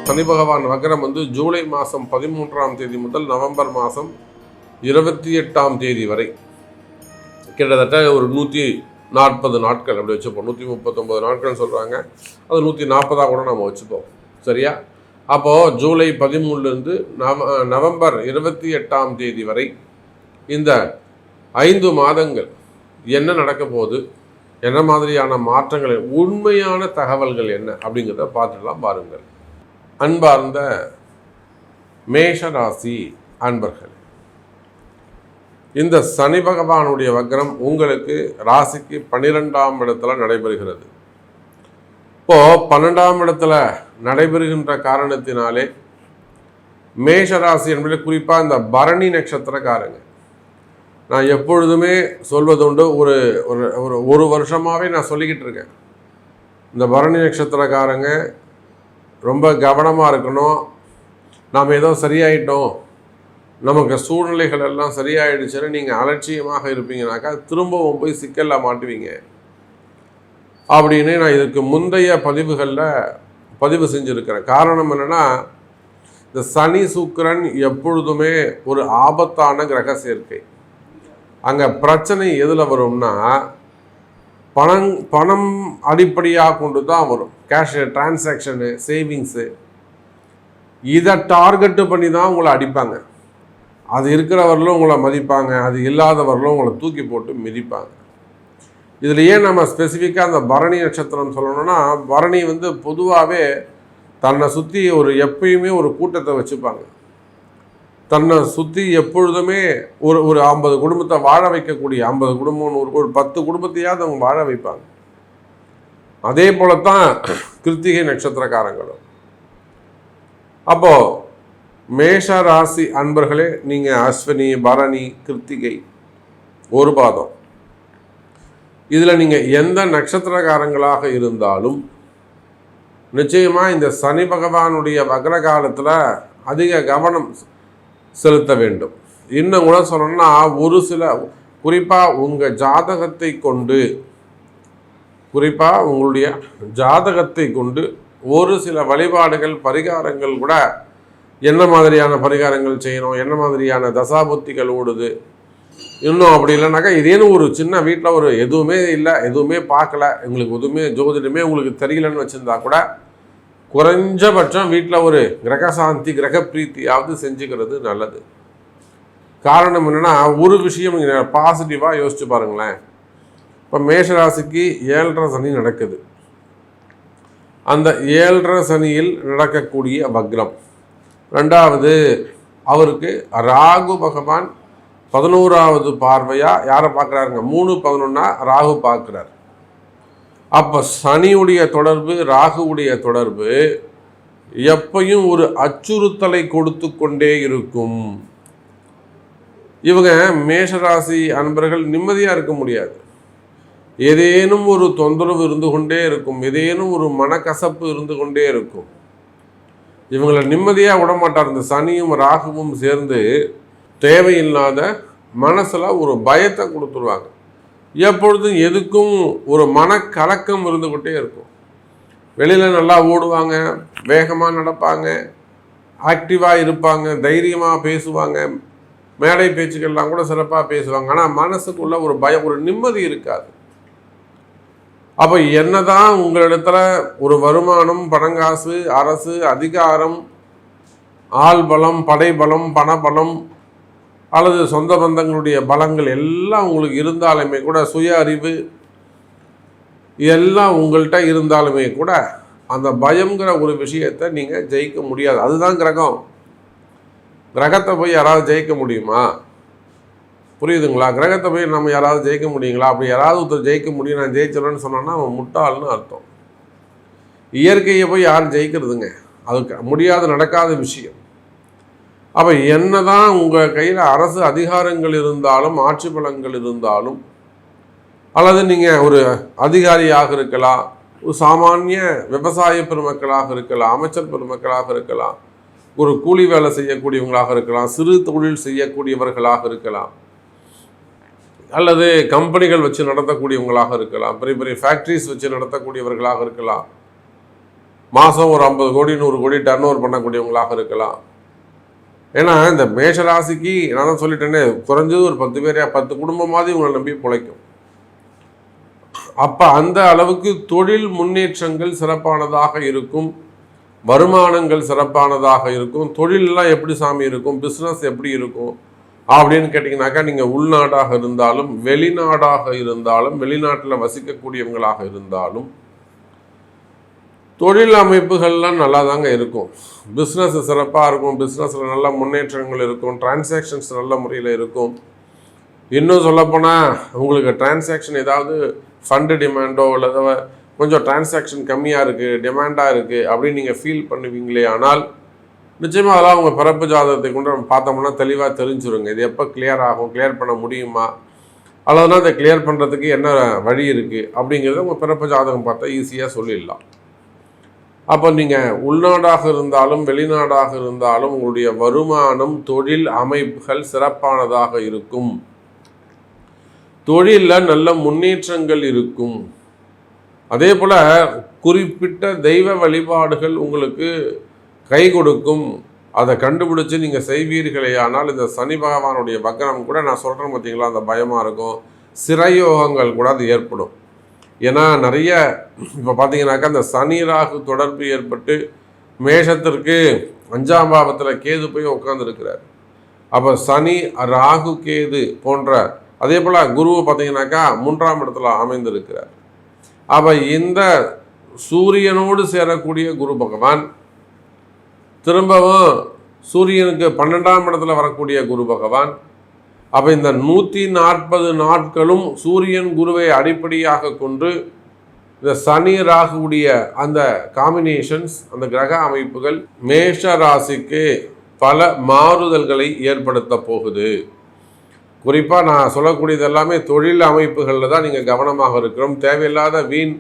சனி பகவான் வக்ரம் ஜூலை மாதம் 13ஆம் தேதி முதல் நவம்பர் மாதம் 28ஆம் தேதி வரை கிட்டத்தட்ட ஒரு 140 நாட்கள் அப்படி வச்சுப்போம். 139 நாட்கள் சொல்கிறாங்க, அது 140 கூட நம்ம வச்சுப்போம். சரியா? அப்போது ஜூலை 13லேருந்து நவம்பர் 28ஆம் தேதி வரை இந்த 5 மாதங்கள் என்ன நடக்க போகுது, என்ன மாதிரியான மாற்றங்கள், உண்மையான தகவல்கள் என்ன அப்படிங்கிறத பார்த்துடலாம் பாருங்கள். அன்பார்ந்த மேஷராசி அன்பர்கள், இந்த சனி பகவானுடைய வக்ரம் உங்களுக்கு ராசிக்கு 12ஆம் இடத்துல நடைபெறுகிறது. இப்போது 12ஆம் இடத்துல நடைபெறுகின்ற காரணத்தினாலே மேஷராசி என்பது குறிப்பாக இந்த பரணி நட்சத்திரக்காரங்க, நான் எப்பொழுதுமே சொல்வதுண்டு, ஒரு வருஷமாகவே நான் சொல்லிக்கிட்டு இருக்கேன், இந்த பரணி நட்சத்திரக்காரங்க ரொம்ப கவனமாக இருக்கணும். நாம் ஏதோ சரியாயிட்டோம், நமக்கு சூழ்நிலைகள் எல்லாம் சரியாயிடுச்சுன்னு நீங்கள் அலட்சியமாக இருப்பீங்கனாக்கா திரும்பவும் போய் சிக்கலில் மாட்டுவீங்க அப்படின்னு நான் இதுக்கு முந்தைய பதிவுகளில் பதிவு செஞ்சுருக்கிறேன். காரணம் என்னென்னா, இந்த சனி சுக்கிரன் எப்பொழுதுமே ஒரு ஆபத்தான கிரக சேர்க்கை. அங்கே பிரச்சனை எதில் வரும்னா, பணம் அடிப்படையாக கொண்டு தான் வரும். கேஷ் டிரான்சாக்ஷனு, சேவிங்ஸு, இதை டார்கெட்டு பண்ணி தான் உங்களை அடிப்பாங்க. அது இருக்கிறவர்களும் உங்களை மதிப்பாங்க, அது இல்லாதவர்களும் உங்களை தூக்கி போட்டு மிதிப்பாங்க. இதில் ஏன் நம்ம ஸ்பெசிஃபிக்காக அந்த பரணி நட்சத்திரம் சொல்லணும்னா, பரணி பொதுவாகவே தன்னை சுற்றி எப்பயுமே ஒரு கூட்டத்தை வச்சுப்பாங்க. தன்னை சுற்றி எப்பொழுதுமே ஒரு 50 குடும்பத்தை வாழ வைக்கக்கூடிய, 50 குடும்பம், ஒரு 10 குடும்பத்தையாவது அவங்க வாழ வைப்பாங்க. அதே போலத்தான் கிருத்திகை நட்சத்திரக்காரங்களும். அப்போது மேஷ ராசி அன்பர்களே, நீங்கள் அஸ்வினி, பரணி, கிருத்திகை, ஒரு பாதம், இதில் நீங்கள் எந்த நட்சத்திரக்காரங்களாக இருந்தாலும் நிச்சயமாக இந்த சனி பகவானுடைய வக்ர காலத்தில் அதிக கவனம் செலுத்த வேண்டும். இன்னும் கூட சொல்லணும்னா, ஒரு சில குறிப்பாக உங்கள் ஜாதகத்தை கொண்டு, உங்களுடைய ஜாதகத்தை கொண்டு ஒரு சில வழிபாடுகள், பரிகாரங்கள் கூட, என்ன மாதிரியான பரிகாரங்கள் செய்யணும், என்ன மாதிரியான தசாபுத்திகள் ஓடுது, இன்னும் அப்படி இல்லைனாக்கா இதேன்னு ஒரு சின்ன வீட்டில் எதுவுமே இல்லை, எதுவுமே பார்க்கல, உங்களுக்கு எதுவுமே ஜோதிடமே உங்களுக்கு தெரியலன்னு வச்சுருந்தா கூட குறைஞ்சபட்சம் வீட்டில் ஒரு கிரகசாந்தி, கிரக பிரீத்தியாவது செஞ்சுக்கிறது நல்லது. காரணம் என்னென்னா, ஒரு விஷயம் நீங்கள் பாசிட்டிவாக யோசிச்சு பாருங்களேன். இப்போ மேஷராசிக்கு 7.5 சனி நடக்குது. அந்த 7.5 சனியில் நடக்கக்கூடிய வக்ரம், ரெண்டாவது அவருக்கு ராகு பகவான் 11வது பார்வையாக யாரை பார்க்குறாருங்க, 3-11 ராகு பார்க்குறார். அப்போ சனியுடைய தொடர்பு, ராகுவுடைய தொடர்பு எப்பையும் ஒரு அச்சுறுத்தலை கொடுத்து கொண்டே இருக்கும். இவங்க மேஷராசி அன்பர்கள் நிம்மதியாக இருக்க முடியாது. ஏதேனும் ஒரு தொந்தரவு இருந்து கொண்டே இருக்கும், ஏதேனும் ஒரு மனக்கசப்பு இருந்து கொண்டே இருக்கும். இவங்களை நிம்மதியாக விடமாட்டார். இந்த சனியும் ராகுவும் சேர்ந்து தேவையில்லாத மனசில் ஒரு பயத்தை கொடுத்துருவாங்க. எப்பொழுதும் எதுக்கும் ஒரு மனக்கலக்கம் இருந்துக்கிட்டே இருக்கும். வெளியில் நல்லா ஓடுவாங்க, வேகமாக நடப்பாங்க, ஆக்டிவாக இருப்பாங்க, தைரியமாக பேசுவாங்க, மேடை பேச்சுக்கள்லாம் கூட சிறப்பாக பேசுவாங்க. ஆனால் மனசுக்குள்ள ஒரு பயம், ஒரு நிம்மதி இருக்காது. அப்போ என்னதான் உங்களிடத்துல ஒரு வருமானம், பணங்காசு, அரசு, அதிகாரம், ஆள் பலம், படைபலம், பணபலம் அல்லது சொந்த பந்தங்களுடைய பலங்கள் எல்லாம் உங்களுக்கு இருந்தாலுமே கூட, சுய அறிவு எல்லாம் உங்கள்கிட்ட இருந்தாலுமே கூட, அந்த பயங்கிற ஒரு விஷயத்தை நீங்கள் ஜெயிக்க முடியாது. அதுதான் கிரகம். கிரகத்தை போய் யாராவது ஜெயிக்க முடியுமா? புரியுதுங்களா? கிரகத்தை போய் நம்ம யாராவது ஜெயிக்க முடியுங்களா? அப்படி யாராவது ஒருத்தர் ஜெயிக்க முடியும், நான் ஜெயிச்சிடறேன்னு சொன்னோன்னா அவன் முட்டாள்னு அர்த்தம். இயற்கையை போய் யாரும் ஜெயிக்கிறதுங்க, அது முடியாத, நடக்காத விஷயம். அப்போ என்ன தான் உங்கள் கையில் அரசு அதிகாரங்கள் இருந்தாலும், ஆட்சி பலங்கள் இருந்தாலும், அல்லது நீங்கள் ஒரு அதிகாரியாக இருக்கலாம், ஒரு சாமானிய விவசாய பெருமக்களாக இருக்கலாம், அமைச்சர் பெருமக்களாக இருக்கலாம், ஒரு கூலி வேலை செய்யக்கூடியவங்களாக இருக்கலாம், சிறு தொழில் செய்யக்கூடியவர்களாக இருக்கலாம், அல்லது கம்பெனிகள் வச்சு நடத்தக்கூடியவங்களாக இருக்கலாம், பெரிய பெரிய ஃபேக்ட்ரிஸ் வச்சு நடத்தக்கூடியவர்களாக இருக்கலாம், மாதம் ஒரு 50 கோடி 100 கோடி டர்ன் ஓவர் பண்ணக்கூடியவங்களாக இருக்கலாம். ஏன்னா இந்த மேஷராசிக்கு நான் தான் சொல்லிட்டேனே, குறைஞ்சது ஒரு 10 பேர் 10 குடும்பமாவது இவங்களை நம்பி பிழைக்கும். அப்போ அந்த அளவுக்கு தொழில் முன்னேற்றங்கள் சிறப்பானதாக இருக்கும், வருமானங்கள் சிறப்பானதாக இருக்கும். தொழிலெலாம் எப்படி சாமி இருக்கும், பிஸ்னஸ் எப்படி இருக்கும் அப்படின்னு கேட்டிங்கனாக்கா, நீங்கள் உள்நாடாக இருந்தாலும் வெளிநாடாக இருந்தாலும் வெளிநாட்டில் வசிக்கக்கூடியவங்களாக இருந்தாலும் தொழில் அமைப்புகள்லாம் நல்லா தாங்க இருக்கும். பிஸ்னஸ் சிறப்பாக இருக்கும், பிஸ்னஸில் நல்ல முன்னேற்றங்கள் இருக்கும், டிரான்சாக்ஷன்ஸ் நல்ல முறையில் இருக்கும். இன்னும் சொல்லப்போனால் உங்களுக்கு டிரான்சாக்ஷன் ஏதாவது ஃபண்டு டிமாண்டோ அல்லது கொஞ்சம் டிரான்சாக்ஷன் கம்மியாக இருக்குது, டிமாண்டாக இருக்குது அப்படின்னு நீங்கள் ஃபீல் பண்ணுவீங்களே, ஆனால் நிச்சயமாக அதெல்லாம் உங்கள் பிறப்பு ஜாதகத்தை கொண்டு நம்ம பார்த்தோம்னா தெளிவாக தெரிஞ்சுருங்க. இது எப்போ கிளியர் ஆகும், கிளியர் பண்ண முடியுமா, அல்லதுனா அதை கிளியர் பண்ணுறதுக்கு என்ன வழி இருக்குது அப்படிங்கிறத உங்கள் பிறப்பு ஜாதகம் பார்த்தா ஈஸியாக சொல்லிடலாம். அப்போ நீங்கள் உள்நாடாக இருந்தாலும் வெளிநாடாக இருந்தாலும் உங்களுடைய வருமானம் தொழில் அமைப்புகள் சிறப்பானதாக இருக்கும். தொழிலில் நல்ல முன்னேற்றங்கள் இருக்கும். அதே போல் குறிப்பிட்ட தெய்வ வழிபாடுகள் உங்களுக்கு கை கொடுக்கும். அதை கண்டுபிடிச்சி நீங்கள் செய்வீர்களே. ஆனால் இந்த சனி பகவானுடைய வக்ரம் கூட நான் சொல்கிறேன் பார்த்தீங்களா, அந்த பயமாக இருக்கும், சிறையோகங்கள் கூட அது ஏற்படும். ஏன்னா நிறைய இப்போ பார்த்தீங்கன்னாக்கா அந்த சனி ராகு தொடர்பு ஏற்பட்டு மேஷத்திற்கு 5ஆம் பாவத்தில் கேது போய் உட்காந்துருக்கிறார். அப்போ சனி ராகு கேது போன்ற, அதே போல் குருவை பார்த்தீங்கன்னாக்கா 3ஆம் இடத்துல அமைந்திருக்கிறார். அப்போ இந்த சூரியனோடு சேரக்கூடிய குரு பகவான் திரும்பவும் சூரியனுக்கு 12ஆம் இடத்துல வரக்கூடிய குரு பகவான். அப்போ இந்த 140 நாட்களும் சூரியன் குருவை அடிப்படையாக கொண்டு இந்த சனி ராகுடைய அந்த காம்பினேஷன்ஸ், அந்த கிரக அமைப்புகள் மேஷ ராசிக்கு பல மாறுதல்களை ஏற்படுத்த போகுது. குறிப்பாக நான் சொல்லக்கூடியது எல்லாமே தொழில் அமைப்புகளில் தான் நீங்கள் கவனமாக இருக்கிறோம். தேவையில்லாத வீண்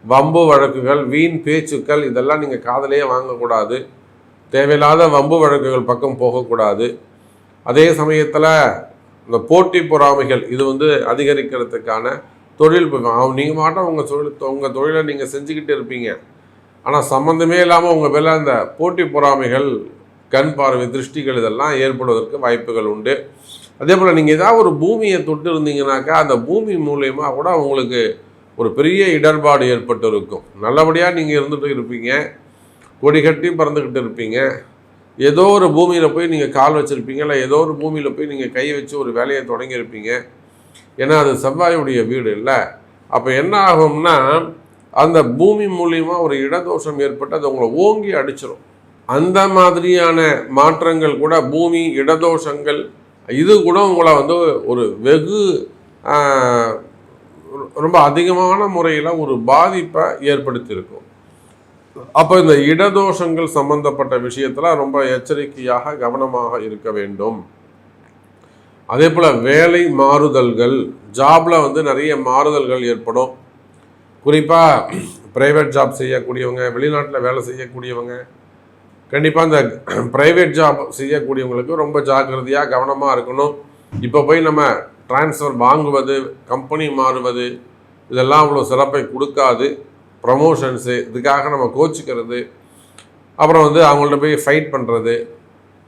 வம்பு வழக்குகள், வீண் பேச்சுக்கள் இதெல்லாம் நீங்கள் காதலையே வாங்கக்கூடாது. தேவையில்லாத வம்பு வழக்குகள் பக்கம் போகக்கூடாது. அதே சமயத்தில் இந்த போட்டி பொறாமைகள் இது அதிகரிக்கிறதுக்கான தொழில் நீங்கள் மாட்டம் உங்கள் தொழிலை நீங்கள் செஞ்சுக்கிட்டு இருப்பீங்க. ஆனால் சம்மந்தமே இல்லாமல் உங்கள் மேலே அந்த போட்டி பொறாமைகள், கண் பார்வை திருஷ்டிகள் இதெல்லாம் ஏற்படுவதற்கு வாய்ப்புகள் உண்டு. அதே போல் நீங்கள் ஏதாவது ஒரு பூமியை தொட்டு இருந்தீங்கன்னாக்கா அந்த பூமி மூலயமா கூட உங்களுக்கு ஒரு பெரிய இடர்பாடு ஏற்பட்டு இருக்கும். நல்லபடியாக நீங்கள் இருந்துகிட்டு இருப்பீங்க, கொடி கட்டி பறந்துக்கிட்டு இருப்பீங்க. ஏதோ ஒரு பூமியில் போய் நீங்கள் கால் வச்சுருப்பீங்க, இல்லை ஏதோ ஒரு பூமியில் போய் நீங்கள் கை வச்சு ஒரு வேலையை தொடங்கியிருப்பீங்க. ஏன்னா அது செவ்வாயுடைய வீடு இல்லை. அப்போ என்ன ஆகும்னா அந்த பூமி மூலியமாக ஒரு இடதோஷம் ஏற்பட்டு அது உங்களை ஓங்கி அடிச்சிடும். அந்த மாதிரியான மாற்றங்கள் கூட, பூமி இடதோஷங்கள் இது கூட உங்களை ஒரு வெகு ரொம்ப அதிகமான முறையில் ஒரு பாதிப்பை ஏற்படுத்தியிருக்கும். அப்போ இந்த இடதோஷங்கள் சம்பந்தப்பட்ட விஷயத்தில் ரொம்ப எச்சரிக்கையாக கவனமாக இருக்க வேண்டும். அதே போல் வேலை மாறுதல்கள், ஜாபில் நிறைய மாறுதல்கள் ஏற்படும். குறிப்பாக ப்ரைவேட் ஜாப் செய்யக்கூடியவங்க, வெளிநாட்டில் வேலை செய்யக்கூடியவங்க, கண்டிப்பாக இந்த ப்ரைவேட் ஜாப் செய்யக்கூடியவங்களுக்கு ரொம்ப ஜாக்கிரதையாக கவனமாக இருக்கணும். இப்போ போய் நம்ம ட்ரான்ஸ்ஃபர் வாங்குவது, கம்பெனி மாறுவது இதெல்லாம் அவ்வளோ சிறப்பை கொடுக்காது. ப்ரமோஷன்ஸு இதுக்காக நம்ம கோச்சிக்கிறது, அப்புறம் அவங்கள்ட்ட போய் ஃபைட் பண்ணுறது,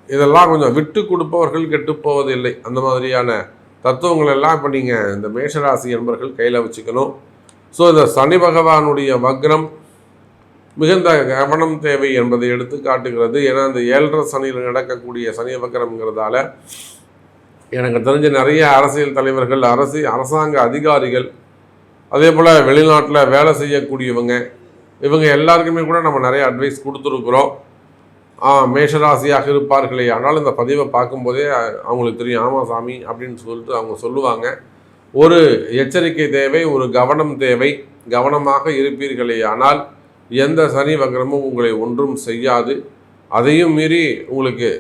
இதெல்லாம் கொஞ்சம் விட்டு கொடுப்பவர்கள் கெட்டு போவதில்லை. அந்த மாதிரியான தத்துவங்கள் எல்லாம் இப்போ நீங்கள் இந்த மேஷராசி என்பவர்கள் கையில் வச்சுக்கணும். ஸோ இந்த சனி பகவானுடைய வக்ரம் மிகுந்த கவனம் தேவை என்பதை எடுத்து காட்டுகிறது. ஏன்னா இந்த 7.5 சனியில் நடக்கக்கூடிய சனி வக்ரம்ங்கிறதால எனக்கு தெரிஞ்ச நிறைய அரசியல் தலைவர்கள், அரசாங்க அதிகாரிகள், அதே போல் வெளிநாட்டில் வேலை செய்யக்கூடியவங்க, இவங்க எல்லாருக்குமே கூட நம்ம நிறைய அட்வைஸ் கொடுத்துருக்குறோம். மேஷராசியாக இருப்பார்களே. ஆனால் இந்த பதிவை பார்க்கும்போதே அவங்களுக்கு தெரியும், ஆமாம் சாமி அப்படின்னு சொல்லிட்டு அவங்க சொல்லுவாங்க. ஒரு எச்சரிக்கை தேவை, ஒரு கவனம் தேவை. கவனமாக இருப்பீர்களே ஆனால் எந்த சனி வக்ரமும் உங்களை ஒன்றும் செய்யாது. அதையும் மீறி உங்களுக்கு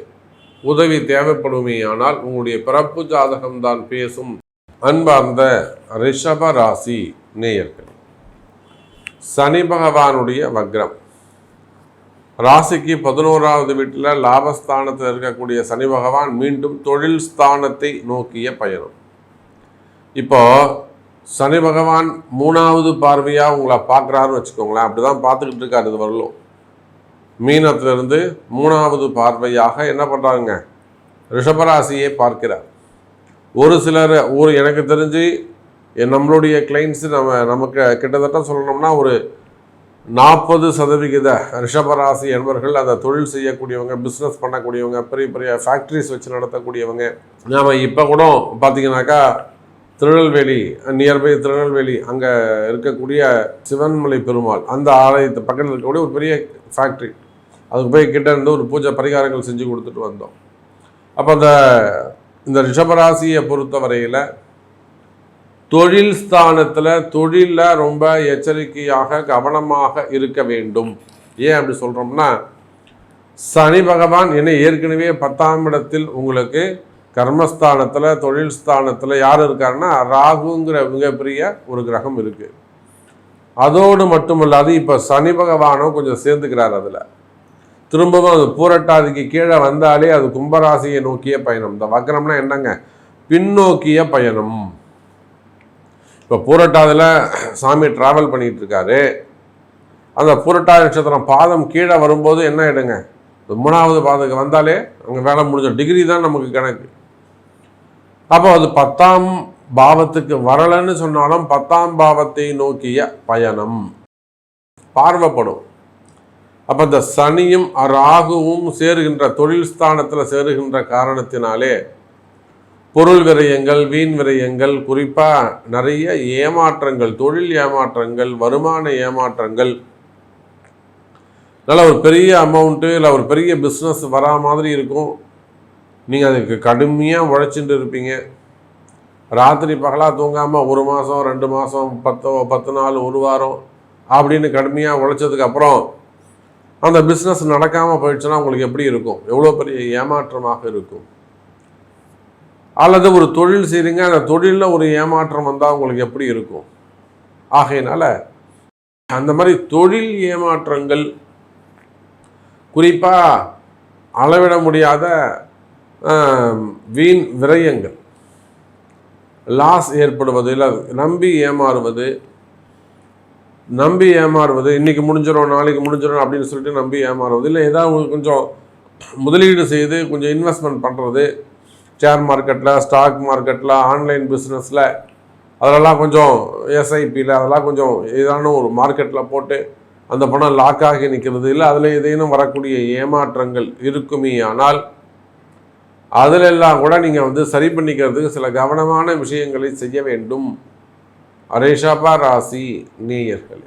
உதவி தேவைப்படுமே ஆனால் உங்களுடைய பிறப்பு ஜாதகம்தான் பேசும். அன்பார்ந்த ரிஷப ராசி நேயர்கள், சனி பகவானுடைய வக்ரம் ராசிக்கு 11வது வீட்டில் லாபஸ்தானத்தில் இருக்கக்கூடிய சனி பகவான் மீண்டும் தொழில் ஸ்தானத்தை நோக்கிய பயணம். இப்போ சனி பகவான் 3வது பார்வையாக உங்களை பார்க்குறாருன்னு வச்சுக்கோங்களேன். அப்படி தான் பார்த்துக்கிட்டு இருக்காரு இது வரலும். மீனத்திலிருந்து 3வது பார்வையாக என்ன பண்ணுறாங்க, ரிஷபராசியை பார்க்கிறார். ஒரு சிலர் எனக்கு தெரிஞ்சு நம்மளுடைய கிளைண்ட்ஸு நமக்கு கிட்டத்தட்ட சொல்லணும்னா ஒரு 40% ரிஷபராசி என்பவர்கள் அந்த தொழில் செய்யக்கூடியவங்க, பிஸ்னஸ் பண்ணக்கூடியவங்க, பெரிய பெரிய ஃபேக்ட்ரிஸ் வச்சு நடத்தக்கூடியவங்க. நாம் இப்போ கூட பார்த்தீங்கன்னாக்கா திருநெல்வேலி, நியர்பை திருநெல்வேலி அங்கே இருக்கக்கூடிய சிவன்மலை பெருமாள் அந்த ஆலயத்து பக்கத்தில் இருக்கக்கூடிய ஒரு பெரிய ஃபேக்ட்ரி, அதுக்கு போய் கிட்ட இருந்து ஒரு பூஜை பரிகாரங்கள் செஞ்சு கொடுத்துட்டு வந்தோம். அப்போ இந்த ரிஷபராசியை பொறுத்த வரையில் தொழில் ஸ்தானத்தில் தொழிலில் ரொம்ப எச்சரிக்கையாக கவனமாக இருக்க வேண்டும். ஏன் அப்படி சொல்கிறோம்னா, சனி பகவான் ஏற்கனவே 10ஆம் இடத்தில் உங்களுக்கு கர்மஸ்தானத்தில் தொழில் ஸ்தானத்தில் யார் இருக்காருன்னா ராகுங்கிற மிகப்பெரிய ஒரு கிரகம் இருக்குது. அதோடு மட்டுமல்லாது இப்போ சனி பகவானும் கொஞ்சம் சேர்ந்துக்கிறார். அதில் திரும்பவும் அது பூரட்டாதிக்கு கீழே வந்தாலே அது கும்பராசியை நோக்கிய பயணம். இந்த வக்ரம்னா என்னங்க, பின்னோக்கிய பயணம். இப்போ பூரட்டாதில் சாமி டிராவல் பண்ணிகிட்டு இருக்காரு. அந்த பூரட்டாதி நட்சத்திரம் பாதம் கீழே வரும்போது என்ன ஆகிடுங்க, 3வது பாதத்துக்கு வந்தாலே அங்கே வேலை முடிஞ்ச டிகிரி தான் நமக்கு கணக்கு. அப்போ அது 10ஆம் பாவத்துக்கு வரலன்னு சொன்னாலும் 10ஆம் பாவத்தை நோக்கிய பயணம் பார்வைப்படும். அப்போ இந்த சனியும் ராகுவும் சேருகின்ற தொழில் ஸ்தானத்தில் சேருகின்ற காரணத்தினாலே பொருள் விரயங்கள், வீண் விரயங்கள், குறிப்பாக நிறைய ஏமாற்றங்கள், தொழில் ஏமாற்றங்கள், வருமான ஏமாற்றங்கள், நல்ல ஒரு பெரிய அமௌண்ட்டு இல்லை ஒரு பெரிய பிஸ்னஸ் வரா மாதிரி இருக்கும். நீங்கள் அதுக்கு கடுமையாக உழைச்சிட்டு இருப்பீங்க. ராத்திரி பகலாக தூங்காமல் 1 மாதம் 2 மாதம் 10 நாள் 1 வாரம் அப்படின்னு கடுமையாக உழைச்சதுக்கப்புறம் அந்த பிஸ்னஸ் நடக்காமல் போயிடுச்சுன்னா உங்களுக்கு எப்படி இருக்கும், எவ்வளோ பெரிய ஏமாற்றமாக இருக்கும். அல்லது ஒரு தொழில் செய்கிறீங்க, அந்த தொழிலில் ஒரு ஏமாற்றம் வந்தால் உங்களுக்கு எப்படி இருக்கும். ஆகையினால அந்த மாதிரி தொழில் ஏமாற்றங்கள், குறிப்பாக அளவிட முடியாத வீண் விரயங்கள், லாஸ் ஏற்படுவது, இல்லை நம்பி ஏமாறுவது, இன்றைக்கி முடிஞ்சிடும் நாளைக்கு முடிஞ்சிடும் அப்படின்னு சொல்லிட்டு நம்பி ஏமாறுவது, இல்லை ஏதாவது கொஞ்சம் முதலீடு செய்து கொஞ்சம் இன்வெஸ்ட்மெண்ட் பண்ணுறது, ஷேர் மார்க்கெட்டில், ஸ்டாக் மார்க்கெட்டில், ஆன்லைன் பிஸ்னஸில், அதெல்லாம் கொஞ்சம் எஸ்ஐபியில், அதெல்லாம் கொஞ்சம் ஏதான ஒரு மார்க்கெட்டில் போட்டு அந்த பணம் லாக்காகி நிற்கிறது, இல்லை அதில் ஏதேனும் வரக்கூடிய ஏமாற்றங்கள் இருக்குமே. ஆனால் அதிலெல்லாம் கூட நீங்கள் சரி பண்ணிக்கிறதுக்கு சில கவனமான விஷயங்களை செய்ய வேண்டும். ரிஷப ராசி நேயர்களே,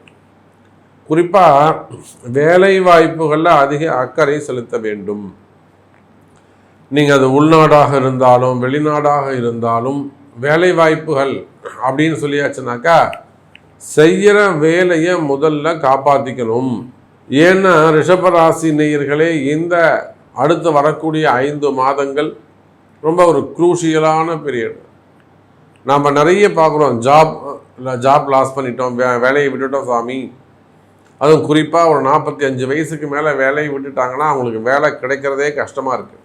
குறிப்பாக வேலை வாய்ப்புகளில் அதிக அக்கறை செலுத்த வேண்டும். நீங்கள் அது உள்நாடாக இருந்தாலும் வெளிநாடாக இருந்தாலும் வேலை வாய்ப்புகள் அப்படின்னு சொல்லியாச்சுனாக்கா செய்கிற வேலையை முதல்ல காப்பாற்றிக்கணும். ஏன்னா ரிஷபராசி நேயர்களே, இந்த அடுத்து வரக்கூடிய 5 மாதங்கள் ரொம்ப ஒரு குரூஷியலான பீரியட். நாம் நிறைய பார்க்குறோம், ஜாப் லாஸ் பண்ணிட்டோம், வேலையை விட்டுட்டோம் சாமி. அதுவும் குறிப்பாக ஒரு 45 வயசுக்கு மேலே வேலையை விட்டுட்டாங்கன்னா அவங்களுக்கு வேலை கிடைக்கிறதே கஷ்டமாக இருக்குது.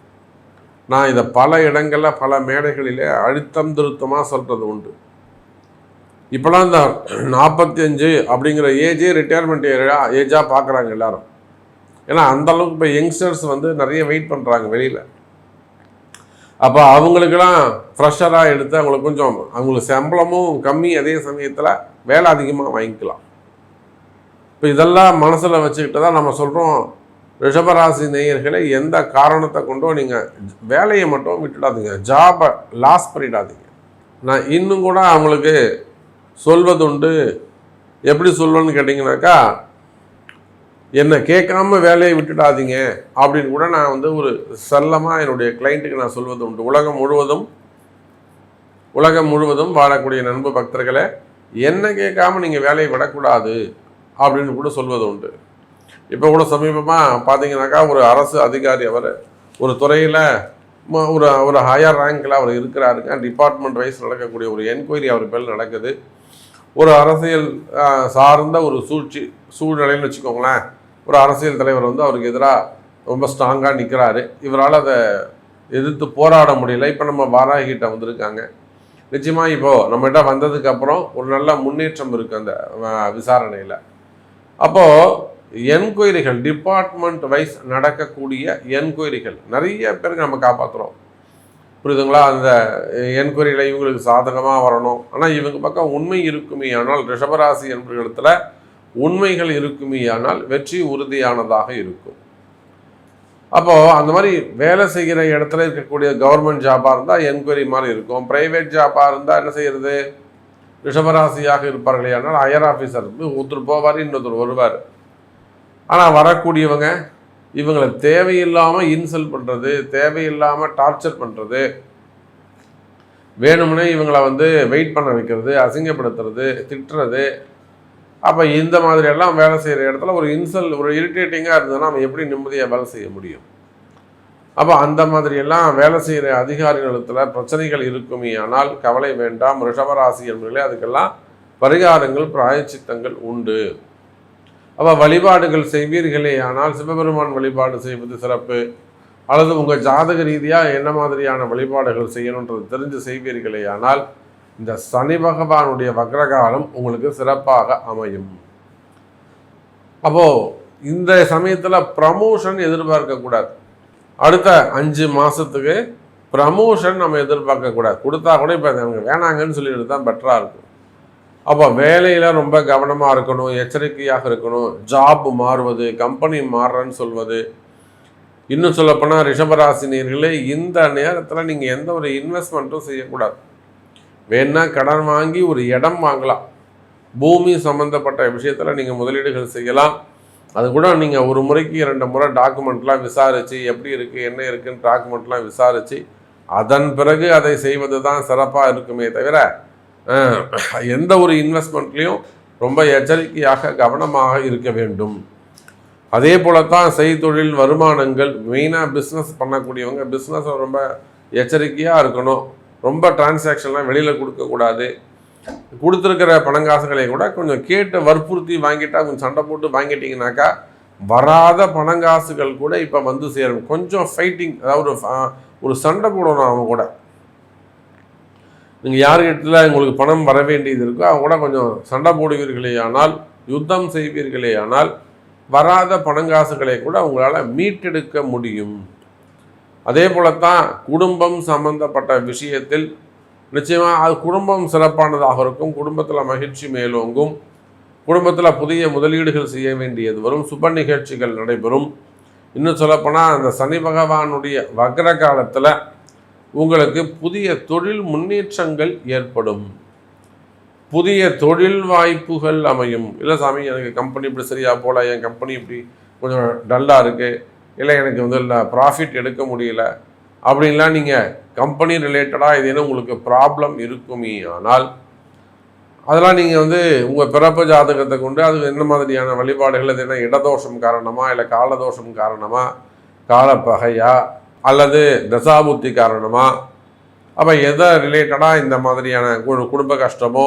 நான் இதை பல இடங்களில் பல மேடைகளிலே அழுத்தம் திருத்தமாக சொல்கிறது உண்டு. இப்போலாம் இந்த 45 அப்படிங்கிற ஏஜே ரிட்டையர்மெண்ட் ஏஜாக பார்க்குறாங்க எல்லாரும். ஏன்னா அந்தளவுக்கு இப்போ யங்ஸ்டர்ஸ் நிறைய வெயிட் பண்ணுறாங்க வெளியில். அப்போ அவங்களுக்கெல்லாம் ஃப்ரெஷராக எடுத்து அவங்களுக்கு சம்பளமும் கம்மி, அதே சமயத்தில் வேலை அதிகமாக வாங்கிக்கலாம். இப்போ இதெல்லாம் மனசில் வச்சுக்கிட்டு தான் நம்ம சொல்கிறோம், ரிஷபராசி நேயர்களை எந்த காரணத்தை கொண்டோ நீங்கள் வேலையை மட்டும் விட்டுடாதீங்க, ஜாபை லாஸ் பண்ணிடாதீங்க. நான் இன்னும் கூட அவங்களுக்கு சொல்வதுண்டு. எப்படி சொல்வேன்னு கேட்டிங்கனாக்கா, என்னை கேட்காம வேலையை விட்டுடாதீங்க அப்படின்னு கூட நான் ஒரு செல்லமாக என்னுடைய கிளைண்ட்டுக்கு நான் சொல்வது உண்டு. உலகம் முழுவதும் வாழக்கூடிய நண்பு பக்தர்களை என்ன கேட்காம நீங்கள் வேலையை விடக்கூடாது அப்படின்னு கூட சொல்வது உண்டு. இப்போ கூட சமீபமாக பார்த்தீங்கன்னாக்கா ஒரு அரசு அதிகாரி, அவர் ஒரு துறையில் ஒரு ஹையர் ரேங்கில் அவர் இருக்கிறாருங்க. டிபார்ட்மெண்ட் வைஸ் நடக்கக்கூடிய ஒரு என்கொயரி அவர் பேர் நடக்குது. ஒரு அரசியல் சார்ந்த ஒரு சூழ்நிலைன்னு வச்சுக்கோங்களேன். ஒரு அரசியல் தலைவர் அவருக்கு எதிராக ரொம்ப ஸ்ட்ராங்காக நிற்கிறாரு. இவரால் அதை எதிர்த்து போராட முடியல. இப்போ நம்ம வாராகிட்ட வந்திருக்காங்க. நிச்சயமாக இப்போது நம்மகிட்ட வந்ததுக்கப்புறம் ஒரு நல்ல முன்னேற்றம் இருக்குது அந்த விசாரணையில். அப்போது என்கொயரிகள் டிபார்ட்மெண்ட் வைஸ் நடக்கக்கூடிய என்கொயரிகள் நிறைய பேருக்கு நம்ம காப்பாற்றுறோம். புரியுதுங்களா? அந்த என்கொயரிகளை இவங்களுக்கு சாதகமாக வரணும். ஆனால் இவங்க பக்கம் உண்மை இருக்குமே ஆனால் ரிஷபராசி என்பவர்களிடத்தில் உண்மைகள் இருக்குமே ஆனால் வெற்றி உறுதியானதாக இருக்கும். அப்போது அந்த மாதிரி வேலை செய்கிற இடத்துல இருக்கக்கூடிய கவர்மெண்ட் ஜாபாக இருந்தால் என்கொயரி மாதிரி இருக்கும். ப்ரைவேட் ஜாபாக இருந்தால் என்ன செய்கிறது? ரிஷபராசியாக இருப்பார்களே ஆனால் ஹையர் ஆஃபீஸர் ஒருத்தர் போவார், இன்னொருத்தர் வருவார். ஆனால் வரக்கூடியவங்க இவங்களை தேவையில்லாமல் இன்சல்ட் பண்ணுறது, தேவையில்லாமல் டார்ச்சர் பண்ணுறது, வேணும்னே இவங்களை வெயிட் பண்ண வைக்கிறது, அசிங்கப்படுத்துறது, திட்டுறது. அப்போ இந்த மாதிரியெல்லாம் வேலை செய்கிற இடத்துல ஒரு இரிட்டேட்டிங்காக இருந்ததுன்னா நம்ம எப்படி நிம்மதியாக வேலை செய்ய முடியும்? அப்போ அந்த மாதிரியெல்லாம் வேலை செய்கிற அதிகாரிகளிடத்தில் பிரச்சனைகள் இருக்குமே ஆனால் கவலை வேண்டாம். ரிஷபராசி என்பவர்களே அதுக்கெல்லாம் பரிகாரங்கள் பிராயச்சித்தங்கள் உண்டு. அப்போ வழிபாடுகள் செய்வீர்களே ஆனால் சிவபெருமான் வழிபாடு செய்வது சிறப்பு. அல்லது உங்கள் ஜாதக ரீதியாக என்ன மாதிரியான வழிபாடுகள் செய்யணுன்றது தெரிஞ்சு செய்வீர்களே ஆனால் இந்த சனி பகவானுடைய வக்ரகாலம் உங்களுக்கு சிறப்பாக அமையும். அப்போது இந்த சமயத்தில் ப்ரமோஷன் எதிர்பார்க்கக்கூடாது. அடுத்த 5 மாதத்துக்கு ப்ரமோஷன் நம்ம எதிர்பார்க்கக்கூடாது. கொடுத்தா கூட இப்போ எனக்கு வேணாங்கன்னு சொல்லிட்டு தான் பெட்டராக இருக்கும். அப்போ வேலையில் ரொம்ப கவனமாக இருக்கணும், எச்சரிக்கையாக இருக்கணும். ஜாப் மாறுவது, கம்பெனி மாறுறன்னு சொல்வது. இன்னும் சொல்லப்போனால் ரிஷபராசினியர்களே இந்த நேரத்தில் நீங்கள் எந்த ஒரு இன்வெஸ்ட்மெண்ட்டும் செய்யக்கூடாது. வேணா கடன் வாங்கி ஒரு இடம் வாங்கலாம். பூமி சம்மந்தப்பட்ட விஷயத்தில் நீங்கள் முதலீடுகள் செய்யலாம். அது கூட நீங்கள் ஒரு முறைக்கு 2 முறை டாக்குமெண்ட்லாம் விசாரித்து எப்படி இருக்குது என்ன இருக்குன்னு டாக்குமெண்ட்லாம் விசாரித்து அதன் பிறகு அதை செய்வது தான் சிறப்பாக இருக்குமே தவிர எந்த ஒரு இன்வெஸ்ட்மெண்ட்லேயும் ரொம்ப எச்சரிக்கையாக கவனமாக இருக்க வேண்டும். அதே போல தான் செய்தொழில் வருமானங்கள், மெயினாக பிஸ்னஸ் பண்ணக்கூடியவங்க பிஸ்னஸ் ரொம்ப எச்சரிக்கையாக இருக்கணும். ரொம்ப டிரான்சாக்ஷன்லாம் வெளியில் கொடுக்கக்கூடாது. கொடுத்துருக்கிற பணங்காசுகளை கூட கொஞ்சம் கேட்டு வற்புறுத்தி வாங்கிட்டா, கொஞ்சம் சண்டை போட்டு வாங்கிட்டீங்கன்னாக்கா வராத பணங்காசுகள் கூட இப்போ சேரும். கொஞ்சம் ஃபைட்டிங், அதாவது ஒரு சண்டை போடணும். அவங்க கூட நீங்கள் யார்கிட்ட உங்களுக்கு பணம் வர வேண்டியது இருக்கோ அவங்க கூட கொஞ்சம் சண்டை போடுவீர்களே ஆனால், யுத்தம் செய்வீர்களே ஆனால் வராத பணங்காசுகளை கூட உங்களால் மீட்டெடுக்க முடியும். அதே போலத்தான் குடும்பம் சம்பந்தப்பட்ட விஷயத்தில் நிச்சயமாக அது குடும்பம் சிறப்பானதாக இருக்கும். குடும்பத்தில் மகிழ்ச்சி மேலோங்கும். குடும்பத்தில் புதிய முதலீடுகள் செய்ய வேண்டியது வரும். சுப நிகழ்ச்சிகள் நடைபெறும். இன்னும் சொல்லப்போனால் அந்த சனி பகவானுடைய வக்ர காலத்தில் உங்களுக்கு புதிய தொழில் முன்னேற்றங்கள் ஏற்படும். புதிய தொழில் வாய்ப்புகள் அமையும். இல்லை சாமி எனக்கு கம்பெனி இப்படி சரியாக போகல, என் கம்பெனி இப்படி கொஞ்சம் டல்லாக இருக்குது, இல்லை எனக்கு இல்லை ப்ராஃபிட் எடுக்க முடியல அப்படின்லாம் நீங்கள் கம்பெனி ரிலேட்டடாக இது என்ன உங்களுக்கு ப்ராப்ளம் இருக்குமே ஆனால் அதெல்லாம் நீங்கள் உங்கள் பிறப்பு ஜாதகத்தை கொண்டு அது என்ன மாதிரியான வழிபாடுகள், அது என்ன இடதோஷம் காரணமாக, இல்லை காலதோஷம் காரணமாக, காலப்பகையா, அல்லது தசாபுத்தி காரணமாக, அப்போ எதை ரிலேட்டடாக இந்த மாதிரியான குடும்ப கஷ்டமோ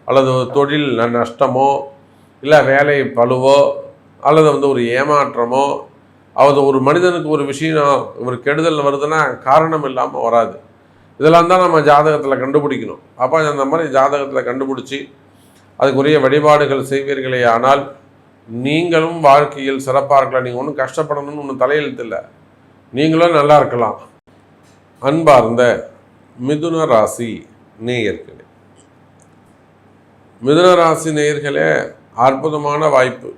அல்லது தொழில் நஷ்டமோ இல்லை வேலை பழுவோ அல்லது ஒரு ஏமாற்றமோ, அது ஒரு மனிதனுக்கு ஒரு விஷயம் ஒரு கெடுதல் வருதுன்னா காரணம் இல்லாமல் வராது. இதெல்லாம் தான் நம்ம ஜாதகத்தில் கண்டுபிடிக்கணும். அப்போ அந்த மாதிரி ஜாதகத்தில் கண்டுபிடிச்சி அதுக்குரிய வழிபாடுகள் செய்வீர்களே ஆனால் நீங்களும் வாழ்க்கையில் சிறப்பாக இருக்கலாம். நீங்கள் ஒன்றும் கஷ்டப்படணும்னு ஒன்றும் தலையெழுத்து இல்லை, நீங்களும் நல்லா இருக்கலாம். அன்பார்ந்த மிதுன ராசி நேயர்களே, மிதுன ராசி நேயர்களே, அற்புதமான வாய்ப்பு.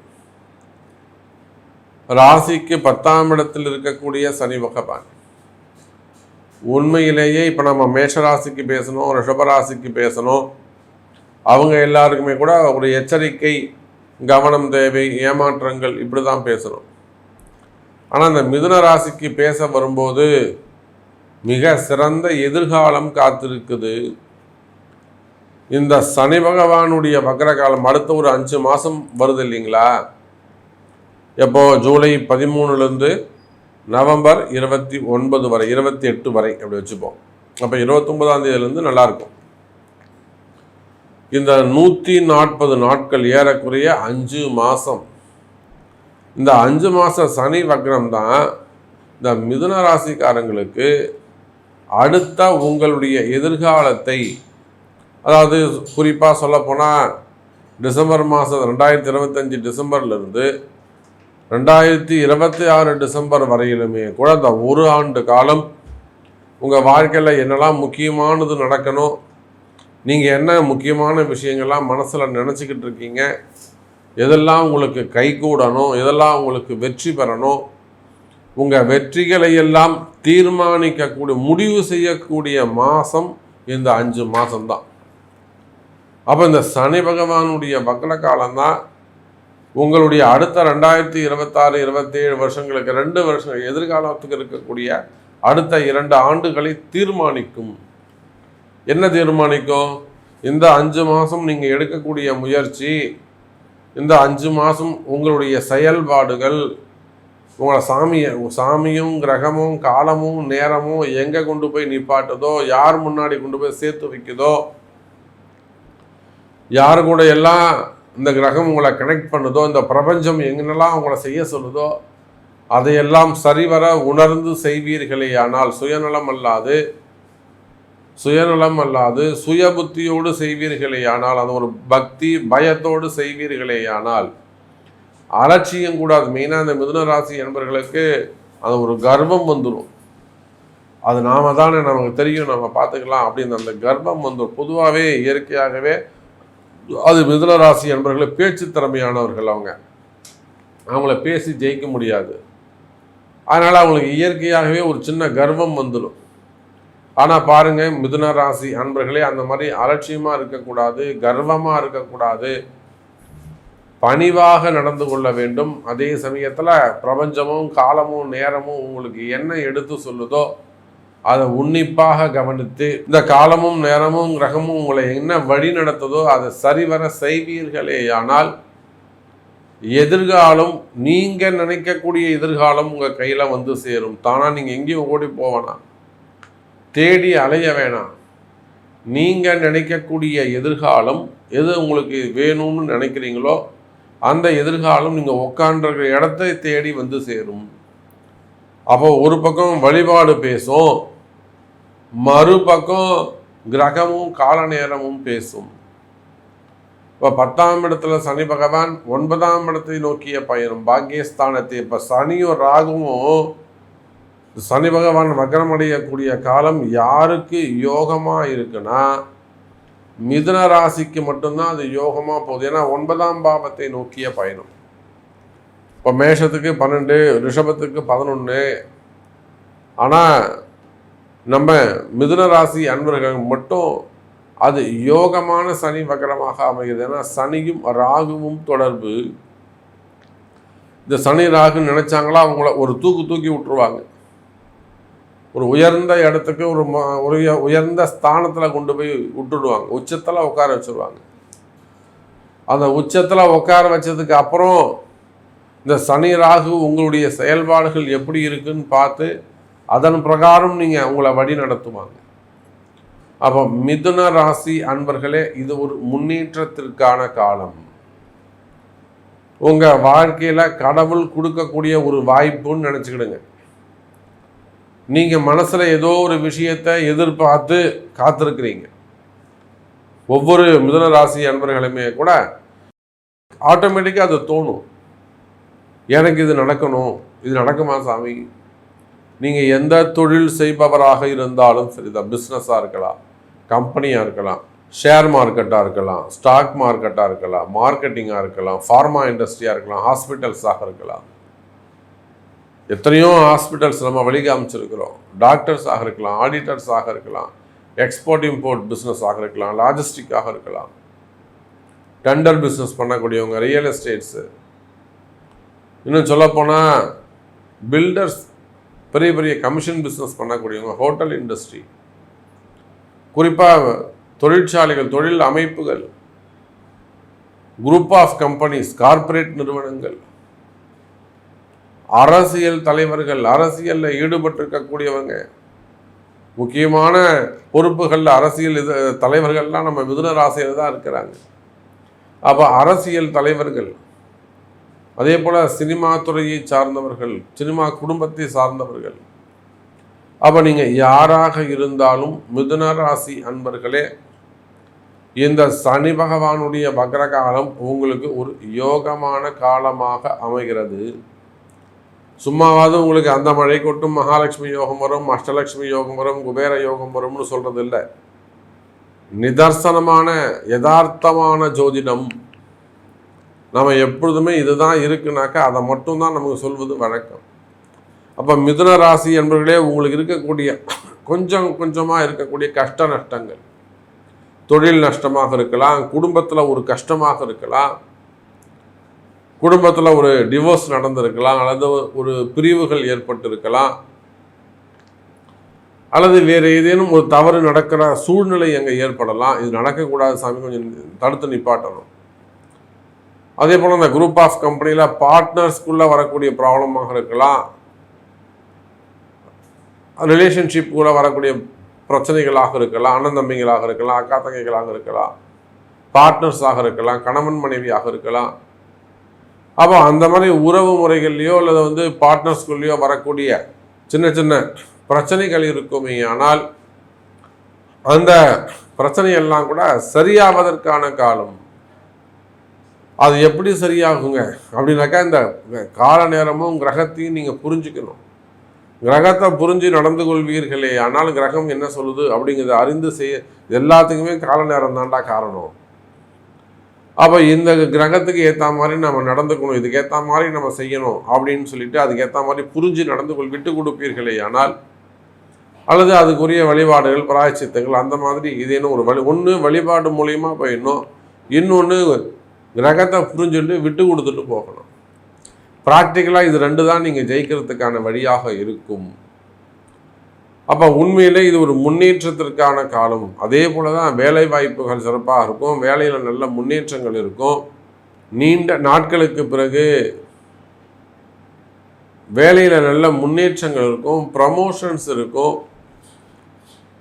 ராசிக்கு 10ஆம் இடத்தில் இருக்கக்கூடிய சனி பகவான் உண்மையிலேயே இப்போ நம்ம மேஷராசிக்கு பேசணும், ரிஷபராசிக்கு பேசணும், அவங்க எல்லாருக்குமே கூட ஒரு எச்சரிக்கை, கவனம் தேவை, ஏமாற்றங்கள் இப்படி தான் பேசணும். ஆனால் இந்த மிதுன ராசிக்கு பேச வரும்போது மிக சிறந்த எதிர்காலம் காத்திருக்குது. இந்த சனி பகவானுடைய வக்ர காலம் அடுத்த ஒரு 5 மாதம் வருது இல்லைங்களா? எப்போ ஜூலை 13லேருந்து நவம்பர் 29 வரை, 28 வரை அப்படி வச்சுப்போம். அப்போ 29ஆம் தேதியிலேருந்து நல்லாயிருக்கும். இந்த 140 நாட்கள் ஏறக்குறைய 5 மாதம். இந்த 5 மாத சனி வக்ரம் தான் இந்த மிதுன ராசிக்காரங்களுக்கு அடுத்த உங்களுடைய எதிர்காலத்தை, அதாவது குறிப்பாக சொல்லப்போனால் டிசம்பர் மாதம் 2025 டிசம்பர்லேருந்து 2026 டிசம்பர் வரையிலுமே கூட இந்த ஒரு ஆண்டு காலம் உங்கள் வாழ்க்கையில் என்னெல்லாம் முக்கியமானது நடக்கணும், நீங்கள் என்ன முக்கியமான விஷயங்கள்லாம் மனசில் நினச்சிக்கிட்டு இருக்கீங்க, எதெல்லாம் உங்களுக்கு கைகூடணும், எதெல்லாம் உங்களுக்கு வெற்றி பெறணும், உங்கள் வெற்றிகளை எல்லாம் தீர்மானிக்கக்கூடிய முடிவு செய்யக்கூடிய மாதம் இந்த 5 மாதம்தான். அப்போ இந்த சனி பகவானுடைய வக்ர காலம்தான் உங்களுடைய அடுத்த 2026, 27 வருஷங்களுக்கு 2 வருஷம் எதிர்காலத்துக்கு இருக்கக்கூடிய அடுத்த 2 ஆண்டுகளை தீர்மானிக்கும். என்ன தீர்மானிக்கும்? இந்த 5 மாதம் நீங்கள் எடுக்கக்கூடிய முயற்சி, இந்த 5 மாதம் உங்களுடைய செயல்பாடுகள், உங்களை சாமியும் கிரகமும் காலமும் நேரமும் எங்கே கொண்டு போய் நிப்பாட்டுதோ, யார் முன்னாடி கொண்டு போய் சேர்த்து வைக்குதோ, யார் கூட எல்லாம் இந்த கிரகம் உங்களை கனெக்ட் பண்ணுதோ, இந்த பிரபஞ்சம் எங்கென்னெல்லாம் உங்களை செய்ய சொல்லுதோ அதையெல்லாம் சரிவர உணர்ந்து செய்வீர்களே ஆனால், சுயநலம் அல்லாது சுய புத்தியோடு செய்வீர்களே ஆனால், அது ஒரு பக்தி பயத்தோடு செய்வீர்களே ஆனால், அலட்சியம் கூடாது. மெயினாக இந்த மிதுன ராசி என்பவர்களுக்கு அது ஒரு கர்வம் வந்துடும். அது நாம தானே, நமக்கு தெரியும், நம்ம பார்த்துக்கலாம் அப்படின்னு அந்த கர்வம் வந்துடும். பொதுவாகவே இயற்கையாகவே அது மிதுன ராசி என்பவர்களை பேச்சு திறமையானவர்கள். அவங்கள பேசி ஜெயிக்க முடியாது. அதனால் அவங்களுக்கு இயற்கையாகவே ஒரு சின்ன கர்வம் வந்துடும். ஆனால் பாருங்கள், மிதுன ராசி அன்பர்களே, அந்த மாதிரி அலட்சியமாக இருக்கக்கூடாது, கர்வமாக இருக்கக்கூடாது, பணிவாக நடந்து கொள்ள வேண்டும். அதே சமயத்தில் பிரபஞ்சமும் காலமும் நேரமும் உங்களுக்கு என்ன எடுத்து சொல்லுதோ அதை உன்னிப்பாக கவனித்து, இந்த காலமும் நேரமும் கிரகமும் உங்களை என்ன வழி நடத்துதோ அதை சரிவர செய்வீர்களே ஆனால் எதிர்காலம், நீங்கள் நினைக்கக்கூடிய எதிர்காலம் உங்கள் கையில் வந்து சேரும். தானாக நீங்கள் எங்கேயும் ஓடி போவேணாம், தேடி அலைய வேணாம். நீங்கள் நினைக்கக்கூடிய எதிர்காலம் எது உங்களுக்கு வேணும்னு நினைக்கிறீங்களோ அந்த எதிர்காலம் நீங்கள் உட்காண்டிருக்கிற இடத்தை தேடி வந்து சேரும். அப்போ ஒரு பக்கம் வழிபாடு பேசும், மறுபக்கம் கிரகமும் கால நேரமும் பேசும். இப்போ 10ஆம் இடத்துல சனி பகவான் 9ஆம் இடத்தை நோக்கிய பயணம், பாக்கியஸ்தானத்தை. இப்போ சனியும் ராகுவும் சனி பகவான் வக்ரம் அடையக்கூடிய காலம் யாருக்கு யோகமாக இருக்குன்னா மிதுன ராசிக்கு மட்டும்தான் அது யோகமாக போகுது. ஏன்னா 9ஆம் பாவத்தை நோக்கிய பயணம். இப்போ மேஷத்துக்கு 12, ரிஷபத்துக்கு 11. ஆனால் நம்ம மிதுன ராசி அன்பர்கள் மட்டும் அது யோகமான சனி வக்ரமாக அமைகிறது. ஏன்னா சனியும் ராகுவும் தொடர்பு. இந்த சனி ராகு நினைச்சாங்களா அவங்கள ஒரு தூக்கி விட்டுருவாங்க. ஒரு உயர்ந்த இடத்துக்கு ஒரு உயர்ந்த ஸ்தானத்தில் கொண்டு போய் விட்டுடுவாங்க, உச்சத்தில் உட்கார வச்சுருவாங்க. அந்த உச்சத்தில் உட்கார வச்சதுக்கு அப்புறம் இந்த சனி ராகு உங்களுடைய செயல்பாடுகள் எப்படி இருக்குன்னு பார்த்து அதன் பிரகாரம் நீங்கள் உங்களை வழி நடத்துவாங்க. அப்போ மிதுன ராசி அன்பர்களே, இது ஒரு முன்னேற்றத்திற்கான காலம். உங்கள் வாழ்க்கையில் கடவுள் கொடுக்கக்கூடிய ஒரு வாய்ப்புன்னு நினச்சிக்கிடுங்க. நீங்கள் மனசில் ஏதோ ஒரு விஷயத்தை எதிர்பார்த்து காத்திருக்கிறீங்க. ஒவ்வொரு மிதுன ராசி அன்பர்களுமே கூட ஆட்டோமேட்டிக்காக அது தோணும், எனக்கு இது நடக்கணும், இது நடக்குமா சாமி? நீங்கள் எந்த தொழில் செய்பவராக இருந்தாலும் சரிதான், பிஸ்னஸாக இருக்கலாம், கம்பெனியாக இருக்கலாம், ஷேர் மார்க்கெட்டாக இருக்கலாம், ஸ்டாக் மார்க்கெட்டாக இருக்கலாம், மார்க்கெட்டிங்காக இருக்கலாம், ஃபார்மா இண்டஸ்ட்ரியாக இருக்கலாம், ஹாஸ்பிட்டல்ஸாக இருக்கலாம். எத்தனையோ ஹாஸ்பிட்டல்ஸ் நம்ம வழிக அமைச்சிருக்கிறோம். டாக்டர்ஸாக இருக்கலாம், ஆடிட்டர்ஸாக இருக்கலாம், எக்ஸ்போர்ட் இம்போர்ட் பிஸ்னஸாக இருக்கலாம், லாஜிஸ்டிக்காக இருக்கலாம், டெண்டர் பிஸ்னஸ் பண்ணக்கூடியவங்க, ரியல் எஸ்டேட்ஸு, இன்னும் சொல்லப்போனால் பில்டர்ஸ், பெரிய பெரிய கமிஷன் பிஸ்னஸ் பண்ணக்கூடியவங்க, ஹோட்டல் இண்டஸ்ட்ரி, குறிப்பாக தொழிற்சாலைகள், தொழில் அமைப்புகள், குரூப் ஆஃப் கம்பெனிஸ், கார்ப்பரேட் நிறுவனங்கள், அரசியல் தலைவர்கள், அரசியலில் ஈடுபட்டிருக்கக்கூடியவங்க, முக்கியமான பொறுப்புகளில் அரசியல் தலைவர்கள்லாம் நம்ம மிதுன ராசியில் தான் இருக்கிறாங்க. அப்போ அரசியல் தலைவர்கள், அதே போல் சினிமா துறையை சார்ந்தவர்கள், சினிமா குடும்பத்தை சார்ந்தவர்கள், அப்போ நீங்கள் யாராக இருந்தாலும் மிதுன ராசி அன்பர்களே, இந்த சனி பகவானுடைய வக்ர காலம் உங்களுக்கு ஒரு யோகமான காலமாக அமைகிறது. சும்மாவாவது உங்களுக்கு அந்த மழை கொட்டும் மகாலட்சுமி யோகம் வரும், அஷ்டலட்சுமி யோகம் வரும், குபேர யோகம் வரும்னு சொல்றது இல்லை. நிதர்சனமான யதார்த்தமான ஜோதிடம். நம்ம எப்பொழுதுமே இதுதான் இருக்குனாக்கா அதை மட்டும்தான் நமக்கு சொல்வது வழக்கம். அப்போ மிதுன ராசி என்பவர்களே, உங்களுக்கு இருக்கக்கூடிய கொஞ்சம் கொஞ்சமாக இருக்கக்கூடிய கஷ்ட நஷ்டங்கள், தொழில் நஷ்டமாக இருக்கலாம், குடும்பத்தில் ஒரு கஷ்டமாக இருக்கலாம், குடும்பத்தில் ஒரு டிவோர்ஸ் நடந்திருக்கலாம், அல்லது ஒரு பிரிவுகள் ஏற்பட்டிருக்கலாம், அல்லது வேறு ஏதேனும் ஒரு தவறு நடக்கிற சூழ்நிலை அங்கே ஏற்படலாம். இது நடக்கக்கூடாது சாமி, கொஞ்சம் தடுத்து நிப்பாட்டணும். அதே போல் இந்த குரூப் ஆஃப் கம்பெனியில் பார்ட்னர்ஸ்குள்ளே வரக்கூடிய ப்ராப்ளமாக இருக்கலாம், ரிலேஷன்ஷிப்புக்குள்ளே வரக்கூடிய பிரச்சனைகளாக இருக்கலாம், அண்ணன் தம்பிகளாக இருக்கலாம், அக்கா தங்கைகளாக இருக்கலாம், பார்ட்னர்ஸாக இருக்கலாம், கணவன் மனைவியாக இருக்கலாம். அப்போ அந்த மாதிரி உறவு முறைகள்லையோ அல்லது பார்ட்னர்ஸ்குள்ளேயோ வரக்கூடிய சின்ன சின்ன பிரச்சனைகள் இருக்குமே, ஆனால் அந்த பிரச்சனையெல்லாம் கூட சரியாவதற்கான காலம். அது எப்படி சரியாகுங்க அப்படின்னாக்கா, இந்த கால நேரமும் கிரகத்தையும் நீங்கள் புரிஞ்சுக்கணும். கிரகத்தை புரிஞ்சு நடந்து கொள்வீர்களே, ஆனால் கிரகம் என்ன சொல்லுது அப்படிங்கிறத அறிந்து செய்ய எல்லாத்துக்குமே கால நேரம் தாண்டா காரணம். அப்போ இந்த கிரகத்துக்கு ஏற்ற மாதிரி நம்ம நடந்துக்கணும், இதுக்கு ஏற்ற மாதிரி நம்ம செய்யணும் அப்படின்னு சொல்லிட்டு அதுக்கேற்ற மாதிரி புரிஞ்சு நடந்து விட்டு கொடுப்பீர்களே ஆனால், அல்லது அதுக்குரிய வழிபாடுகள் பிராயச்சித்தங்கள் அந்த மாதிரி இதேனும் ஒரு ஒன்று வழிபாடு மூலியமாக போயிடணும், இன்னொன்று கிரகத்தை புரிஞ்சுட்டு விட்டு கொடுத்துட்டு போகணும். ப்ராக்டிக்கலாக இது ரெண்டு தான் நீங்கள் ஜெயிக்கிறதுக்கான வழியாக இருக்கும். அப்போ உண்மையிலே இது ஒரு முன்னேற்றத்திற்கான காலம். அதே போல தான் வேலை வாய்ப்புகள் சிறப்பாக இருக்கும், வேலையில் நல்ல முன்னேற்றங்கள் இருக்கும். நீண்ட நாட்களுக்கு பிறகு வேலையில் நல்ல முன்னேற்றங்கள் இருக்கும், ப்ரமோஷன்ஸ் இருக்கும்.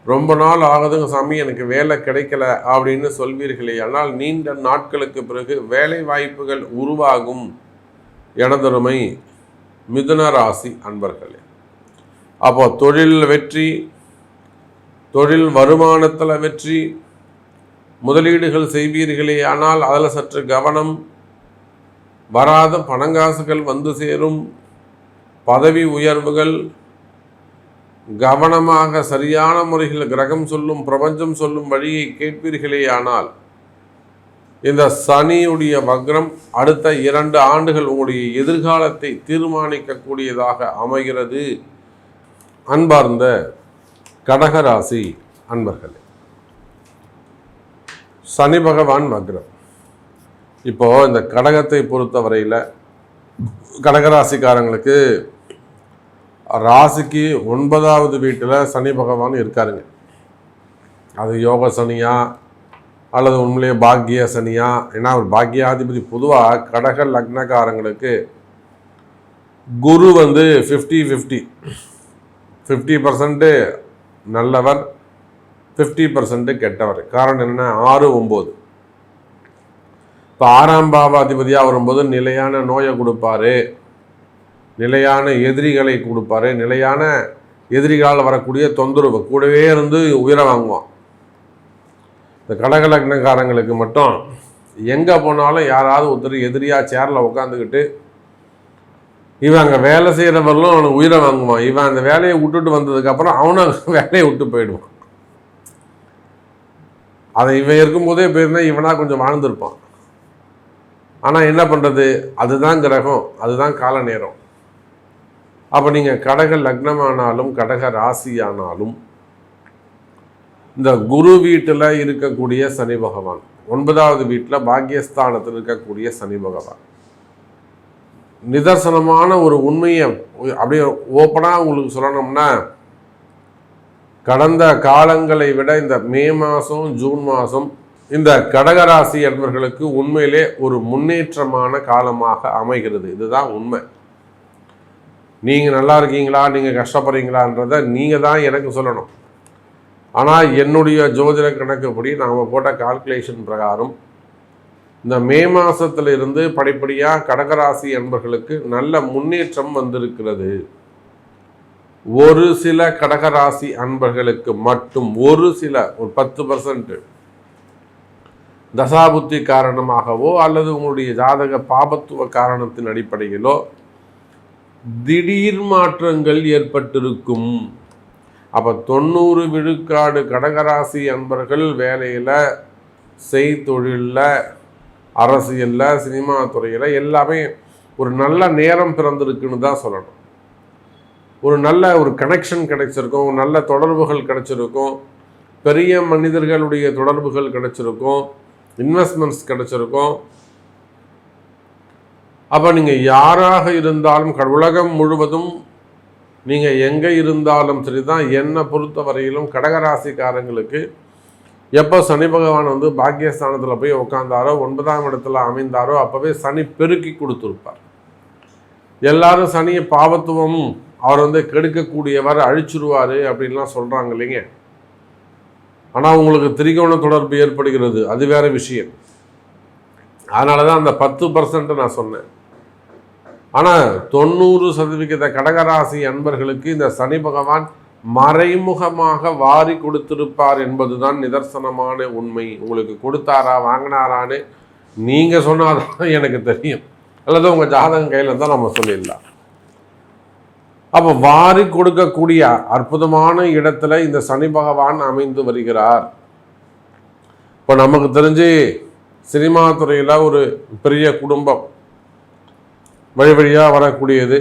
ரொம்ப நாள் ஆகுதுங்க சாமி எனக்கு வேலை கிடைக்கல அப்படின்னு சொல்வீர்களே, ஆனால் நீண்ட நாட்களுக்கு பிறகு வேலை வாய்ப்புகள் உருவாகும். எனதருமை மிதுன ராசி அன்பர்களே, அப்போ தொழில் வெற்றி, தொழில் வருமானத்தில் வெற்றி, முதலீடுகள் செய்வீர்களே ஆனால் அதில் சற்று கவனம். வராத பணங்காசுகள் வந்து சேரும், பதவி உயர்வுகள் கவனமாக சரியான முறையில் கிரகம் சொல்லும் பிரபஞ்சம் சொல்லும் வழியை கேட்பீர்களே ஆனால் இந்த சனியுடைய வக்ரம் அடுத்த 2 ஆண்டுகள் உங்களுடைய எதிர்காலத்தை தீர்மானிக்கக்கூடியதாக அமைகிறது. அன்பார்ந்த கடகராசி அன்பர்களே, சனி பகவான் வக்ரம். இப்போ இந்த கடகத்தை பொறுத்தவரையில் கடகராசிக்காரங்களுக்கு ராசிக்கு 9வது வீட்டில் சனி பகவான் இருக்காருங்க. அது யோக சனியா அல்லது உண்மையிலேயே பாக்கிய சனியா? ஏன்னா அவர் பாக்கியாதிபதி. பொதுவாக கடக லக்னக்காரங்களுக்கு குரு 50-50, 50% நல்லவர், 50% கெட்டவர். காரணம் என்னென்னா 6-9. இப்போ 6ஆம் பாவாதிபதியாக வரும்போது நிலையான நோயை கொடுப்பாரு, நிலையான எதிரிகளை கொடுப்பாரு, நிலையான எதிரிகளால் வரக்கூடிய தொந்தரவு கூடவே இருந்து உயிரை வாங்குவான். இந்த கடக லக்னக்காரங்களுக்கு மட்டும் எங்கே போனாலும் யாராவது ஒருத்தர் எதிரியாக சேரில் உட்காந்துக்கிட்டு இவன் அங்கே வேலை செய்கிறவர்களும் அவனுக்கு உயிரை வாங்குவான். இவன் அந்த வேலையை விட்டுட்டு வந்ததுக்கப்புறம் அவனும் வேலையை விட்டு போயிடுவான். அதை இவன் இருக்கும்போதே போயிருந்தா இவனாக கொஞ்சம் வாழ்ந்துருப்பான். ஆனால் என்ன பண்ணுறது, அதுதான் கிரகம், அதுதான் கால நேரம். அப்போ நீங்கள் கடக லக்னமானாலும் கடக ராசியானாலும் இந்த குரு வீட்டில் இருக்கக்கூடிய சனி பகவான், 9வது வீட்டில் பாக்கியஸ்தானத்தில் இருக்கக்கூடிய சனி பகவான், நிதர்சனமான ஒரு உண்மையை அப்படியே ஓப்பனாக உங்களுக்கு சொல்லணும்னா, கடந்த காலங்களை விட இந்த மே மாதம் ஜூன் மாதம் இந்த கடகராசி என்பவர்களுக்கு உண்மையிலே ஒரு முன்னேற்றமான காலமாக அமைகிறது. இதுதான் உண்மை. நீங்கள் நல்லா இருக்கீங்களா, நீங்கள் கஷ்டப்படுறீங்களான்றதை நீங்கள் தான் எனக்கு சொல்லணும். ஆனால் என்னுடைய ஜோதிட கணக்குப்படி நாம் போட்ட கால்குலேஷன் பிரகாரம் இந்த மே மாதத்திலிருந்து படிப்படியாக கடகராசி என்பவர்களுக்கு நல்ல முன்னேற்றம் வந்திருக்கிறது. ஒரு சில கடகராசி அன்பர்களுக்கு மட்டும், ஒரு 10% தசாபுத்தி காரணமாகவோ அல்லது உங்களுடைய ஜாதக பாபத்துவ காரணத்தின் அடிப்படையிலோ திடீர் மாற்றங்கள் ஏற்பட்டிருக்கும். அப்போ 90 விழுக்காடு கடகராசி அன்பர்கள் வேலையில், செய்தொழிலில், அரசியலில், சினிமா துறையில் எல்லாமே ஒரு நல்ல நேரம் பிறந்திருக்குன்னு தான் சொல்லணும். ஒரு நல்ல ஒரு கனெக்ஷன் கிடைச்சிருக்கும், நல்ல தொடர்புகள் கிடைச்சிருக்கும், பெரிய மனிதர்களுடைய தொடர்புகள் கிடைச்சிருக்கும், இன்வெஸ்ட்மெண்ட்ஸ் கிடைச்சிருக்கும். அப்போ நீங்கள் யாராக இருந்தாலும் உலகம் முழுவதும் நீங்கள் எங்கே இருந்தாலும் சரி தான், என்னை பொறுத்த வரையிலும் கடகராசிக்காரங்களுக்கு எப்போ சனி பகவான் வந்து பாக்கியஸ்தானத்தில் போய் உட்காந்தாரோ, 9ஆம் இடத்துல அமைந்தாரோ, அப்போவே சனி பெருக்கி கொடுத்துருப்பார். எல்லாரும் சனியை பாவத்துவம், அவர் வந்து கெடுக்கக்கூடியவர், அழிச்சிருவார் அப்படின்லாம் சொல்கிறாங்க இல்லைங்க. ஆனால் உங்களுக்கு திரிகோண தொடர்பு ஏற்படுகிறது, அது வேற விஷயம். அதனால தான் அந்த 10% நான் சொன்னேன். ஆனால் 90% கடகராசி அன்பர்களுக்கு இந்த சனி பகவான் மறைமுகமாக வாரி கொடுத்திருப்பார் என்பதுதான் நிதர்சனமான உண்மை. உங்களுக்கு கொடுத்தாரா வாங்கினாரான்னு நீங்கள் சொன்னாதான் எனக்கு தெரியும், அல்லது உங்கள் ஜாதகம் கையில் தான் நம்ம சொல்லிடலாம். அப்போ வாரி கொடுக்கக்கூடிய அற்புதமான இடத்துல இந்த சனி பகவான் அமைந்து வருகிறார். இப்போ நமக்கு தெரிஞ்சு சினிமா துறையில் ஒரு பெரிய குடும்பம் வழி வழியாக வரக்கூடியது.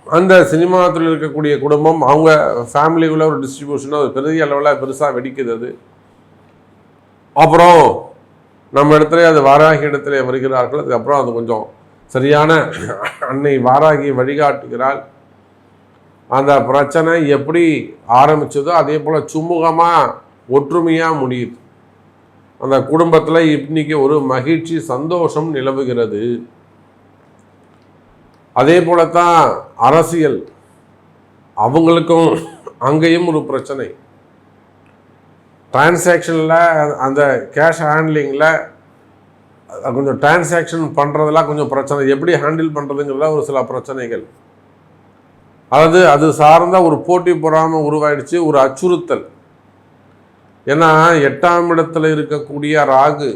அந்த சினிமா துறையில் இருக்கக்கூடிய குடும்பம் அவங்க ஃபேமிலிக்குள்ள ஒரு டிஸ்ட்ரிபியூஷனாக ஒரு பெரிய அளவில் பெருசாக வெடிக்குது. அது அப்புறம் நம்ம இடத்துல அது வாராகி இடத்துல வருகிறார்கள். அதுக்கப்புறம் அது கொஞ்சம் சரியான அன்னை வாராகி வழிகாட்டுகிறாள். அந்த பிரச்சனை எப்படி ஆரம்பிச்சதோ அதே போல் சுமூகமாக ஒற்றுமையாக முடியுது. அந்த குடும்பத்தில் இன்னைக்கு ஒரு மகிழ்ச்சி, சந்தோஷம் நிலவுகிறது. அதே போலத்தான் அரசியல், அவங்களுக்கும் அங்கேயும் ஒரு பிரச்சனை. டிரான்சாக்ஷனில், அந்த கேஷ் ஹேண்ட்லிங்கில் கொஞ்சம் டிரான்சாக்ஷன் பண்ணுறதெல்லாம் கொஞ்சம் பிரச்சனை, எப்படி ஹேண்டில் பண்ணுறதுங்கிறத ஒரு சில பிரச்சனைகள். அதாவது அது சார்ந்த ஒரு போட்டி பொறாமல் உருவாயிடுச்சு, ஒரு அச்சுறுத்தல். ஏன்னா 8ஆம் இடத்துல இருக்கக்கூடிய ராகு,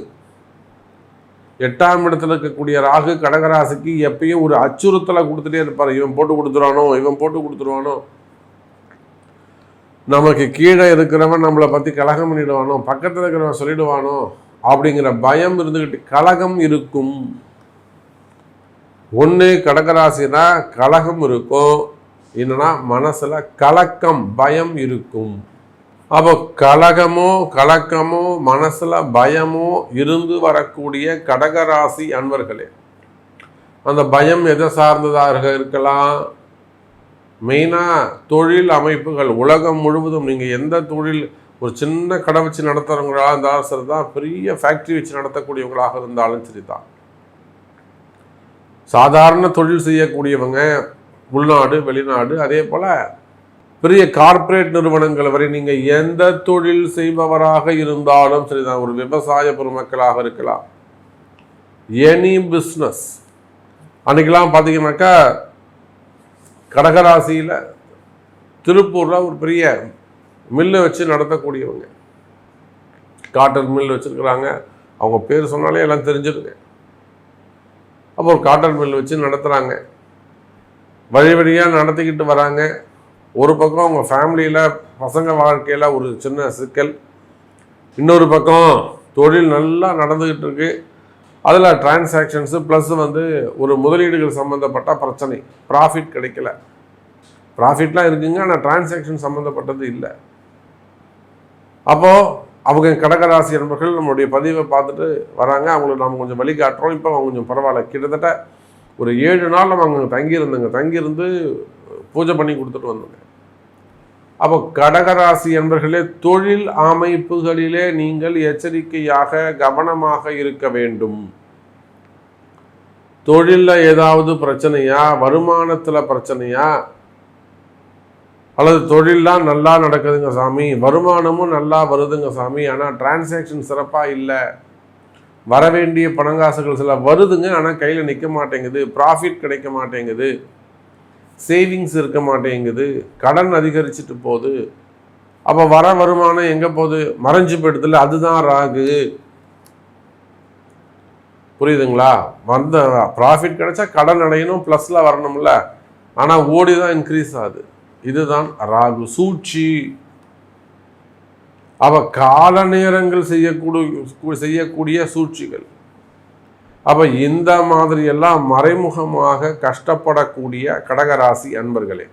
8ஆம் இடத்துல இருக்கக்கூடிய ராகு கடகராசிக்கு எப்பயும் ஒரு அச்சுறுத்தலை கொடுத்துட்டே இருப்பார். இவன் போட்டு கொடுத்துருவானோ, இவன் போட்டு கொடுத்துருவானோ, நமக்கு கீழே இருக்கிறவன் நம்மளை பற்றி கலகம் பண்ணிடுவானோ, பக்கத்தில் இருக்கிறவன் சொல்லிடுவானோ அப்படிங்கிற பயம் இருந்துக்கிட்டு கலகம் இருக்கும். ஒன்று கடகராசினா கலகம் இருக்கும், என்னன்னா மனசில் கலக்கம், பயம் இருக்கும். அப்போ கலக்கமோ மனசில் பயமோ இருந்து வரக்கூடிய கடகராசி அன்பர்களே, அந்த பயம் எதை சார்ந்ததாக இருக்கலாம்? மெயினாக தொழில் அமைப்புகள், உலகம் முழுவதும் நீங்கள் எந்த தொழில், ஒரு சின்ன கடை வச்சு நடத்துகிறவங்களாக இருந்தாலும் சரி தான், பெரிய ஃபேக்ட்ரி வச்சு நடத்தக்கூடியவங்களாக இருந்தாலும் சரி தான், சாதாரண தொழில் செய்யக்கூடியவங்க உள்நாடு வெளிநாடு, அதே போல் பெரிய கார்ப்பரேட் நிறுவனங்கள் வரை நீங்கள் எந்த தொழில் செய்பவராக இருந்தாலும் சரிதான், ஒரு விவசாய பெருமக்களாக இருக்கலாம், எனி பிஸ்னஸ். அன்றைக்கெல்லாம் பார்த்தீங்கன்னாக்கா கடகராசியில் திருப்பூரில் ஒரு பெரிய மில்லு வச்சு நடத்தக்கூடியவங்க, காட்டன் மில் வச்சுருக்கிறாங்க. அவங்க பேர் சொன்னாலே எல்லாம் தெரிஞ்சிருங்க. அப்போ ஒரு காட்டன் மில் வச்சு நடத்துகிறாங்க, வழி வழியாக நடத்திக்கிட்டு வராங்க. ஒரு பக்கம் அவங்க ஃபேமிலியில் பசங்க வாழ்க்கையில் ஒரு சின்ன சிக்கல், இன்னொரு பக்கம் தொழில் நல்லா நடந்துக்கிட்டு இருக்கு, அதில் டிரான்சாக்ஷன்ஸு ப்ளஸ் வந்து ஒரு முதலீடுகள் சம்மந்தப்பட்ட பிரச்சனை, ப்ராஃபிட் கிடைக்கல. ப்ராஃபிட்லாம் இருக்குங்க, ஆனால் டிரான்சாக்ஷன் சம்மந்தப்பட்டது இல்லை. அப்போது அவங்க கடகராசி நண்பர்கள் நம்மளுடைய பதிவை பார்த்துட்டு வராங்க, அவங்களுக்கு நாம் கொஞ்சம் வழிகாட்டுறோம். இப்போ அவங்க கொஞ்சம் பரவாயில்ல, கிட்டத்தட்ட ஒரு 7 நாள் நம்ம அங்கே தங்கியிருந்து பூஜை பண்ணி கொடுத்துட்டு வந்தோங்க. அப்போ கடகராசி என்பர்களே, தொழில் அமைப்புகளிலே நீங்கள் எச்சரிக்கையாக கவனமாக இருக்க வேண்டும். தொழிலில் ஏதாவது பிரச்சனையா, வருமானத்தில் பிரச்சனையா, அல்லது தொழிலாம் நல்லா நடக்குதுங்க சாமி, வருமானமும் நல்லா வருதுங்க சாமி, ஆனால் டிரான்சாக்ஷன் சிறப்பாக இல்லை, வர வேண்டிய பணங்காசுகள் சில வருதுங்க ஆனால் கையில் நிற்க மாட்டேங்குது, ப்ராஃபிட் கிடைக்க மாட்டேங்குது, சேவிங்ஸ் இருக்க மாட்டேங்குது, கடன் அதிகரிச்சுட்டு போகுது, அப்போ வர வருமானம் எங்கே போகுது, மறைஞ்சு போயிடுதுல, அதுதான் ராகு. புரியுதுங்களா? வந்த ப்ராஃபிட் கிடைச்சா கடன் அடையணும், ப்ளஸில் வரணும்ல. ஆனால் ஓடி தான் இன்க்ரீஸ் ஆகுது. இதுதான் ராகு சூழ்ச்சி. அவ கால நேரங்கள் செய்யக்கூடிய சூழ்ச்சிகள். அப்ப இந்த மாதிரி எல்லாம் மறைமுகமாக கஷ்டப்படக்கூடிய கடகராசி அன்பர்களே,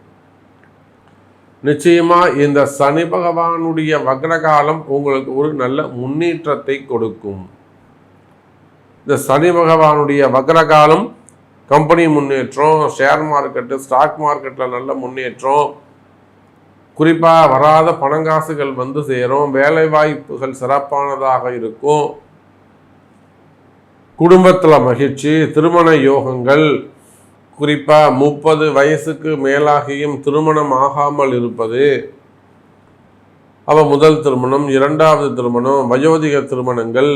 நிச்சயமா இந்த சனி பகவானுடைய வக்ரகாலம் உங்களுக்கு ஒரு நல்ல முன்னேற்றத்தை கொடுக்கும். இந்த சனி பகவானுடைய வக்ரகாலம் கம்பெனி முன்னேற்றம், ஷேர் மார்க்கெட்டு, ஸ்டாக் மார்க்கெட்டில் நல்ல முன்னேற்றம், குறிப்பாக வராத பணங்காசுகள் வந்து சேரும், வேலை வாய்ப்புகள் சிறப்பானதாக இருக்கும், குடும்பத்தில் மகிழ்ச்சி, திருமண யோகங்கள், குறிப்பாக 30 வயசுக்கு மேலாகியும் திருமணம் ஆகாமல் இருப்பது, முதல் திருமணம், இரண்டாவது திருமணம், வயோதிக திருமணங்கள்,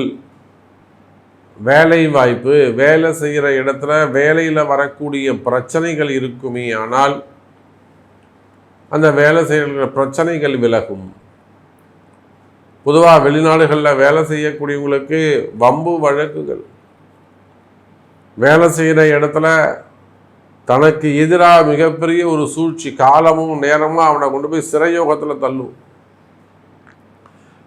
வேலை வாய்ப்பு, வேலை செய்கிற இடத்துல வேலையில் வரக்கூடிய பிரச்சனைகள் இருக்குமே ஆனால் அந்த வேலை செய்கிற பிரச்சனைகள் விலகும். பொதுவாக வெளிநாடுகளில் வேலை செய்யக்கூடியவங்களுக்கு வம்பு வழக்குகள், வேலை செய்கிற இடத்துல தனக்கு எதிராக மிகப்பெரிய ஒரு சூழ்ச்சி, காலமும் நேரமும் அவனை கொண்டு போய் சிறையோகத்தில் தள்ளும்.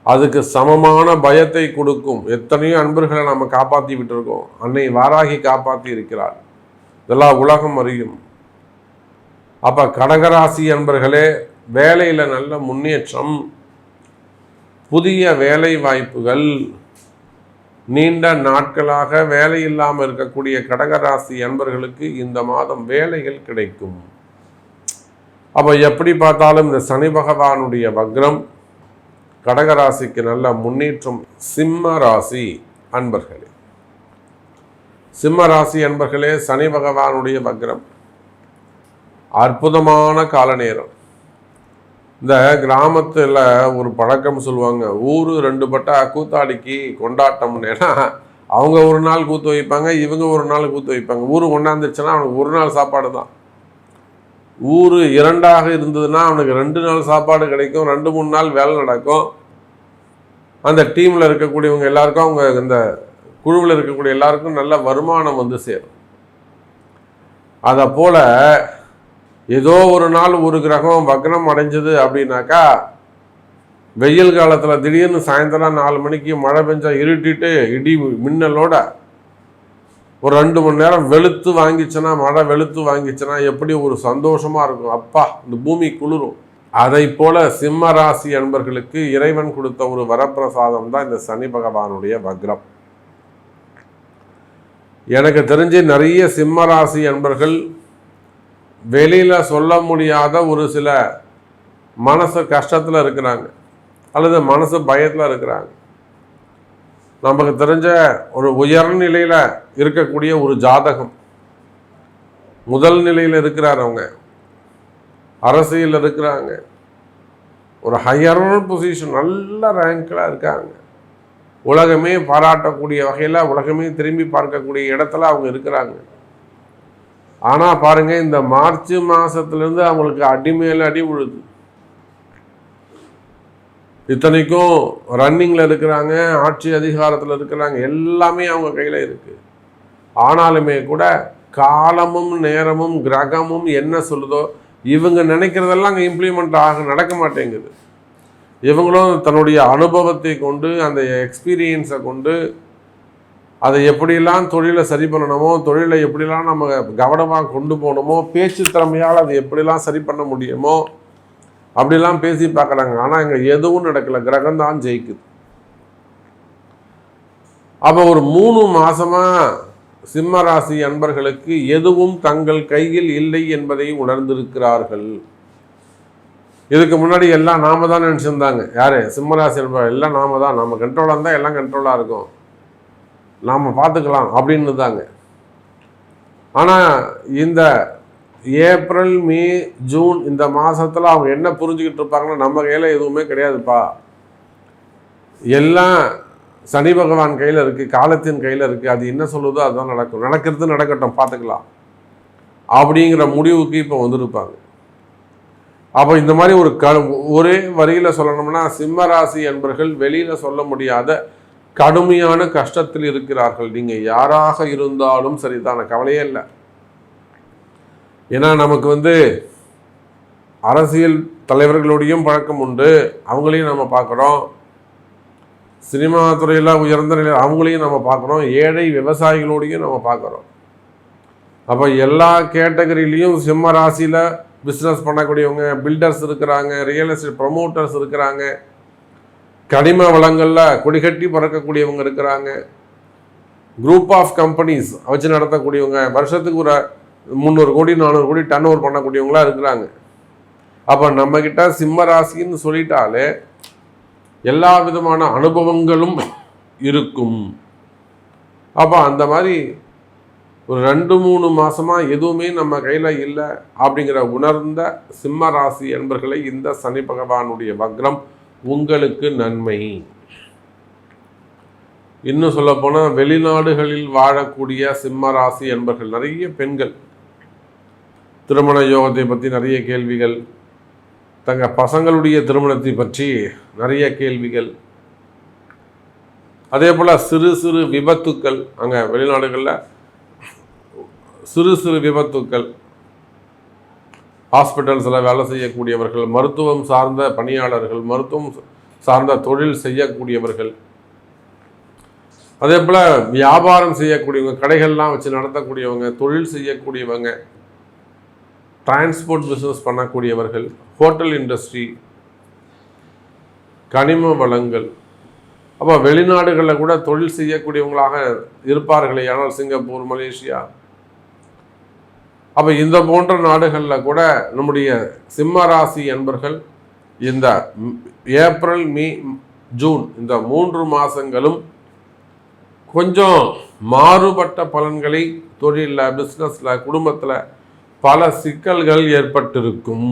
அதுக்கு சமமான பயத்தை கொடுக்கும். எத்தனையோ அன்பர்களை நம்ம காப்பாற்றி விட்டுருக்கோம். அன்னை வாராகி காப்பாற்றி இருக்கிறார். இதெல்லாம் உலகம் அறியும். அப்போ கடகராசி அன்பர்களே, வேலையில் நல்ல முன்னேற்றம், புதிய வேலை வாய்ப்புகள், நீண்ட நாட்களாக வேலை இல்லாமல் இருக்கக்கூடிய கடகராசி அன்பர்களுக்கு இந்த மாதம் வேலைகள் கிடைக்கும். அப்போ எப்படி பார்த்தாலும் இந்த சனி பகவானுடைய வக்ரம் கடகராசிக்கு நல்ல முன்னேற்றம். சிம்ம ராசி அன்பர்களே, சிம்ம ராசி அன்பர்களே, சனி பகவானுடைய வக்ரம் அற்புதமான கால நேரம். இந்த கிராமத்தில் ஒரு பழக்கம் சொல்லுவாங்க, ஊரு 2 பட்டா கூத்தாடிக்கு கொண்டாட்டம்னு. ஏன்னா அவங்க ஒரு நாள் கூத்து வைப்பாங்க, இவங்க ஒரு நாள் கூத்து வைப்பாங்க. ஊரு கொண்டாந்துருச்சுன்னா அவனுக்கு ஒரு நாள் சாப்பாடு தான். ஊர் 2ஆக இருந்ததுன்னா அவனுக்கு 2 நாள் சாப்பாடு கிடைக்கும், 2-3 நாள் வேலை நடக்கும். அந்த டீமில் இருக்கக்கூடியவங்க எல்லாருக்கும், அவங்க இந்த குழுவில் இருக்கக்கூடிய எல்லாருக்கும் நல்ல வருமானம் வந்து சேரும். அதை போல் ஏதோ ஒரு நாள் ஒரு கிரகம் வக்ரம் அடைஞ்சது அப்படின்னாக்கா, வெயில் காலத்தில் திடீர்னு சாயந்தரம் 4 மணிக்கு மழை பெஞ்சா இருட்டிட்டு இடி மின்னலோட ஒரு 2 மணி நேரம் வெளுத்து வாங்கிச்சுன்னா, மழை வெளுத்து வாங்கிச்சுன்னா எப்படி ஒரு சந்தோஷமாக இருக்கும். அப்பா, இந்த பூமி குளிரும். அதை போல சிம்ம ராசி அன்பர்களுக்கு இறைவன் கொடுத்த ஒரு வரப்பிரசாதம் தான் இந்த சனி பகவானுடைய வக்ரம். எனக்கு தெரிஞ்சு நிறைய சிம்ம ராசி அன்பர்கள் வெளியில் சொல்ல முடியாத ஒரு சில மனசு கஷ்டத்தில் இருக்கிறாங்க, அல்லது மனசு பயத்தில் இருக்கிறாங்க. நமக்கு தெரிஞ்ச ஒரு உயர்நிலையில் இருக்கக்கூடிய ஒரு ஜாதகம், முதல் நிலையில் இருக்கிறார், அவங்க அரசியல் இருக்கிறாங்க, ஒரு ஹையர் பொசிஷன், நல்ல ரேங்கில் இருக்காங்க, உலகமே பாராட்டக்கூடிய வகையில், உலகமே திரும்பி பார்க்கக்கூடிய இடத்துல அவங்க இருக்கிறாங்க. ஆனால் பாருங்கள், இந்த மார்ச் மாதத்துலேருந்து அவங்களுக்கு அடி மேலே அடி விழுது. இத்தனைக்கும் ரன்னிங்கில் இருக்கிறாங்க, ஆட்சி அதிகாரத்தில் இருக்கிறாங்க, எல்லாமே அவங்க கையில் இருக்குது. ஆனாலுமே கூட காலமும் நேரமும் கிரகமும் என்ன சொல்லுதோ, இவங்க நினைக்கிறதெல்லாம் அங்கே இம்ப்ளிமெண்ட் நடக்க மாட்டேங்குது. இவங்களும் தன்னுடைய அனுபவத்தை கொண்டு, அந்த எக்ஸ்பீரியன்ஸை கொண்டு, அதை எப்படிலாம் தொழிலை சரி பண்ணணுமோ, தொழிலை எப்படிலாம் நம்ம கவனமாக கொண்டு போகணுமோ, பேச்சு திறமையால் அதை எப்படிலாம் சரி பண்ண முடியுமோ அப்படிலாம் பேசி பார்க்குறாங்க. ஆனால் இங்கே எதுவும் நடக்கலை, கிரகம்தான் ஜெயிக்குது. அப்போ ஒரு 3 மாதமாக சிம்ம ராசி அன்பர்களுக்கு எதுவும் தங்கள் கையில் இல்லை என்பதை உணர்ந்திருக்கிறார்கள். இதுக்கு முன்னாடி எல்லாம் நாம தான் நினச்சிருந்தாங்க. யார்? சிம்மராசி அன்பர்கள். எல்லாம் நாம தான், நம்ம கண்ட்ரோலாக இருந்தால் எல்லாம் கண்ட்ரோலாக இருக்கும், நாம் பார்த்துக்கலாம் அப்படின்னு தாங்க. ஆனால் இந்த ஏப்ரல், மே, ஜூன் இந்த மாதத்தில் அவங்க என்ன புரிஞ்சுக்கிட்டு இருப்பாங்கன்னா, நம்ம கையில் எதுவுமே கிடையாதுப்பா, எல்லாம் சனி பகவான் கையில் இருக்குது, காலத்தின் கையில் இருக்குது, அது என்ன சொல்லுதோ அதுதான் நடக்கும், நடக்கிறது நடக்கட்டும், பார்த்துக்கலாம் அப்படிங்கிற முடிவுக்கு இப்போ வந்துருப்பாங்க. அப்போ இந்த மாதிரி ஒரே வரியில் சொல்லணும்னா, சிம்ம ராசி என்பர்கள் வெளியில் சொல்ல முடியாத கடுமையான கஷ்டத்தில் இருக்கிறார்கள். நீங்கள் யாராக இருந்தாலும் சரிதான, கவலையே இல்லை. ஏன்னா நமக்கு அரசியல் தலைவர்களுடையும் பழக்கம் உண்டு, அவங்களையும் நம்ம பார்க்குறோம். சினிமா துறையில் உயர்ந்த நிலையில் அவங்களையும் நம்ம பார்க்குறோம். ஏழை விவசாயிகளோடையும் நம்ம பார்க்குறோம். அப்போ எல்லா கேட்டகரியிலையும் சிம்ம ராசியில் பிஸ்னஸ் பண்ணக்கூடியவங்க, பில்டர்ஸ் இருக்கிறாங்க, ரியல் எஸ்டேட் ப்ரொமோட்டர்ஸ் இருக்கிறாங்க, கனிம வளங்களில் கொடிகட்டி பறக்கக்கூடியவங்க இருக்கிறாங்க, குரூப் ஆஃப் கம்பெனிஸ் வச்சு நடத்தக்கூடியவங்க, வருஷத்துக்கு ஒரு 300 கோடி 400 கோடி டர்ன் ஓவர் பண்ணக்கூடியவங்களாம் இருக்கிறாங்க. அப்போ நம்மக்கிட்ட சிம்ம ராசின்னு சொல்லிட்டாலே எல்லா விதமான அனுபவங்களும் இருக்கும். அப்போ அந்த மாதிரி ஒரு 2-3 மாதமாக எதுவுமே நம்ம கையில் இல்லை அப்படிங்கிற உணர்ந்த சிம்ம ராசி என்பர்களை இந்த சனி பகவானுடைய வக்ரம் உங்களுக்கு நன்மை. இன்னும் சொல்லப்போனால் வெளிநாடுகளில் வாழக்கூடிய சிம்ம ராசி என்பர்கள் நிறைய பெண்கள் திருமண யோகத்தை பற்றி நிறைய கேள்விகள், தங்கள் பசங்களுடைய திருமணத்தை பற்றி நிறைய கேள்விகள், அதே போல் சிறு சிறு விபத்துக்கள், அங்கே வெளிநாடுகளில் சிறு சிறு விபத்துக்கள், ஹாஸ்பிட்டல்ஸில் வேலை செய்யக்கூடியவர்கள், மருத்துவம் சார்ந்த பணியாளர்கள், மருத்துவம் சார்ந்த தொழில் செய்யக்கூடியவர்கள், அதே போல் வியாபாரம் செய்யக்கூடியவங்க, கடைகள்லாம் வச்சு நடத்தக்கூடியவங்க, தொழில் செய்யக்கூடியவங்க, டிரான்ஸ்போர்ட் பிஸ்னஸ் பண்ணக்கூடியவர்கள், ஹோட்டல் இண்டஸ்ட்ரி, கனிம வளங்கள், அப்போ வெளிநாடுகளில் கூட தொழில் செய்யக்கூடியவங்களாக இருப்பார்களே, ஆனால் சிங்கப்பூர், மலேசியா, அப்போ இந்த போன்ற நாடுகளில் கூட நம்முடைய சிம்ம ராசி என்பர்கள் இந்த ஏப்ரல், மே, ஜூன் இந்த 3 மாதங்களும் கொஞ்சம் மாறுபட்ட பலன்களை தொழிலில், பிஸ்னஸில், குடும்பத்தில் பல சிக்கல்கள் ஏற்பட்டிருக்கும்.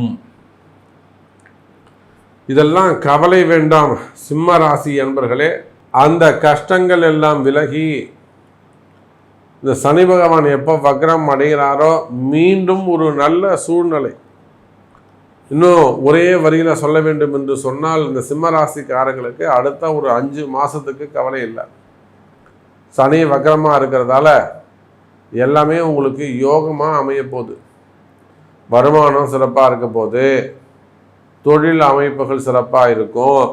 இதெல்லாம் கவலை வேண்டாம் சிம்ம ராசி என்பர்களே. அந்த கஷ்டங்கள் எல்லாம் விலகி இந்த சனி பகவான் எப்போ வக்ரம் அடைகிறாரோ மீண்டும் ஒரு நல்ல சூழ்நிலை. இன்னும் ஒரே வரியில் சொல்ல வேண்டும் என்று சொன்னால், இந்த சிம்ம ராசிக்காரங்களுக்கு அடுத்த ஒரு 5 மாதத்துக்கு கவலை இல்லை. சனி வக்ரமாக இருக்கிறதால எல்லாமே உங்களுக்கு யோகமாக அமைய போகுது. வருமானம் சிறப்பாக இருக்க போது, தொழில் அமைப்புகள் சிறப்பாக இருக்கும்,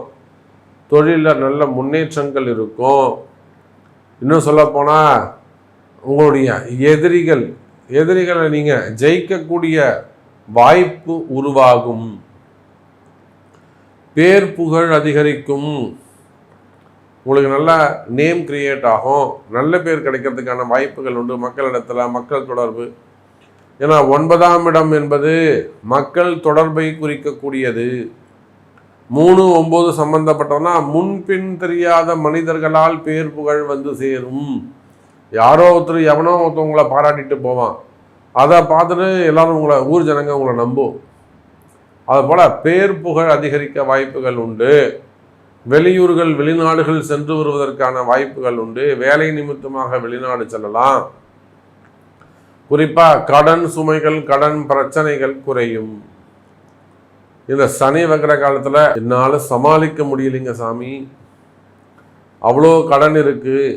தொழிலில் நல்ல முன்னேற்றங்கள் இருக்கும். இன்னும் சொல்லப்போனால் உங்களுடைய எதிரிகளை நீங்கள் ஜெயிக்கக்கூடிய வாய்ப்பு உருவாகும், பேர் புகழ் அதிகரிக்கும், உங்களுக்கு நல்ல நேம் கிரியேட் ஆகும், நல்ல பேர் கிடைக்கிறதுக்கான வாய்ப்புகள் உண்டு மக்களிடத்தில், மக்கள் தொடர்பு. ஏன்னா 9ஆம் இடம் என்பது மக்கள் தொடர்பை குறிக்கக்கூடியது. 3, 9 சம்பந்தப்பட்டோம்னா முன்பின் தெரியாத மனிதர்களால் பேர் புகழ் வந்து சேரும். யாரோ ஒருத்தர் எவனோ ஒருத்தவங்களை பாராட்டிட்டு போவான், அதை பார்த்துட்டு எல்லாரும் உங்களை, ஊர் ஜனங்க உங்களை நம்பும். அதுபோல் பேர் புகழ் அதிகரிக்க வாய்ப்புகள் உண்டு. வெளியூர்கள், வெளிநாடுகள் சென்று வருவதற்கான வாய்ப்புகள் உண்டு. வேலை நிமித்தமாக வெளிநாடு செல்லலாம். குறிப்பாக கடன் சுமைகள், கடன் பிரச்சனைகள் குறையும். இந்த சனி வக்கிர காலத்தில் என்னால் சமாளிக்க முடியலைங்க சாமி, அவ்வளோ கடன் இருக்குது,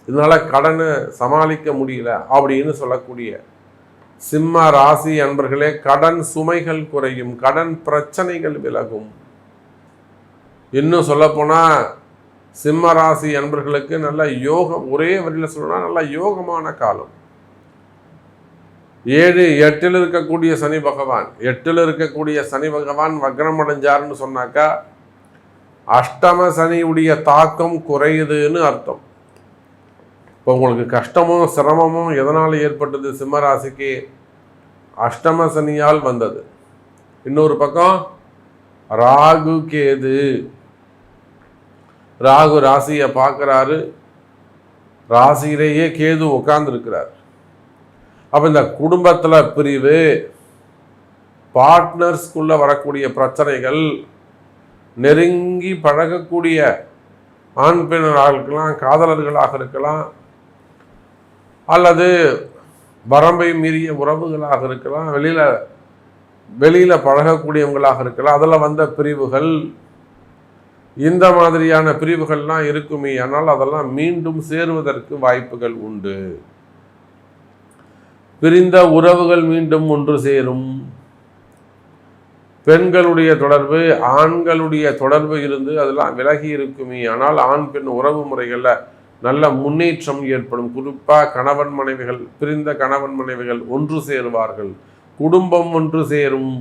இதனால் கடனை சமாளிக்க முடியல அப்படின்னு சொல்லக்கூடிய சிம்ம ராசி அன்பர்களே, கடன் சுமைகள் குறையும், கடன் பிரச்சனைகள் விலகும். இன்னும் சொல்லப்போனால் சிம்ம ராசி அன்பர்களுக்கு நல்ல யோகம், ஒரே வரியில் சொல்லணும்னா நல்ல யோகமான காலம். 7, 8 இருக்கக்கூடிய சனி பகவான், 8 இருக்கக்கூடிய சனி பகவான் வக்ரம் அடைஞ்சார்னு சொன்னாக்கா அஷ்டம சனியுடைய தாக்கம் குறையுதுன்னு அர்த்தம். இப்போ உங்களுக்கு கஷ்டமும் சிரமமும் எதனால் ஏற்பட்டது? சிம்மராசிக்கு அஷ்டம சனியால் வந்தது. இன்னொரு பக்கம் ராகு கேது, ராகு ராசியை பார்க்குறாரு, ராசியிலேயே கேது உட்கார்ந்துருக்கிறார். அப்போ இந்த குடும்பத்தில் பிரிவு, பார்ட்னர்ஸ்குள்ளே வரக்கூடிய பிரச்சனைகள், நெருங்கி பழகக்கூடிய ஆண் பெண்ணாக இருக்கலாம், காதலர்களாக இருக்கலாம், அல்லது வரம்பை மீறிய உறவுகளாக இருக்கலாம், வெளியில் பழகக்கூடியவங்களாக இருக்கலாம், அதில் வந்த பிரிவுகள், இந்த மாதிரியான பிரிவுகள்லாம் இருக்குமே, ஆனால் அதெல்லாம் மீண்டும் சேருவதற்கு வாய்ப்புகள் உண்டு. பிரிந்த உறவுகள் மீண்டும் ஒன்று சேரும். பெண்களுடைய தொடர்பு, ஆண்களுடைய தொடர்பு இருந்து அதெல்லாம் விலகி இருக்குமே, ஆனால் ஆண் பெண் உறவு முறைகளில் நல்ல முன்னேற்றம் ஏற்படும். குறிப்பாக கணவன் மனைவிகள், பிரிந்த கணவன் மனைவிகள் ஒன்று சேருவார்கள். குடும்பம் ஒன்று சேரும்.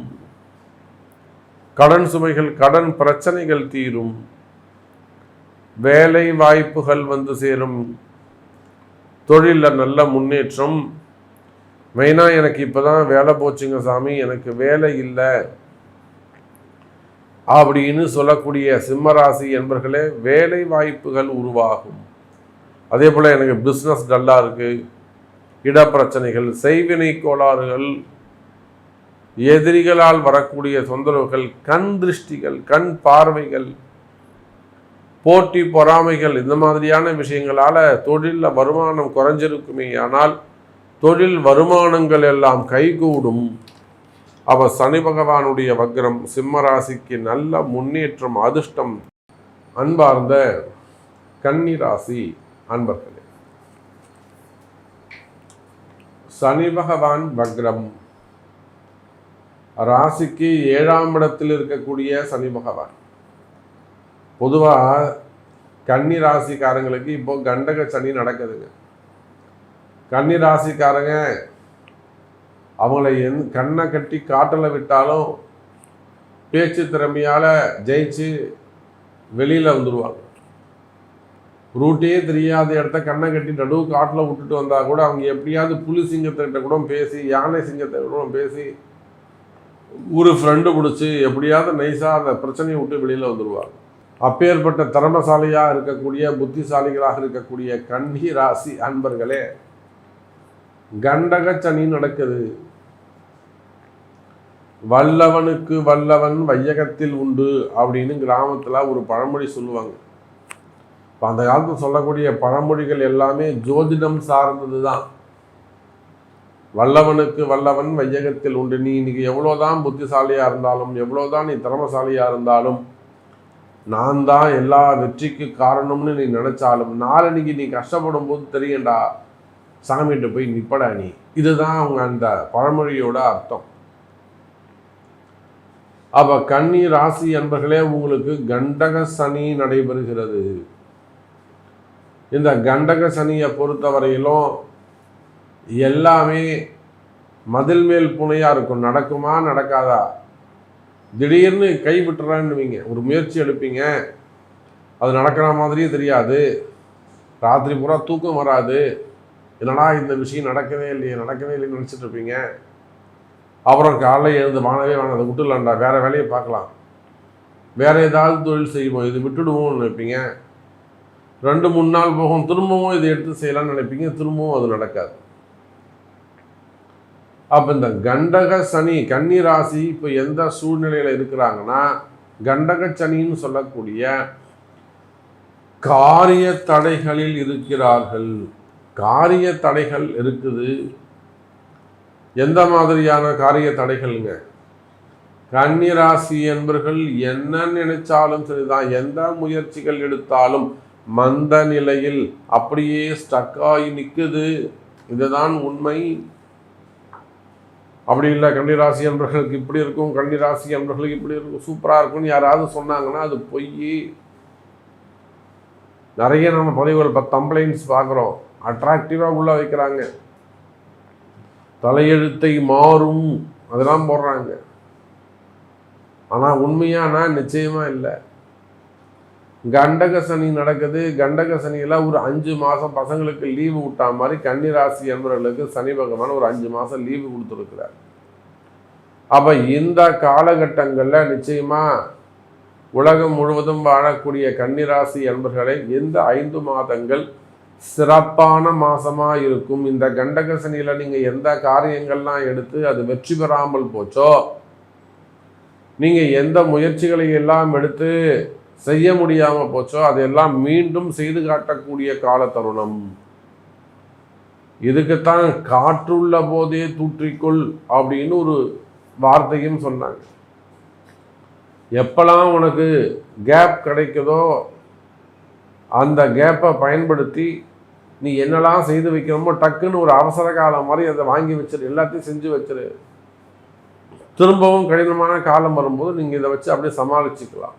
கடன் சுமைகள், கடன் பிரச்சனைகள் தீரும். வேலை வாய்ப்புகள் வந்து சேரும். தொழிலில் நல்ல முன்னேற்றம். மெயினாக எனக்கு இப்போ தான் வேலை போச்சுங்க சாமி, எனக்கு வேலை இல்லை அப்படின்னு சொல்லக்கூடிய சிம்மராசி என்பர்களே, வேலை வாய்ப்புகள் உருவாகும். அதே போல் எனக்கு பிஸ்னஸ் டல்லாக இருக்குது, இடப்பிரச்சனைகள், செய்வினை கோளாறுகள், எதிரிகளால் வரக்கூடிய தொந்தரவுகள், கண் திருஷ்டிகள், கண் பார்வைகள், போட்டி பொறாமைகள், இந்த மாதிரியான விஷயங்களால் தொழிலில் வருமானம் குறைஞ்சிருக்குமே, ஆனால் தொழில் வருமானங்கள் எல்லாம் கைகூடும். அவர் சனி பகவானுடைய வக்ரம் சிம்ம ராசிக்கு நல்ல முன்னேற்றம், அதிர்ஷ்டம். அன்பார்ந்த கன்னி ராசி அன்பர்களே, சனி பகவான் வக்ரம், ராசிக்கு 7ஆம் இடத்தில் இருக்கக்கூடிய சனி பகவான். பொதுவாக கன்னி ராசிக்காரங்களுக்கு இப்போ கண்டக சனி நடக்குதுங்க. கன்னி ராசிக்காரங்க அவங்கள கண்ணை கட்டி காட்டலை விட்டாலும் பேச்சு திறமையால் ஜெயிச்சு வெளியில் வந்துடுவாங்க. ரூட்டே தெரியாத இடத்த கண்ணை கட்டி நடுவு காட்டில் விட்டுட்டு வந்தால் கூட அவங்க எப்படியாவது புலி சிங்கத்திட்ட கூட பேசி, யானை சிங்கத்தை கூட பேசி, ஒரு ஃப்ரெண்டு பிடிச்சி எப்படியாவது நைஸாக அந்த பிரச்சனையை விட்டு வெளியில் வந்துடுவாங்க. அப்பேற்பட்ட திறமசாலியாக இருக்கக்கூடிய, புத்திசாலிகளாக இருக்கக்கூடிய கன்னி ராசி அன்பர்களே, கண்டக சனி நடக்குது. வல்லவனுக்கு வல்லவன் வையகத்தில் உண்டு அப்படின்னு கிராமத்தில் ஒரு பழமொழி சொல்லுவாங்க. இப்போ அந்த காலத்தில் சொல்லக்கூடிய பழமொழிகள் எல்லாமே ஜோதிடம் சார்ந்தது தான். வல்லவனுக்கு வல்லவன் வையகத்தில் உண்டு. நீ இன்னைக்கு எவ்வளோதான் புத்திசாலியாக இருந்தாலும், எவ்வளோதான் நீ திறமசாலியாக இருந்தாலும், நான் தான் எல்லா வெற்றிக்கு காரணம்னு நீ நினைச்சாலும், நாளன்னைக்கு நீ கஷ்டப்படும் போது தெரியண்டா, சாமிகிட்ட போய் நிப்படா நீ. இதுதான் அவங்க அந்த பழமொழியோட அர்த்தம். அப்ப கன்னி ராசி என்பர்களே, உங்களுக்கு கண்டக சனி நடைபெறுகிறது. இந்த கண்டக சனியை பொறுத்தவரையிலும் எல்லாமே மதில் மேல் புனையாக இருக்கும். நடக்குமா நடக்காதா, திடீர்னு கைவிட்டுறான்னுவீங்க. ஒரு முயற்சி எடுப்பீங்க, அது நடக்கிற மாதிரியே தெரியாது. ராத்திரி பூரா தூக்கம் வராது. என்னடா இந்த விஷயம் நடக்கவே இல்லைன்னு நினச்சிட்டு இருப்பீங்க. அப்புறம் காலையில் எழுந்து வானவே வேணாம், அதை விட்டுலாம்டா, வேறு வேலையை பார்க்கலாம், வேறு ஏதாவது தொழில் செய்வோம், இது விட்டுடுவோம்னு நினைப்பீங்க. 2-3 நாள் போகும், திரும்பவும் இதை எடுத்து செய்யலாம்னு நினைப்பீங்க, திரும்பவும் அது நடக்காது. அப்போ இந்த கண்டக சனி கன்னி ராசி இப்போ எந்த சூழ்நிலையில் இருக்கிறாங்கன்னா, கண்டக சனின்னு சொல்லக்கூடிய காரிய தடைகளில் இருக்கிறார்கள். காரிய தடைகள் இருக்குது. எந்த மாதிரியான காரிய தடைகள்ங்க? கன்னி ராசி என்பவர்கள் என்ன நினைச்சாலும் சரிதான், எந்த முயற்சிகள் எடுத்தாலும் மந்த நிலையில் அப்படியே ஸ்டக்காகி நிற்குது. இதுதான் உண்மை. அப்படி இல்லை கன்னிராசி என்பவர்களுக்கு இப்படி இருக்கும், கன்னிராசி என்பவர்களுக்கு இப்படி இருக்கும், சூப்பராக இருக்கும்னு யாராவது சொன்னாங்கன்னா அது பொய். நிறைய நம்ம பதிவுகள் கம்ப்ளைண்ட்ஸ் பார்க்குறோம். அட்ராக்டிவாக உள்ள வைக்கிறாங்க, தலையெழுத்தை மாறும் அதெல்லாம் போடுறாங்க. ஆனால் உண்மையானா நிச்சயமாக இல்லை. கண்டக சனி நடக்குது. கண்டக சனியில் ஒரு 5 மாதம் பசங்களுக்கு லீவு விட்டா மாதிரி கன்னிராசி என்பவர்களுக்கு சனி பகவான் ஒரு 5 மாதம் லீவு கொடுத்துருக்கிறார். அப்போ இந்த காலகட்டங்களில் நிச்சயமாக உலகம் முழுவதும் வாழக்கூடிய கன்னிராசி என்பவர்களை இந்த 5 மாதங்கள் சிறப்பான மாதமாக இருக்கும். இந்த கண்டக சனியில் நீங்கள் எந்த காரியங்கள்லாம் எடுத்து அது வெற்றி பெறாமல் போச்சோ, நீங்கள் எந்த முயற்சிகளை எல்லாம் எடுத்து செய்ய முடியாமல் போச்சோ, அதையெல்லாம் மீண்டும் செய்து காட்டக்கூடிய கால தருணம். இதுக்குத்தான் காற்றுள்ள போதே தூற்றிக்கொள் அப்படின்னு ஒரு வார்த்தையும் சொன்னாங்க. எப்பெல்லாம் உனக்கு கேப் கிடைக்குதோ அந்த கேப்பை பயன்படுத்தி நீ என்னெல்லாம் செய்து வைக்கணுமோ டக்குன்னு ஒரு அவசர காலம் மாதிரி அதை வாங்கி வச்சிரு, எல்லாத்தையும் செஞ்சு வச்சிரு. திரும்பவும் கடினமான காலம் வரும்போது நீங்கள் இதை வச்சு அப்படியே சமாளிச்சுக்கலாம்.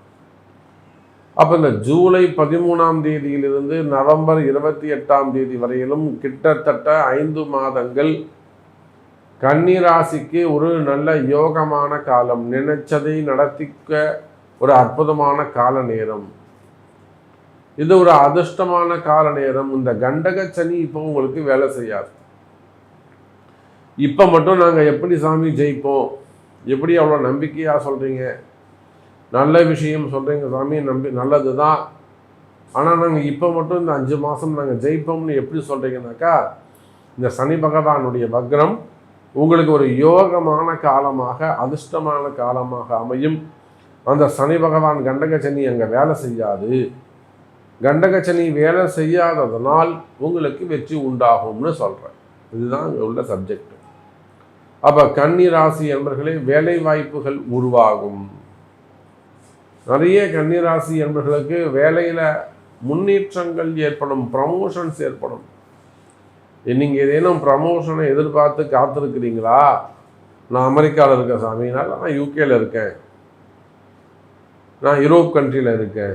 அப்போ இந்த ஜூலை 13ஆம் தேதியிலிருந்து நவம்பர் 28ஆம் தேதி வரையிலும் கிட்டத்தட்ட 5 மாதங்கள் கன்னி ராசிக்கு ஒரு நல்ல யோகமான காலம், நினைச்சதை நடத்திக்க ஒரு அற்புதமான கால நேரம். இது ஒரு அதிர்ஷ்டமான கால நேரம். இந்த கண்டக சனி இப்போ உங்களுக்கு வேலை செய்யாது. இப்போ மட்டும் நாங்கள் எப்படி சாமி ஜெயிப்போம், எப்படி அவ்வளோ நம்பிக்கையாக சொல்கிறீங்க, நல்ல விஷயம் சொல்கிறீங்க சாமி, நல்லது தான், ஆனால் நாங்கள் இப்போ மட்டும் இந்த 5 மாதம் நாங்கள் ஜெயிப்போம்னு எப்படி சொல்கிறீங்கன்னாக்கா, இந்த சனி பகவானுடைய வக்ரம் உங்களுக்கு ஒரு யோகமான காலமாக அதிர்ஷ்டமான காலமாக அமையும். அந்த சனி பகவான் கண்டக சனி அங்கே வேலை செய்யாது. கண்டக சனி வேலை செய்யாததனால் உங்களுக்கு வெற்றி உண்டாகும்னு சொல்கிறேன். இதுதான் இங்கே உள்ள சப்ஜெக்ட். அப்போ கன்னி ராசி என்பர்களே வேலை வாய்ப்புகள் உருவாகும். நிறைய கன்னி ராசி என்பர்களுக்கு வேலையில் முன்னேற்றங்கள் ஏற்படும், ப்ரமோஷன்ஸ் ஏற்படும். நீங்கள் ஏதேனும் ப்ரமோஷனை எதிர்பார்த்து காத்திருக்கிறீங்களா? நான் அமெரிக்காவில் இருக்கேன் சாமினால, நான் யூகேயில் இருக்கேன், நான் யூரோப் கண்ட்ரியில் இருக்கேன்,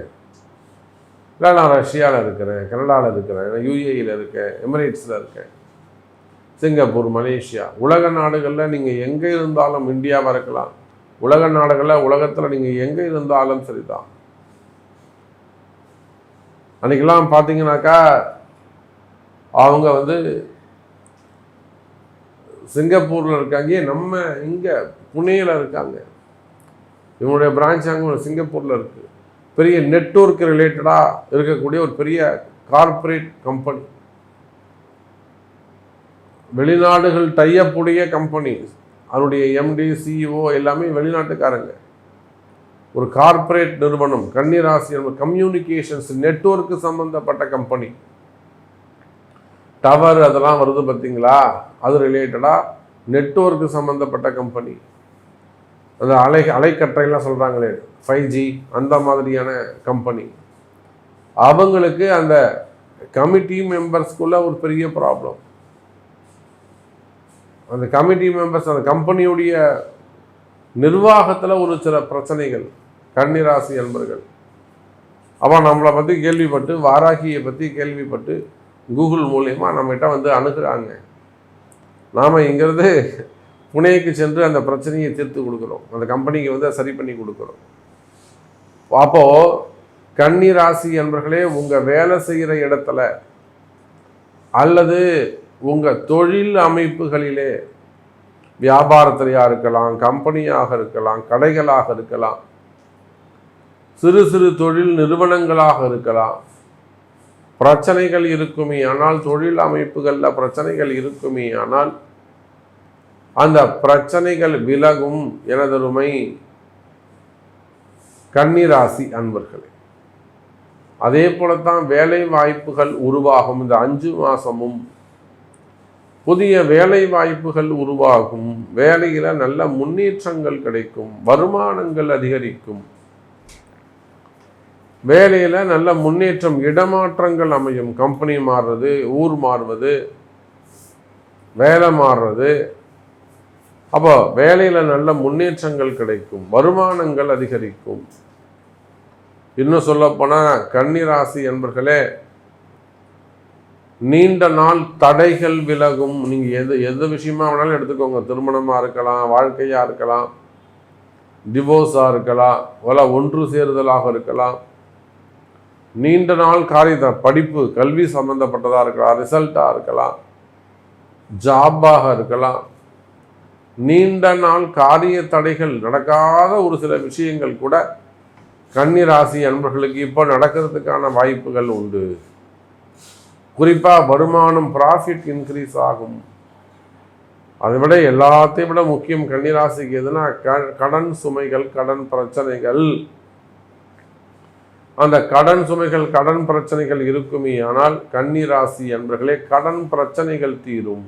இல்லை நான் ரஷ்யாவில் இருக்கிறேன், கனடாவில் இருக்கிறேன், நான் யூஏஇயில் இருக்கேன், எமிரேட்ஸில் இருக்கேன், சிங்கப்பூர், மலேசியா, உலக நாடுகளில் நீங்கள் எங்கே இருந்தாலும், இந்தியாவாக இருக்கலாம், உலக நாடுகளில் உலகத்தில் நீங்கள் எங்கே இருந்தாலும் சரிதான். அன்றைக்கெல்லாம் பார்த்தீங்கன்னாக்கா அவங்க சிங்கப்பூரில் இருக்காங்க, நம்ம இங்கே புனேயில் இருக்காங்க, இவங்களுடைய பிரான்ச் அங்கே சிங்கப்பூரில் இருக்குது. பெரிய நெட்வொர்க் ரிலேட்டடாக இருக்கக்கூடிய ஒரு பெரிய கார்ப்பரேட் கம்பெனி, வெளிநாடுகள் டையப்புடைய கம்பெனி, அதனுடைய எம்டி சிஇஓ எல்லாமே வெளிநாட்டுக்காரங்க. ஒரு கார்ப்பரேட் நிறுவனம், கன்னிராசி கம்யூனிகேஷன்ஸ் நெட்வொர்க்கு சம்பந்தப்பட்ட கம்பெனி, டவர் அதெல்லாம் வருது பார்த்தீங்களா, அது ரிலேட்டடாக நெட்வொர்க்கு சம்மந்தப்பட்ட கம்பெனி. அந்த அலைக்கற்றைலாம் சொல்கிறாங்களே 5G, அந்த மாதிரியான கம்பெனி. அவங்களுக்கு அந்த கமிட்டி மெம்பர்ஸ்குள்ள ஒரு பெரிய ப்ராப்ளம். அந்த கமிட்டி மெம்பர்ஸ், அந்த கம்பெனியுடைய நிர்வாகத்தில் ஒரு சில பிரச்சனைகள். கன்னிராசி என்பர்கள் அப்போ நம்மளை பற்றி கேள்விப்பட்டு, வாராகியை பற்றி கேள்விப்பட்டு கூகுள் மூலயமா நம்மகிட்ட அணுகிறாங்க. நாம் இங்கிறது புனேக்கு சென்று அந்த பிரச்சனையை தீர்த்து கொடுக்குறோம், அந்த கம்பெனிக்கு சரி பண்ணி கொடுக்குறோம். அப்போது கன்னி ராசி என்பர்களே, உங்கள் வேலை செய்கிற இடத்துல அல்லது உங்கள் தொழில் அமைப்புகளிலே, வியாபாரத்திலையாக இருக்கலாம், கம்பெனியாக இருக்கலாம், கடைகளாக இருக்கலாம், சிறு சிறு தொழில் நிறுவனங்களாக இருக்கலாம், பிரச்சனைகள் இருக்குமே ஆனால், தொழில் அமைப்புகளில் பிரச்சனைகள் இருக்குமே ஆனால் அந்த பிரச்சனைகள் விலகும் எனதருமை கன்னிராசி அன்பர்களே. அதே போலத்தான் வேலை வாய்ப்புகள் உருவாகும். இந்த 5 மாதமும் புதிய வேலை வாய்ப்புகள் உருவாகும், வேலையில் நல்ல முன்னேற்றங்கள் கிடைக்கும், வருமானங்கள் அதிகரிக்கும், வேலையில் நல்ல முன்னேற்றம், இடமாற்றங்கள் அமையும், கம்பெனி மாறுறது, ஊர் மாறுவது, வேலை மாறுறது. அப்போ வேலையில் நல்ல முன்னேற்றங்கள் கிடைக்கும், வருமானங்கள் அதிகரிக்கும். இன்னும் சொல்லப்போனால் கன்னிராசி என்பர்களே, நீண்ட நாள் தடைகள் விலகும். நீங்கள் எது விஷயமா வேணாலும் எடுத்துக்கோங்க, திருமணமாக இருக்கலாம், வாழ்க்கையாக இருக்கலாம், டிவோர்ஸாக இருக்கலாம், ஒன்று சேருதலாக இருக்கலாம், நீண்ட நாள் காரியம், படிப்பு கல்வி சம்பந்தப்பட்டதாக இருக்கலாம், ரிசல்ட்டாக இருக்கலாம், ஜாபாக இருக்கலாம், நீண்ட நாள் காரிய தடைகள் நடக்காத ஒரு சில விஷயங்கள் கூட கன்னிராசி அன்பர்களுக்கு இப்போ நடக்கிறதுக்கான வாய்ப்புகள் உண்டு. குறிப்பாக வருமானம், ப்ராஃபிட் இன்க்ரீஸ் ஆகும். அதை விட எல்லாத்தையும் விட முக்கியம் கன்னிராசிக்கு எதுனா கடன் சுமைகள், கடன் பிரச்சனைகள். அந்த கடன் சுமைகள், கடன் பிரச்சனைகள் இருக்குமே ஆனால் கன்னிராசி என்பர்களே, கடன் பிரச்சனைகள் தீரும்,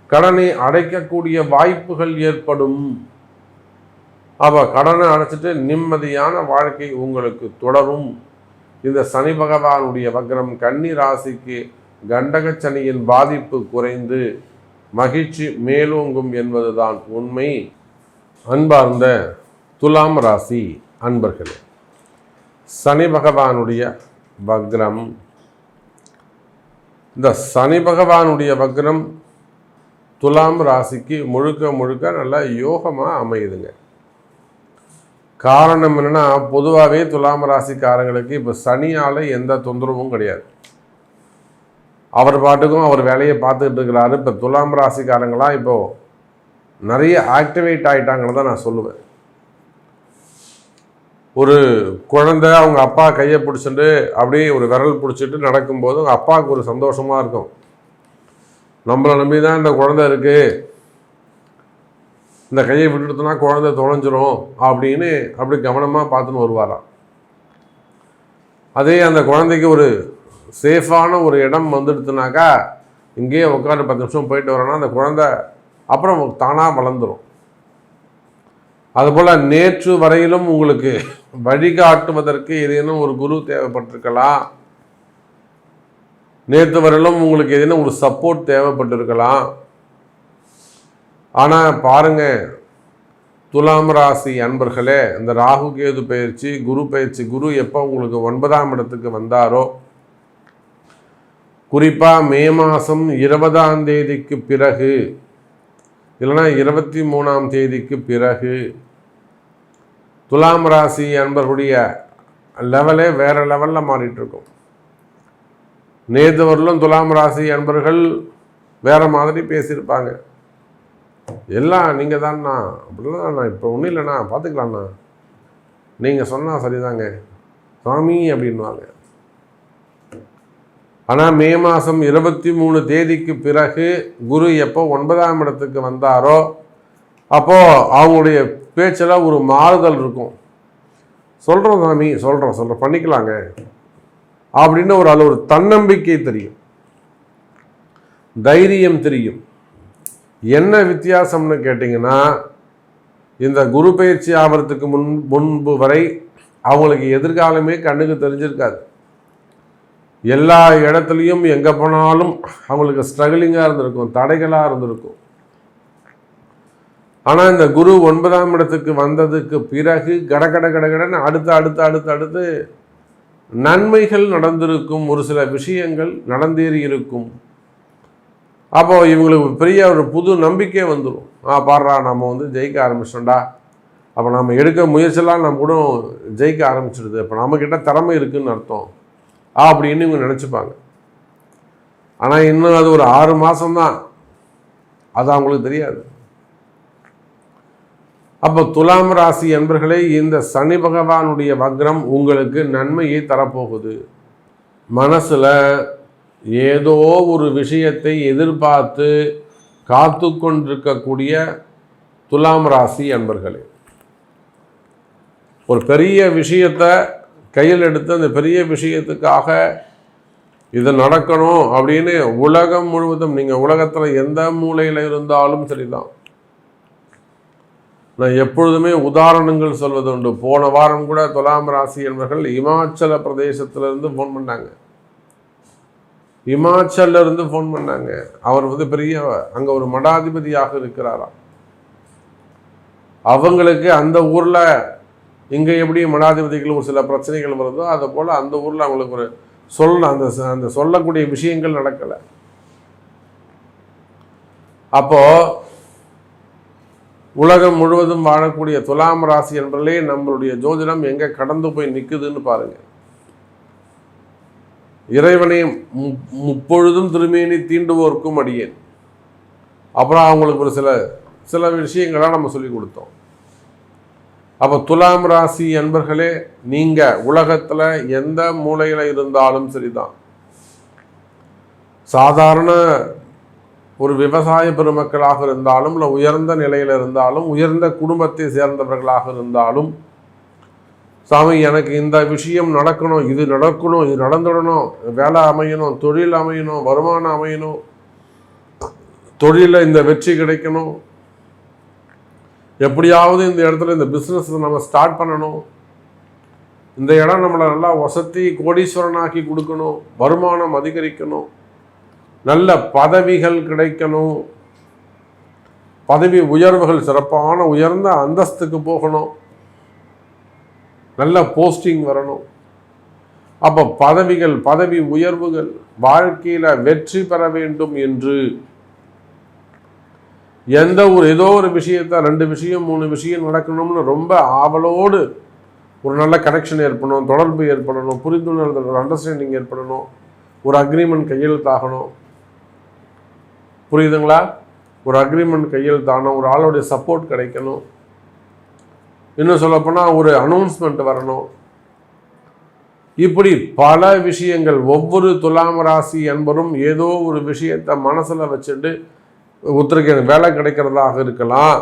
கடனை அடைக்கக்கூடிய வாய்ப்புகள் ஏற்படும். அப்போ கடனை அடைச்சிட்டு நிம்மதியான வாழ்க்கை உங்களுக்கு தொடரும். இந்த சனி பகவானுடைய வக்ரம் கன்னி ராசிக்கு கண்டக சனியின் பாதிப்பு குறைந்து மகிழ்ச்சி மேலோங்கும் என்பதுதான் உண்மை. அன்பார்ந்த துலாம் ராசி அன்பர்களே, சனி பகவானுடைய வக்ரம், இந்த சனி பகவானுடைய வக்ரம் துலாம் ராசிக்கு முழுக்க முழுக்க நல்ல யோகமாக அமையுதுங்க. காரணம் என்னென்னா, பொதுவாகவே துலாம் ராசிக்காரங்களுக்கு இப்போ சனியால் எந்த தொந்தரவும் கிடையாது. அவர் பாட்டுக்கும் அவர் வேலையை பார்த்துக்கிட்டு இருக்கிறாரு. இப்போ துலாம் ராசிக்காரங்களாம் இப்போது நிறைய ஆக்டிவேட் ஆகிட்டாங்கன்னு தான் நான் சொல்லுவேன். ஒரு குழந்தை அவங்க அப்பா கையை பிடிச்சிட்டு அப்படியே ஒரு விரல் பிடிச்சிட்டு நடக்கும்போது அவங்க அப்பாவுக்கு ஒரு சந்தோஷமாக இருக்கும். நம்மளை நம்பி தான் இந்த குழந்தை இருக்குது, இந்த கையை விட்டுட்டுனா குழந்தை தொலைஞ்சிரும் அப்படின்னு அப்படி கவனமாக பார்த்துன்னு வருவாராம். அதே அந்த குழந்தைக்கு ஒரு சேஃபான ஒரு இடம் வந்துடுத்துனாக்கா, இங்கேயே உட்காந்து 10 நிமிஷம் போயிட்டு வரோன்னா அந்த குழந்தை அப்புறம் தானாக வளர்ந்துடும். அதுபோல் நேற்று வரையிலும் உங்களுக்கு வழிகாட்டுவதற்கு ஏதேனும் ஒரு குரு தேவைப்பட்டிருக்கலாம். நேற்று வரையிலும் உங்களுக்கு ஏதேனும் ஒரு சப்போர்ட் தேவைப்பட்டிருக்கலாம். ஆனால் பாருங்க துலாம் ராசி அன்பர்களே, இந்த ராகு கேது பயிற்சி, குரு பயிற்சி, குரு எப்போ உங்களுக்கு 9ஆம் இடத்துக்கு வந்தாரோ, குறிப்பாக மே மாதம் 20ஆம் தேதிக்கு பிறகு இல்லைனா 23ஆம் தேதிக்கு பிறகு துலாம் ராசி அன்பர்களுடைய லெவலே வேறு லெவலில் மாறிட்டு இருக்கும். நேற்று வரலும் துலாம் ராசி அன்பர்கள் வேறு மாதிரி பேசியிருப்பாங்க. எல்லாம் நீங்கள் தான்ண்ணா, அப்படிலாம் நான் இப்போ ஒன்றும் இல்லைண்ணா, பார்த்துக்கலாண்ணா, நீங்கள் சொன்னால் சரிதாங்க சாமி அப்படின்வாங்க. ஆனால் மே மாதம் 23 தேதிக்கு பிறகு குரு எப்போ 9ஆம் இடத்துக்கு வந்தாரோ அப்போது அவங்களுடைய பேச்சில் ஒரு மாறுதல் இருக்கும். சொல்கிறோம் சாமி, சொல்கிறோம் பண்ணிக்கலாங்க அப்படின்னு அதில் ஒரு தன்னம்பிக்கை தெரியும், தைரியம் தெரியும். என்ன வித்தியாசம்னு கேட்டிங்கன்னா, இந்த குரு பயிற்சி ஆகிறதுக்கு முன்பு வரை அவங்களுக்கு எதிர்காலமே கண்ணுக்கு தெரிஞ்சிருக்காது. எல்லா இடத்துலையும் எங்கே போனாலும் அவங்களுக்கு ஸ்ட்ரகிளிங்காக இருந்திருக்கும், தடைகளாக இருந்திருக்கும். ஆனால் இந்த குரு 9ஆம் இடத்துக்கு வந்ததுக்கு பிறகு கடகடன்னு அடுத்து நன்மைகள் நடந்திருக்கும், ஒரு சில விஷயங்கள் நடந்தேறி இருக்கும். அப்போ இவங்களுக்கு பெரிய ஒரு புது நம்பிக்கை வந்துடும். பாடுறா, நம்ம ஜெயிக்க ஆரம்பிச்சிட்டோம்டா, அப்போ நம்ம எடுக்க முயற்சியெல்லாம் நம்ம கூட ஜெயிக்க ஆரம்பிச்சிடுது, அப்போ நம்மக்கிட்ட திறமை இருக்குதுன்னு அர்த்தம் அப்படின்னு இவங்க நினச்சிப்பாங்க. ஆனால் இன்னும் அது ஒரு 6 மாதம்தான், அது அவங்களுக்கு தெரியாது. அப்போ துலாம் ராசி என்பர்களே, இந்த சனி பகவானுடைய வக்ரம் உங்களுக்கு நன்மையை தரப்போகுது. மனசில் ஏதோ ஒரு விஷயத்தை எதிர்பார்த்து காத்து கொண்டிருக்கக்கூடிய துலாம் ராசி அன்பர்களே, ஒரு பெரிய விஷயத்தை கையில் எடுத்து அந்த பெரிய விஷயத்துக்காக இது நடக்கணும் அப்படின்னு உலகம் முழுவதும், நீங்கள் உலகத்தில் எந்த மூலையில் இருந்தாலும் சரிதான். நான் எப்பொழுதுமே உதாரணங்கள் சொல்வது உண்டு. போன வாரம் கூட துலாம் ராசி என்பவர்கள் இமாச்சல பிரதேசத்திலிருந்து ஃபோன் பண்ணாங்க. இமாச்சல்ல இருந்து ஃபோன் பண்ணாங்க. அவர் பெரிய அங்கே ஒரு மடாதிபதியாக இருக்கிறாராம். அவங்களுக்கு அந்த ஊரில் இங்கே எப்படி மடாதிபதிகள் ஒரு சில பிரச்சனைகள் வருதோ அதை போல் அந்த ஊரில் அவங்களுக்கு ஒரு அந்த சொல்லக்கூடிய விஷயங்கள் நடக்கலை. அப்போது உலகம் முழுவதும் வாழக்கூடிய துலாம் ராசி என்பதிலே நம்மளுடைய ஜோதிடம் எங்கே கடந்து போய் நிற்குதுன்னு பாருங்கள். இறைவனை முப்பொழுதும் திருமேனி தீண்டுவோர்க்கும் அடியேன். அப்புறம் அவங்களுக்கு ஒரு சில விஷயங்களாக நம்ம சொல்லி கொடுத்தோம். அப்போ துலாம் ராசி அன்பர்களே, நீங்கள் உலகத்தில் எந்த மூலையில் இருந்தாலும் சரிதான், சாதாரண ஒரு விவசாய பெருமக்களாக இருந்தாலும், இல்லை உயர்ந்த நிலையில் இருந்தாலும், உயர்ந்த குடும்பத்தை சேர்ந்தவர்களாக இருந்தாலும், சாமி எனக்கு இந்த விஷயம் நடக்கணும், இது நடக்கணும், இது நடந்துடணும், வேலை அமையணும், தொழில் அமையணும், வருமானம் அமையணும், தொழிலில் இந்த வெற்றி கிடைக்கணும், எப்படியாவது இந்த இடத்துல இந்த பிஸ்னஸ் நம்ம ஸ்டார்ட் பண்ணணும், இந்த இடம் நம்மளை நல்லா வசதி கோடீஸ்வரனாக்கி கொடுக்கணும், வருமானம் அதிகரிக்கணும், நல்ல பதவிகள் கிடைக்கணும், பதவி உயர்வுகள் சிறப்பான உயர்ந்த அந்தஸ்துக்கு போகணும், நல்ல போஸ்டிங் வரணும். அப்போ பதவிகள் பதவி உயர்வுகள் வாழ்க்கையில் வெற்றி பெற வேண்டும் என்று ஏதோ ஒரு விஷயத்தை 2 விஷயம் 3 விஷயம் நடக்கணும்னு ரொம்ப ஆவலோடு ஒரு நல்ல கனெக்ஷன் ஏற்படணும், தொடர்பு ஏற்படணும், புரிந்துணர்வு, ஒரு அண்டர்ஸ்டாண்டிங் ஏற்படணும், ஒரு அக்ரிமெண்ட் கையெழுத்தாகணும். புரியுதுங்களா? ஒரு அக்ரிமெண்ட் கையெழுத்தாகணும், ஒரு ஆளுடைய சப்போர்ட் கிடைக்கணும், இன்னும் சொல்லப்போனால் ஒரு அனௌன்ஸ்மெண்ட் வரணும். இப்படி பல விஷயங்கள் ஒவ்வொரு துலாம் ராசி என்பரும் ஏதோ ஒரு விஷயத்தை மனசில் வச்சுட்டு ஒருத்தருக்கு வேலை கிடைக்கிறதாக இருக்கலாம்.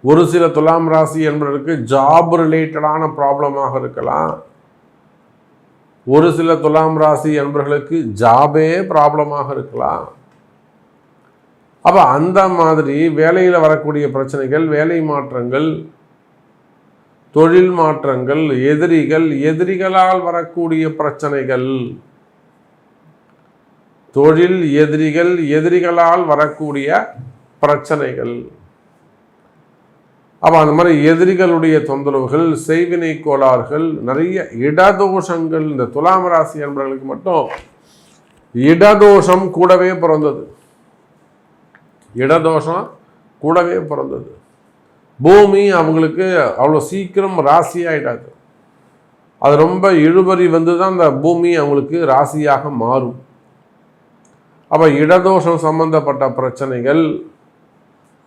ஒரு சில துலாம் ராசி என்பதற்கு ஜாப் ரிலேட்டடான ப்ராப்ளமாக இருக்கலாம். ஒரு சில துலாம் ராசி என்பவர்களுக்கு ஜாபே ப்ராப்ளமாக இருக்கலாம். அப்போ அந்த மாதிரி வேலையில் வரக்கூடிய பிரச்சனைகள், வேலை மாற்றங்கள், தொழில் மாற்றங்கள், எதிரிகளால் வரக்கூடிய பிரச்சனைகள், தொழில் எதிரிகளால் வரக்கூடிய பிரச்சனைகள். அப்போ அந்த மாதிரி எதிரிகளுடைய தொந்தரவுகள், செய்வினை கோளாறுகள், நிறைய இடதோஷங்கள். இந்த துலாம் ராசி என்பவர்களுக்கு மட்டும் இடதோஷம் கூடவே பிறந்தது. இடதோஷம் கூடவே பிறந்தது. பூமி அவங்களுக்கு அவ்வளோ சீக்கிரம் ராசி ஆகிடாது. அது ரொம்ப இழுபறி வந்து தான் அந்த பூமி அவங்களுக்கு ராசியாக மாறும். அப்போ இடதோஷம் சம்பந்தப்பட்ட பிரச்சனைகள்,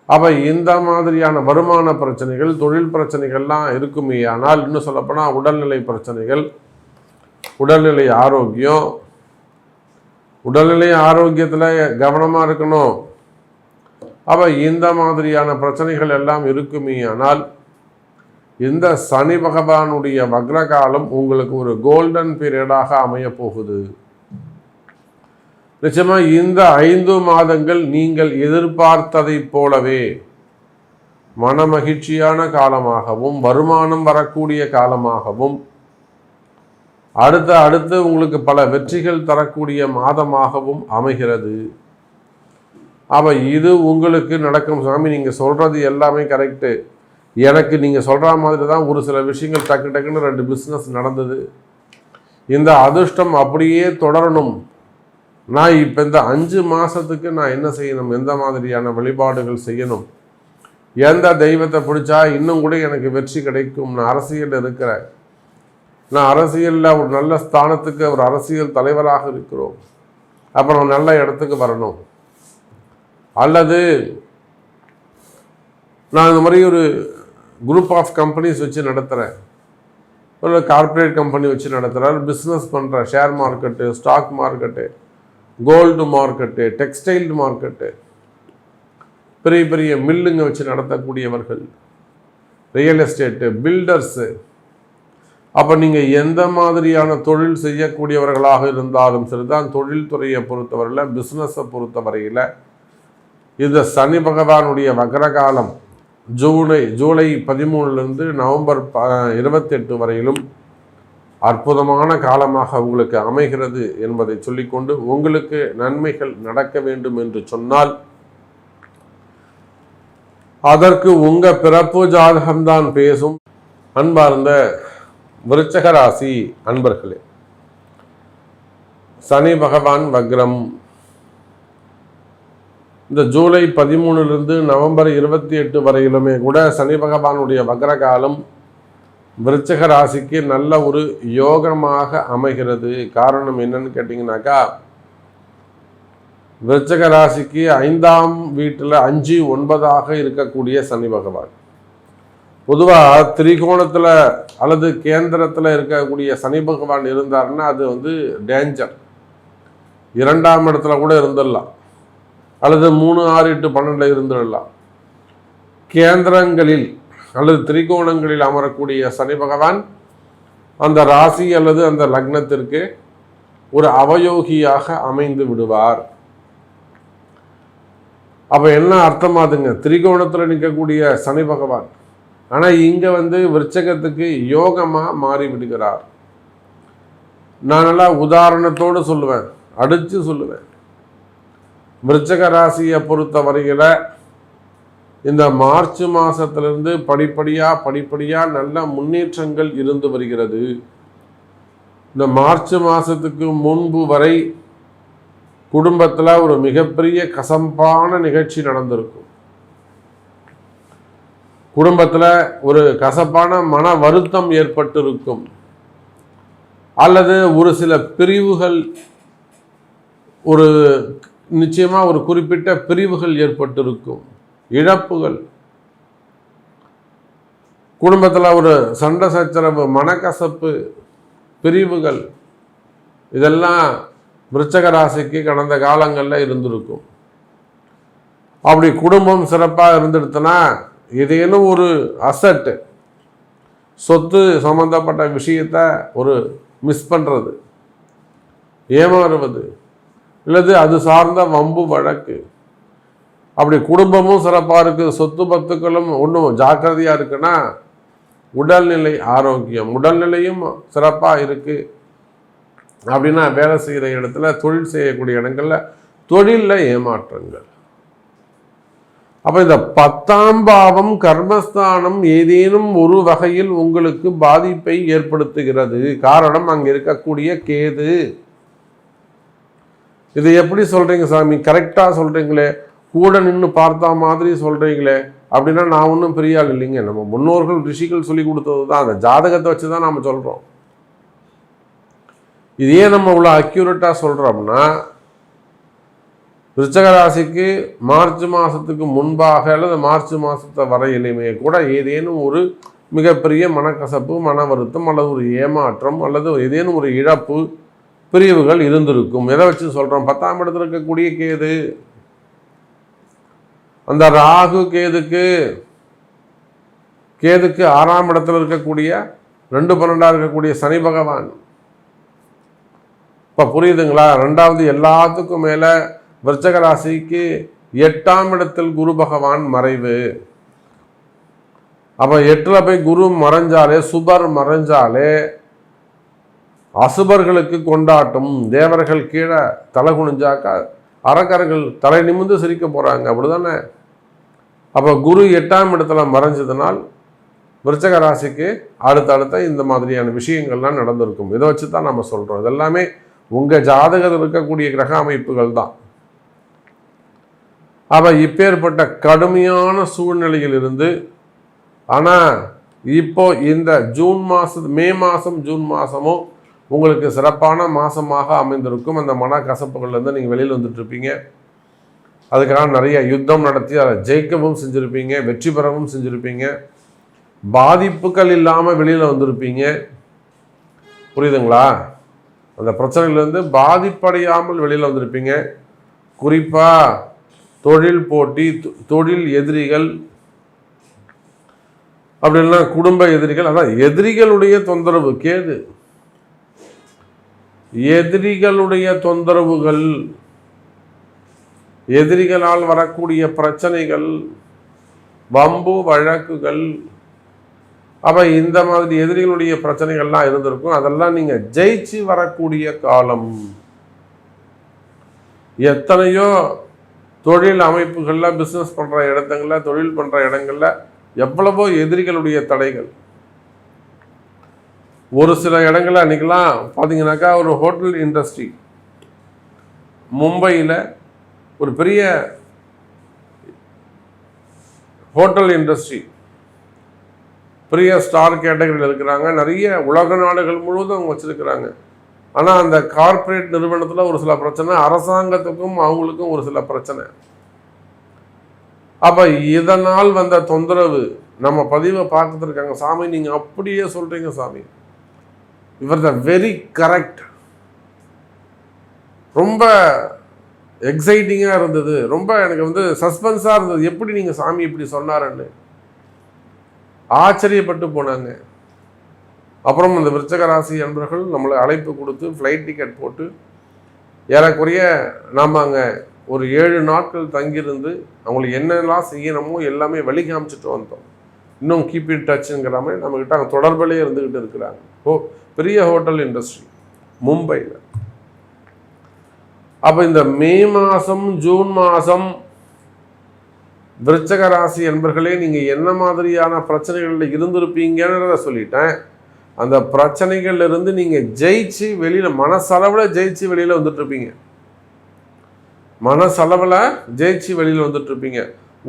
அப்போ இந்த மாதிரியான வருமான பிரச்சனைகள், தொழில் பிரச்சனைகள்லாம் இருக்குமே. ஆனால் இன்னும் சொல்லப்போனால் உடல்நிலை பிரச்சனைகள், உடல்நிலை ஆரோக்கியம், உடல்நிலை ஆரோக்கியத்தில் கவனமாக இருக்கணும். அப்போ இந்த மாதிரியான பிரச்சனைகள் எல்லாம் இருக்குமே. ஆனால் இந்த சனி பகவானுடைய வக்ரகாலம் உங்களுக்கு ஒரு கோல்டன் பீரியடாக அமைய போகுது. நிச்சயமாக இந்த 5 மாதங்கள் நீங்கள் எதிர்பார்த்ததை போலவே மனமகிழ்ச்சியான காலமாகவும், வருமானம் வரக்கூடிய காலமாகவும், அடுத்து உங்களுக்கு பல வெற்றிகள் தரக்கூடிய மாதமாகவும் அமைகிறது. அப்போ இது உங்களுக்கு நடக்கும். சாமி, நீங்கள் சொல்கிறது எல்லாமே கரெக்டு. எனக்கு நீங்கள் சொல்கிற மாதிரி தான் ஒரு சில விஷயங்கள் டக்குன்னு 2 பிஸ்னஸ் நடந்தது. இந்த அதிர்ஷ்டம் அப்படியே தொடரணும். நான் இப்போ இந்த 5 மாதத்துக்கு நான் என்ன செய்யணும், எந்த மாதிரியான வழிபாடுகள் செய்யணும், எந்த தெய்வத்தை பிடிச்சா இன்னும் கூட எனக்கு வெற்றி கிடைக்கும், நான் அரசியலில் இருக்கிறேன், நான் அரசியலில் ஒரு நல்ல ஸ்தானத்துக்கு ஒரு அரசியல் தலைவராக இருக்கிறோம், அப்புறம் நல்ல இடத்துக்கு வரணும், அல்லது நான் இந்த மாதிரி ஒரு குரூப் ஆஃப் கம்பெனிஸ் வச்சு நடத்துகிறேன், ஒரு கார்ப்பரேட் கம்பெனி வச்சு நடத்துகிறேன், பிஸ்னஸ் பண்ணுறேன், share market, stock market, gold market, textile market, பெரிய பெரிய மில்லுங்க வச்சு நடத்தக்கூடியவர்கள், ரியல் எஸ்டேட்டு, பில்டர்ஸு. அப்போ நீங்கள் எந்த மாதிரியான தொழில் செய்யக்கூடியவர்களாக இருந்தாலும் சரிதான், தொழில்துறையை பொறுத்தவரையில், பிஸ்னஸை பொறுத்தவரையில் இந்த சனி பகவானுடைய வக்ரகாலம் ஜூலை 13 நவம்பர் 28 வரையிலும் அற்புதமான காலமாக உங்களுக்கு அமைகிறது என்பதை சொல்லிக்கொண்டு, உங்களுக்கு நன்மைகள் நடக்க வேண்டும் என்று சொன்னால் அதற்கு உங்கள் பிறப்பு ஜாதகம்தான் பேசும். அன்பார்ந்த விருச்சக ராசி அன்பர்களே, சனி பகவான் வக்ரம் இந்த ஜூலை 13 நவம்பர் 28 வரையிலுமே கூட சனி பகவானுடைய வக்ரகாலம் விருச்சக ராசிக்கு நல்ல ஒரு யோகமாக அமைகிறது. காரணம் என்னன்னு கேட்டிங்கனாக்கா, விருச்சக ராசிக்கு 5ஆம் வீட்டில் 5, 9 இருக்கக்கூடிய சனி பகவான். பொதுவாக திரிகோணத்தில் அல்லது கேந்திரத்தில் இருக்கக்கூடிய சனி பகவான் இருந்தாருன்னா அது வந்து டேஞ்சர். 2ஆம் இடத்துல கூட இருந்துடலாம், அல்லது 3, 6, 8, 12 இருந்துடலாம். கேந்திரங்களில் அல்லது திரிகோணங்களில் அமரக்கூடிய சனி பகவான் அந்த ராசி அல்லது அந்த லக்னத்திற்கு ஒரு அவயோகியாக அமைந்து விடுவார். அப்போ என்ன அர்த்தமாதுங்க, திரிகோணத்தில் நிற்கக்கூடிய சனி பகவான் ஆனால் இங்கே விருச்சகத்துக்கு யோகமாக மாறி விடுகிறார். நான் நல்லா உதாரணத்தோடு சொல்லுவேன், அடித்து சொல்லுவேன். விருச்சக ராசியை பொறுத்த வரையில் இந்த மார்ச் மாதத்திலிருந்து படிப்படியாக நல்ல முன்னேற்றங்கள் இருந்து வருகிறது. இந்த மார்ச் மாதத்துக்கு முன்பு வரை குடும்பத்தில் ஒரு மிகப்பெரிய கசப்பான நிகழ்ச்சி நடந்திருக்கும். குடும்பத்தில் ஒரு கசப்பான மன வருத்தம் ஏற்பட்டிருக்கும், அல்லது ஒரு சில பிரிவுகள், ஒரு நிச்சயமாக ஒரு குறிப்பிட்ட பிரிவுகள் ஏற்பட்டிருக்கும், இழப்புகள், குடும்பத்தில் ஒரு சண்டை சச்சரவு, மனக்கசப்பு, பிரிவுகள், இதெல்லாம் விருச்சக ராசிக்கு கடந்த காலங்களில் இருந்திருக்கும். அப்படி குடும்பம் சிறப்பாக இருந்துடுத்துனா ஏதேனும் ஒரு அசட்டு, சொத்து சம்பந்தப்பட்ட விஷயத்தை ஒரு மிஸ் பண்ணுறது, ஏமாறுவது, இல்லது அது சார்ந்த வம்பு வழக்கு. அப்படி குடும்பமும் சிறப்பாக இருக்குது, சொத்து பத்துக்களும் ஒன்றும் ஜாக்கிரதையாக இருக்குன்னா உடல்நிலை ஆரோக்கியம், உடல்நிலையும் சிறப்பாக இருக்குது அப்படின்னா வேலை செய்கிற இடத்துல, தொழில் செய்யக்கூடிய இடங்களில் தொழிலில் ஏமாற்றங்கள். அப்போ இந்த 10ஆம் பாவம் கர்மஸ்தானம் ஏதேனும் ஒரு வகையில் உங்களுக்கு பாதிப்பை ஏற்படுத்துகிறது. காரணம் அங்கே இருக்கக்கூடிய கேது. இது எப்படி சொல்கிறீங்க சாமி, கரெக்டாக சொல்கிறீங்களே, கூட நின்று பார்த்தா மாதிரி சொல்கிறீங்களே அப்படின்னா நான் ஒன்றும் பெரிய ஆள் இல்லைங்க. நம்ம முன்னோர்கள் ரிஷிகள் சொல்லி கொடுத்தது தான், அந்த ஜாதகத்தை வச்சு தான் நாம் சொல்கிறோம். இதே நம்ம இவ்வளோ அக்யூரேட்டாக சொல்கிறோம்னா விருச்சக ராசிக்கு மார்ச் மாதத்துக்கு முன்பாக அல்லது மார்ச் மாதத்தை வரையிலுமே கூட ஏதேனும் ஒரு மிகப்பெரிய மனக்கசப்பு, மன வருத்தம், அல்லது ஒரு ஏமாற்றம், அல்லது ஏதேனும் ஒரு இழப்பு, பிரிவுகள் இருந்திருக்கும். எதை வச்சு சொல்கிறோம், 10ஆம் இடத்துல இருக்கக்கூடிய கேது, அந்த ராகு கேதுக்கு 6ஆம் இடத்துல இருக்கக்கூடிய 2-12 இருக்கக்கூடிய சனி பகவான். இப்போ புரியுதுங்களா? 2வது எல்லாத்துக்கும் மேலே விருச்சக ராசிக்கு 8ஆம் இடத்தில் குரு பகவான் மறைவு. அப்போ 8ல் போய் குரு மறைஞ்சாலே, சுபர் மறைஞ்சாலே அசுபர்களுக்கு கொண்டாட்டம். தேவர்கள் கீழே தலை குனிஞ்சாக்கா அரக்கர்கள் தலை நிமிர்ந்து சிரிக்க போகிறாங்க, அப்படிதானே? அப்போ குரு 8ஆம் இடத்துல மறைஞ்சதுனால் விருச்சக ராசிக்கு அடுத்தடுத்த இந்த மாதிரியான விஷயங்கள்லாம் நடந்திருக்கும். இதை வச்சு தான் நம்ம சொல்கிறோம். இதெல்லாமே உங்கள் ஜாதகத்தில் இருக்கக்கூடிய கிரக அமைப்புகள் தான். அப்போ இப்பேற்பட்ட கடுமையான சூழ்நிலையில் இருந்து, ஆனால் இப்போ இந்த மே மாதம் ஜூன் மாதமும் உங்களுக்கு சிறப்பான மாதமாக அமைந்திருக்கும். அந்த மன கசப்புகள்லேருந்து நீங்கள் வெளியில் வந்துட்டுருப்பீங்க. அதுக்காக நிறைய யுத்தம் நடத்தி அதை ஜெயிக்கவும் செஞ்சுருப்பீங்க, வெற்றி பெறவும் செஞ்சுருப்பீங்க, பாதிப்புகள் இல்லாமல் வெளியில் வந்திருப்பீங்க. புரியுதுங்களா? அந்த பிரச்சனையிலேருந்து பாதிப்படையாமல் வெளியில் வந்திருப்பீங்க. குறிப்பாக தொழில் போட்டி, தொழில் எதிரிகள், அப்படின்னா குடும்ப எதிரிகள், அதான் எதிரிகளுடைய தொந்தரவு. கேது எதிரிகளுடைய தொந்தரவுகள், எதிரிகளால் வரக்கூடிய பிரச்சனைகள், வம்பு வழக்குகள். அப்போ இந்த மாதிரி எதிரிகளுடைய பிரச்சனைகள்லாம் இருந்திருக்கும். அதெல்லாம் நீங்கள் ஜெயிச்சு வரக்கூடிய காலம். எத்தனையோ தொழில் அமைப்புகளில், பிஸ்னஸ் பண்ணுற இடத்துங்களில், தொழில் பண்ணுற இடங்களில் எவ்வளவோ எதிரிகளுடைய தடைகள். ஒரு சில இடங்களில் அன்றைக்கெல்லாம் பார்த்தீங்கன்னாக்கா, ஒரு ஹோட்டல் இண்டஸ்ட்ரி மும்பையில் ஒரு பெரிய ஹோட்டல் இண்டஸ்ட்ரி, பெரிய ஸ்டார் கேட்டகரியில் இருக்கிறாங்க. நிறைய உலக நாடுகள் முழுவதும் அவங்க வச்சுருக்கிறாங்க. ஆனால் அந்த கார்ப்பரேட் நிறுவனத்தில் ஒரு சில பிரச்சனை, அரசாங்கத்துக்கும் அவங்களுக்கும் ஒரு சில பிரச்சனை. அப்போ இதனால் வந்த தொந்தரவு நம்ம பதிவை பார்த்துட்டு இருக்காங்க. சாமி நீங்கள் அப்படியே சொல்கிறீங்க சாமி, இவர் த வெரி கரெக்ட், ரொம்ப எக்ஸைட்டிங்காக இருந்தது, ரொம்ப எனக்கு சஸ்பென்ஸாக இருந்தது, எப்படி நீங்கள் சாமி இப்படி சொன்னாருன்னு ஆச்சரியப்பட்டு போனாங்க. அப்புறம் அந்த விருச்சக ராசி அன்பர்கள் நம்மளை அழைப்பு கொடுத்து ஃப்ளைட் டிக்கெட் போட்டு ஏறக்குறைய நாம் அங்கே ஒரு 7 நாட்கள் தங்கியிருந்து அவங்களுக்கு என்னெல்லாம் செய்யணுமோ எல்லாமே வழி காமிச்சிட்டு வந்தோம். இன்னும் கீப் இன் டச்சுங்கிற மாதிரி நம்மக்கிட்ட அங்கே தொடர்பிலே இருந்துக்கிட்டு இருக்கிறாங்க. பெரிய ஹோட்டல் இண்டஸ்ட்ரி மும்பையில். அப்போ இந்த மே மாதம் ஜூன் மாதம் விருச்சக ராசி என்பர்களே நீங்கள் என்ன மாதிரியான பிரச்சனைகளில் இருந்திருப்பீங்கன்றத சொல்லிட்டேன். அந்த பிரச்சனைகள்ல இருந்து நீங்கள் ஜெயிச்சு வெளியில் மனசளவில் ஜெயிச்சு வெளியில் வந்துட்டுருப்பீங்க. மனசளவில் ஜெயிச்சு வெளியில் வந்துட்டுருப்பீங்க.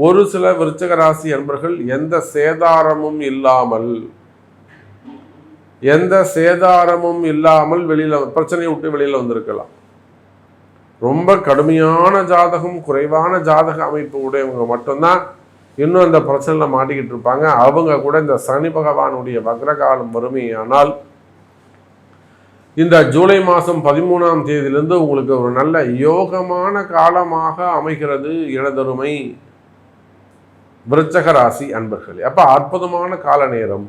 ஒரு சில விருச்சக ராசி என்பர்கள் எந்த சேதாரமும் இல்லாமல் வெளியில் பிரச்சனையை விட்டு வெளியில் வந்திருக்கலாம். ரொம்ப கடுமையான ஜாதகம், குறைவான ஜாதக அமைப்பு உடையவங்க மட்டும்தான் இன்னும் அந்த பிரச்சனையில் மாட்டிக்கிட்டு இருப்பாங்க. அவங்க கூட இந்த சனி பகவானுடைய வக்ரகாலம் வறுமையானால் இந்த ஜூலை மாதம் 13ஆம் தேதியிலிருந்து உங்களுக்கு ஒரு நல்ல யோகமான காலமாக அமைகிறது எனதருமை விருச்சக ராசி அன்பர்களே. அப்போ அற்புதமான கால நேரம்.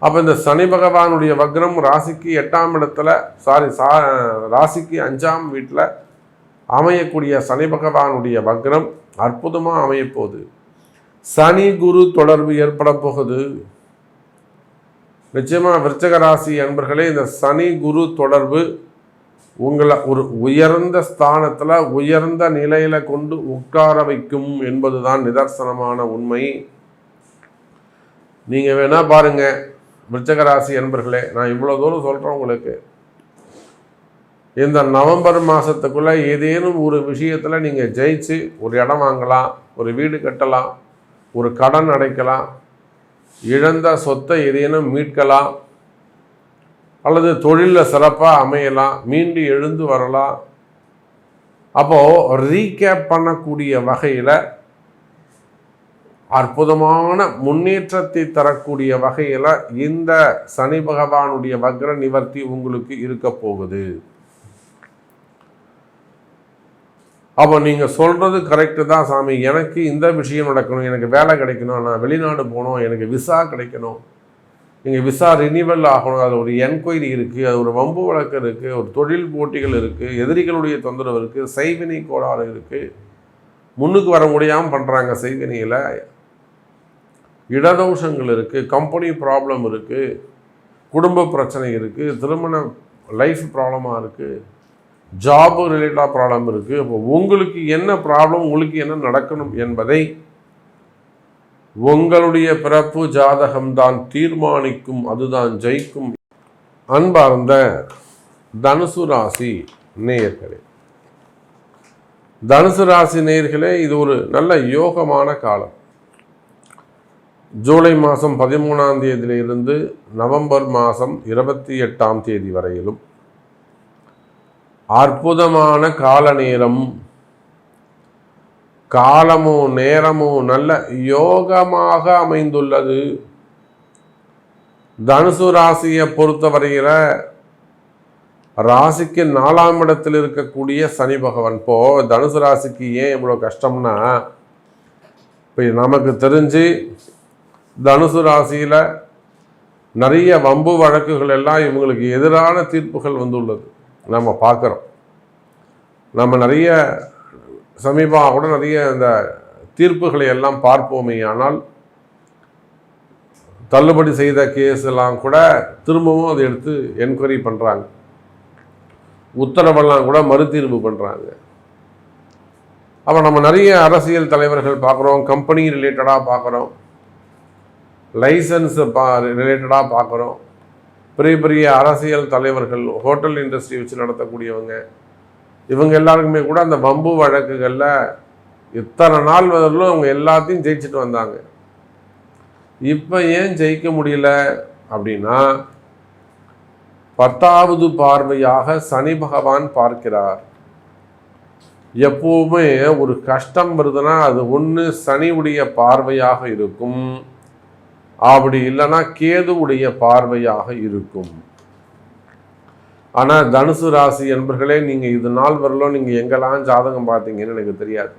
அப்போ இந்த சனி பகவானுடைய வக்ரம் ராசிக்கு 8ஆம் இடத்துல ராசிக்கு 5ஆம் வீட்டில் அமையக்கூடிய சனி பகவானுடைய வக்ரம் அற்புதமாக அமையப்போகுது. சனி குரு தொடர்பு ஏற்பட போகுது. நிச்சயமாக விருச்சக ராசி அன்பர்களே, இந்த சனி குரு தொடர்பு உங்களை ஒரு உயர்ந்த ஸ்தானத்தில் உயர்ந்த நிலையில கொண்டு உட்கார வைக்கும் என்பதுதான் நிதர்சனமான உண்மை. நீங்கள் வேணா பாருங்க விருச்சக ராசி அன்பர்களே, நான் இவ்வளோ தூரம் சொல்கிறேன் உங்களுக்கு. இந்த நவம்பர் மாதத்துக்குள்ளே ஏதேனும் ஒரு விஷயத்தில் நீங்கள் ஜெயிச்சு ஒரு இடம் வாங்கலாம், ஒரு வீடு கட்டலாம், ஒரு கடன் அடைக்கலாம், இழந்த சொத்தை ஏதேனும் மீட்கலாம், அல்லது தொழிலில் சிறப்பாக அமையலாம், மீண்டு எழுந்து வரலாம். அப்போது ரீகேப் பண்ணக்கூடிய வகையில் அற்புதமான முன்னேற்றத்தை தரக்கூடிய வகையில் இந்த சனி பகவானுடைய வக்ர நிவர்த்தி உங்களுக்கு இருக்க போகுது. அப்போ நீங்கள் சொல்கிறது கரெக்டு தான் சாமி, எனக்கு இந்த விஷயம் நடக்கணும், எனக்கு வேலை கிடைக்கணும், நான் வெளிநாடு போகணும், எனக்கு விசா கிடைக்கணும், நீங்கள் விசா ரினிவல் ஆகணும், அது ஒரு என்கொயரி இருக்குது, அது ஒரு வம்பு வழக்கு இருக்குது, ஒரு தொழில் போட்டிகள் இருக்குது, எதிரிகளுடைய தொந்தரவு இருக்குது, செய்வினை கோளாறு இருக்குது, முன்னுக்கு வர முடியாமல் பண்ணுறாங்க செய்வினையில், இடதோஷங்கள் இருக்குது, கம்பெனி ப்ராப்ளம் இருக்குது, குடும்ப பிரச்சனை இருக்குது, திருமண லைஃப் ப்ராப்ளமாக இருக்குது, ஜாப் ரிலேட்டடாக ப்ராப்ளம் இருக்குது. அப்போ உங்களுக்கு என்ன ப்ராப்ளம், உங்களுக்கு என்ன நடக்கணும் என்பதை உங்களுடைய பிறப்பு ஜாதகம்தான் தீர்மானிக்கும், அதுதான் ஜெயிக்கும். அன்பார்ந்த தனுசு ராசி நேயர்களே, தனுசு ராசி நேயர்களே, இது ஒரு நல்ல யோகமான காலம். ஜூலை மாதம் 13ஆம் தேதியிலிருந்து நவம்பர் மாதம் 28ஆம் தேதி வரையிலும் அற்புதமான கால நேரம். காலமும் நேரமும் நல்ல யோகமாக அமைந்துள்ளது. தனுசு ராசியை பொறுத்தவரையில் ராசிக்கு 4ஆம் இடத்தில் இருக்கக்கூடிய சனி பகவான். இப்போது தனுசு ராசிக்கு ஏன் இவ்வளோ கஷ்டம்னா, இப்போ நமக்கு தெரிஞ்சு தனுசு ராசியில் நிறைய வம்பு வழக்குகள் எல்லாம் இவங்களுக்கு எதிரான தீர்ப்புகள் வந்துள்ளது நம்ம பார்க்குறோம். நம்ம நிறைய சமீபமாக கூட நிறைய இந்த தீர்ப்புகளை எல்லாம் பார்ப்போமே, ஆனால் தள்ளுபடி செய்த கேஸ் எல்லாம் கூட திரும்பவும் அதை எடுத்து என்கொயரி பண்ணுறாங்க, உத்தரவெல்லாம் கூட மறுதீர்வு பண்ணுறாங்க. அப்போ நம்ம நிறைய அரசியல் தலைவர்கள் பார்க்குறோம், கம்பெனி ரிலேட்டடாக பார்க்குறோம், லைசன்ஸ் ரிலேட்டடாக பார்க்குறோம், பெரிய பெரிய அரசியல் தலைவர்கள், ஹோட்டல் இண்டஸ்ட்ரி வச்சு நடத்தக்கூடியவங்க, இவங்க எல்லாருக்குமே கூட அந்த வம்பு வழக்குகளில் இத்தனை நாள் வரலும் அவங்க எல்லாத்தையும் ஜெயிச்சுட்டு வந்தாங்க. இப்போ ஏன் ஜெயிக்க முடியல அப்படின்னா, 10வது பார்வையாக சனி பகவான் பார்க்கிறார். எப்போவுமே ஒரு கஷ்டம் வருதுன்னா அது ஒன்று சனியுடைய பார்வையாக இருக்கும், அப்படி இல்லைன்னா கேதுவுடைய பார்வையாக இருக்கும். ஆனால் தனுசு ராசி என்பர்களே, நீங்கள் இது நாள் வரலும் நீங்கள் எங்கெல்லாம் ஜாதகம் பார்த்தீங்கன்னு எனக்கு தெரியாது.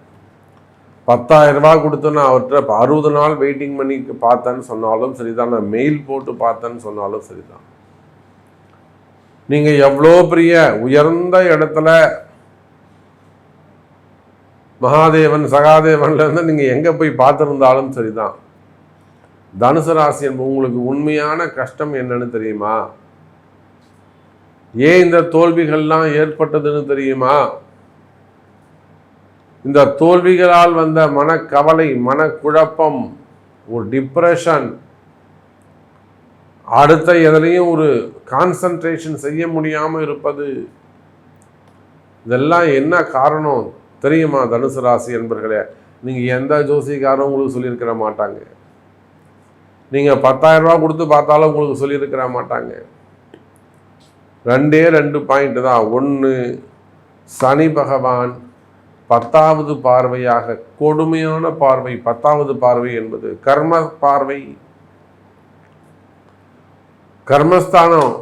10,000 ரூபா கொடுத்து நான் அவர்கிட்ட 60 நாள் வெயிட்டிங் பண்ணி பார்த்தேன்னு சொன்னாலும் சரிதான், நான் மெயில் போட்டு பார்த்தேன்னு சொன்னாலும் சரிதான். நீங்கள் எவ்வளோ பெரிய உயர்ந்த இடத்துல மகாதேவன் சகாதேவன்லேருந்து நீங்கள் எங்கே போய் பார்த்துருந்தாலும் சரிதான், தனுசு ராசி என்பது உங்களுக்கு உண்மையான கஷ்டம் என்னன்னு தெரியுமா? ஏன் இந்த தோல்விகள்லாம் ஏற்பட்டதுன்னு தெரியுமா? இந்த தோல்விகளால் வந்த மனக்கவலை, மனக்குழப்பம், ஒரு டிப்ரெஷன், அடுத்த எதுலையும் ஒரு கான்சன்ட்ரேஷன் செய்ய முடியாமல் இருப்பது, இதெல்லாம் என்ன காரணம் தெரியுமா தனுசு ராசி என்பர்களே? நீங்கள் எந்த ஜோசிக்காரும் உங்களுக்கு சொல்லியிருக்கிற மாட்டாங்க. நீங்கள் 10,000 ரூபா கொடுத்து பார்த்தாலும் உங்களுக்கு சொல்லியிருக்கிற மாட்டாங்க. 2 பாயிண்ட் தான். ஒன்று, சனி பகவான் 10வது பார்வையாக கொடுமையான பார்வை. 10வது பார்வை என்பது கர்ம பார்வை, கர்மஸ்தானம்.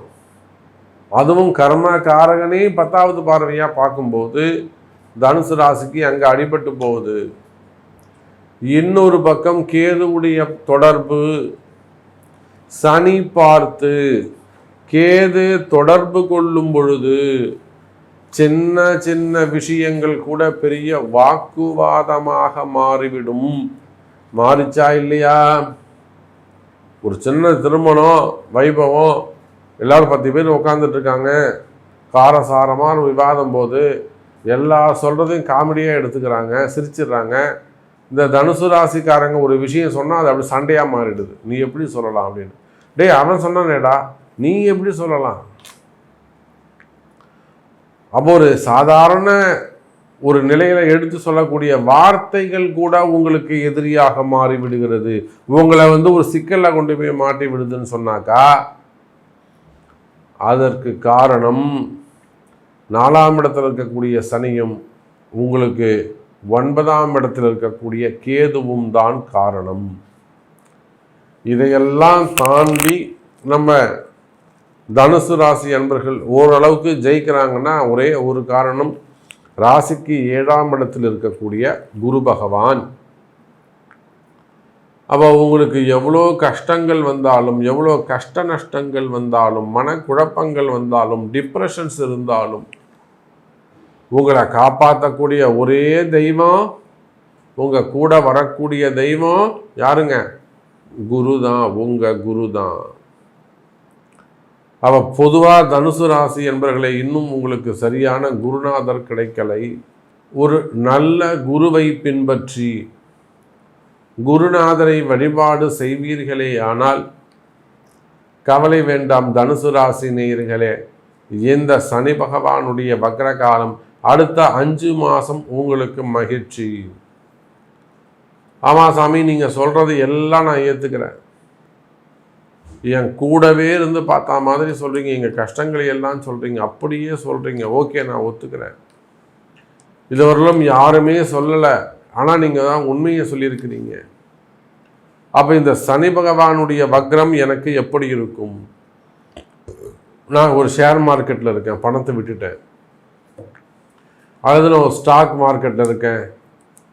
அதுவும் கர்ம காரகனே 10வது பார்வையாக பார்க்கும்போது தனுசு ராசிக்கு அங்கே அடிபட்டு போகுது. இன்னொரு பக்கம் கேதுவுடைய தொடர்பு, சனி பார்த்து கேது தொடர்பு கொள்ளும் பொழுது சின்ன சின்ன விஷயங்கள் கூட பெரிய வாக்குவாதமாக மாறிவிடும். மாறிச்சா இல்லையா? ஒரு சின்ன திருமணம் வைபவம், எல்லாரும் 10 பேர் உட்காந்துட்டு இருக்காங்க, காரசாரமான விவாதம் போது எல்லாரும் சொல்கிறதையும் காமெடியாக எடுத்துக்கிறாங்க, சிரிச்சிடுறாங்க. இந்த தனுசு ராசிக்காரங்க ஒரு விஷயம் சொன்னால் அது அப்படி சண்டையாக மாறிடுது. நீ எப்படி சொல்லலாம் அப்படின்னு. டேய், அவன் சொன்னானேடா, நீ எப்படி சொல்லலாம்? அப்போ ஒரு சாதாரண ஒரு நிலையில் எடுத்து சொல்லக்கூடிய வார்த்தைகள் கூட உங்களுக்கு எதிரியாக மாறி விடுகிறது. உங்களை ஒரு சிக்கலில் கொண்டு போய் மாட்டி விடுதுன்னு சொன்னாக்கா அதற்கு காரணம் 4ஆம் இடத்தில் இருக்கக்கூடிய சனியும் உங்களுக்கு 9ஆம் இடத்தில் இருக்கக்கூடிய கேதுவும் தான் காரணம். இதையெல்லாம் தாண்டி நம்ம தனுசு ராசி அன்பர்கள் ஓரளவுக்கு ஜெயிக்கிறாங்கன்னா ஒரே ஒரு காரணம், ராசிக்கு 7ஆம் இடத்தில் இருக்கக்கூடிய குரு பகவான். அப்போ உங்களுக்கு எவ்வளோ கஷ்டங்கள் வந்தாலும், எவ்வளோ கஷ்ட நஷ்டங்கள் வந்தாலும், மனக்குழப்பங்கள் வந்தாலும், டிப்ரெஷன்ஸ் இருந்தாலும் உங்களை காப்பாற்றக்கூடிய ஒரே தெய்வம், உங்கள் கூட வரக்கூடிய தெய்வம் யாருங்க? குரு தான், உங்கள் குரு தான். அவ பொதுவாக தனுசு ராசி என்பவர்களை இன்னும் உங்களுக்கு சரியான குருநாதர் கிடைக்கலை. ஒரு நல்ல குருவை பின்பற்றி குருநாதரை வழிபாடு செய்வீர்களே ஆனால் கவலை வேண்டாம் தனுசு ராசி நேயர்களே. இந்த சனி பகவானுடைய வக்ர காலம் அடுத்த 5 மாதம் உங்களுக்கு மகிழ்ச்சி. ஆமாம் சாமி, நீங்கள் சொல்கிறது எல்லாம் நான் ஏற்றுக்கிறேன், என் கூடவே இருந்து பார்த்தா மாதிரி சொல்கிறீங்க, எங்கள் கஷ்டங்களை எல்லாம் சொல்கிறீங்க, அப்படியே சொல்கிறீங்க, ஓகே நான் ஒத்துக்கிறேன். இதுவரையிலும் யாருமே சொல்லலை, ஆனால் நீங்கள் தான் உண்மையை சொல்லியிருக்கிறீங்க. அப்போ இந்த சனி பகவானுடைய வக்ரம் எனக்கு எப்படி இருக்கும்? நான் ஒரு ஷேர் மார்க்கெட்டில் இருக்கேன், பணத்தை விட்டுட்டேன். அல்லது நான் ஒரு ஸ்டாக் மார்க்கெட்டில் இருக்கேன்,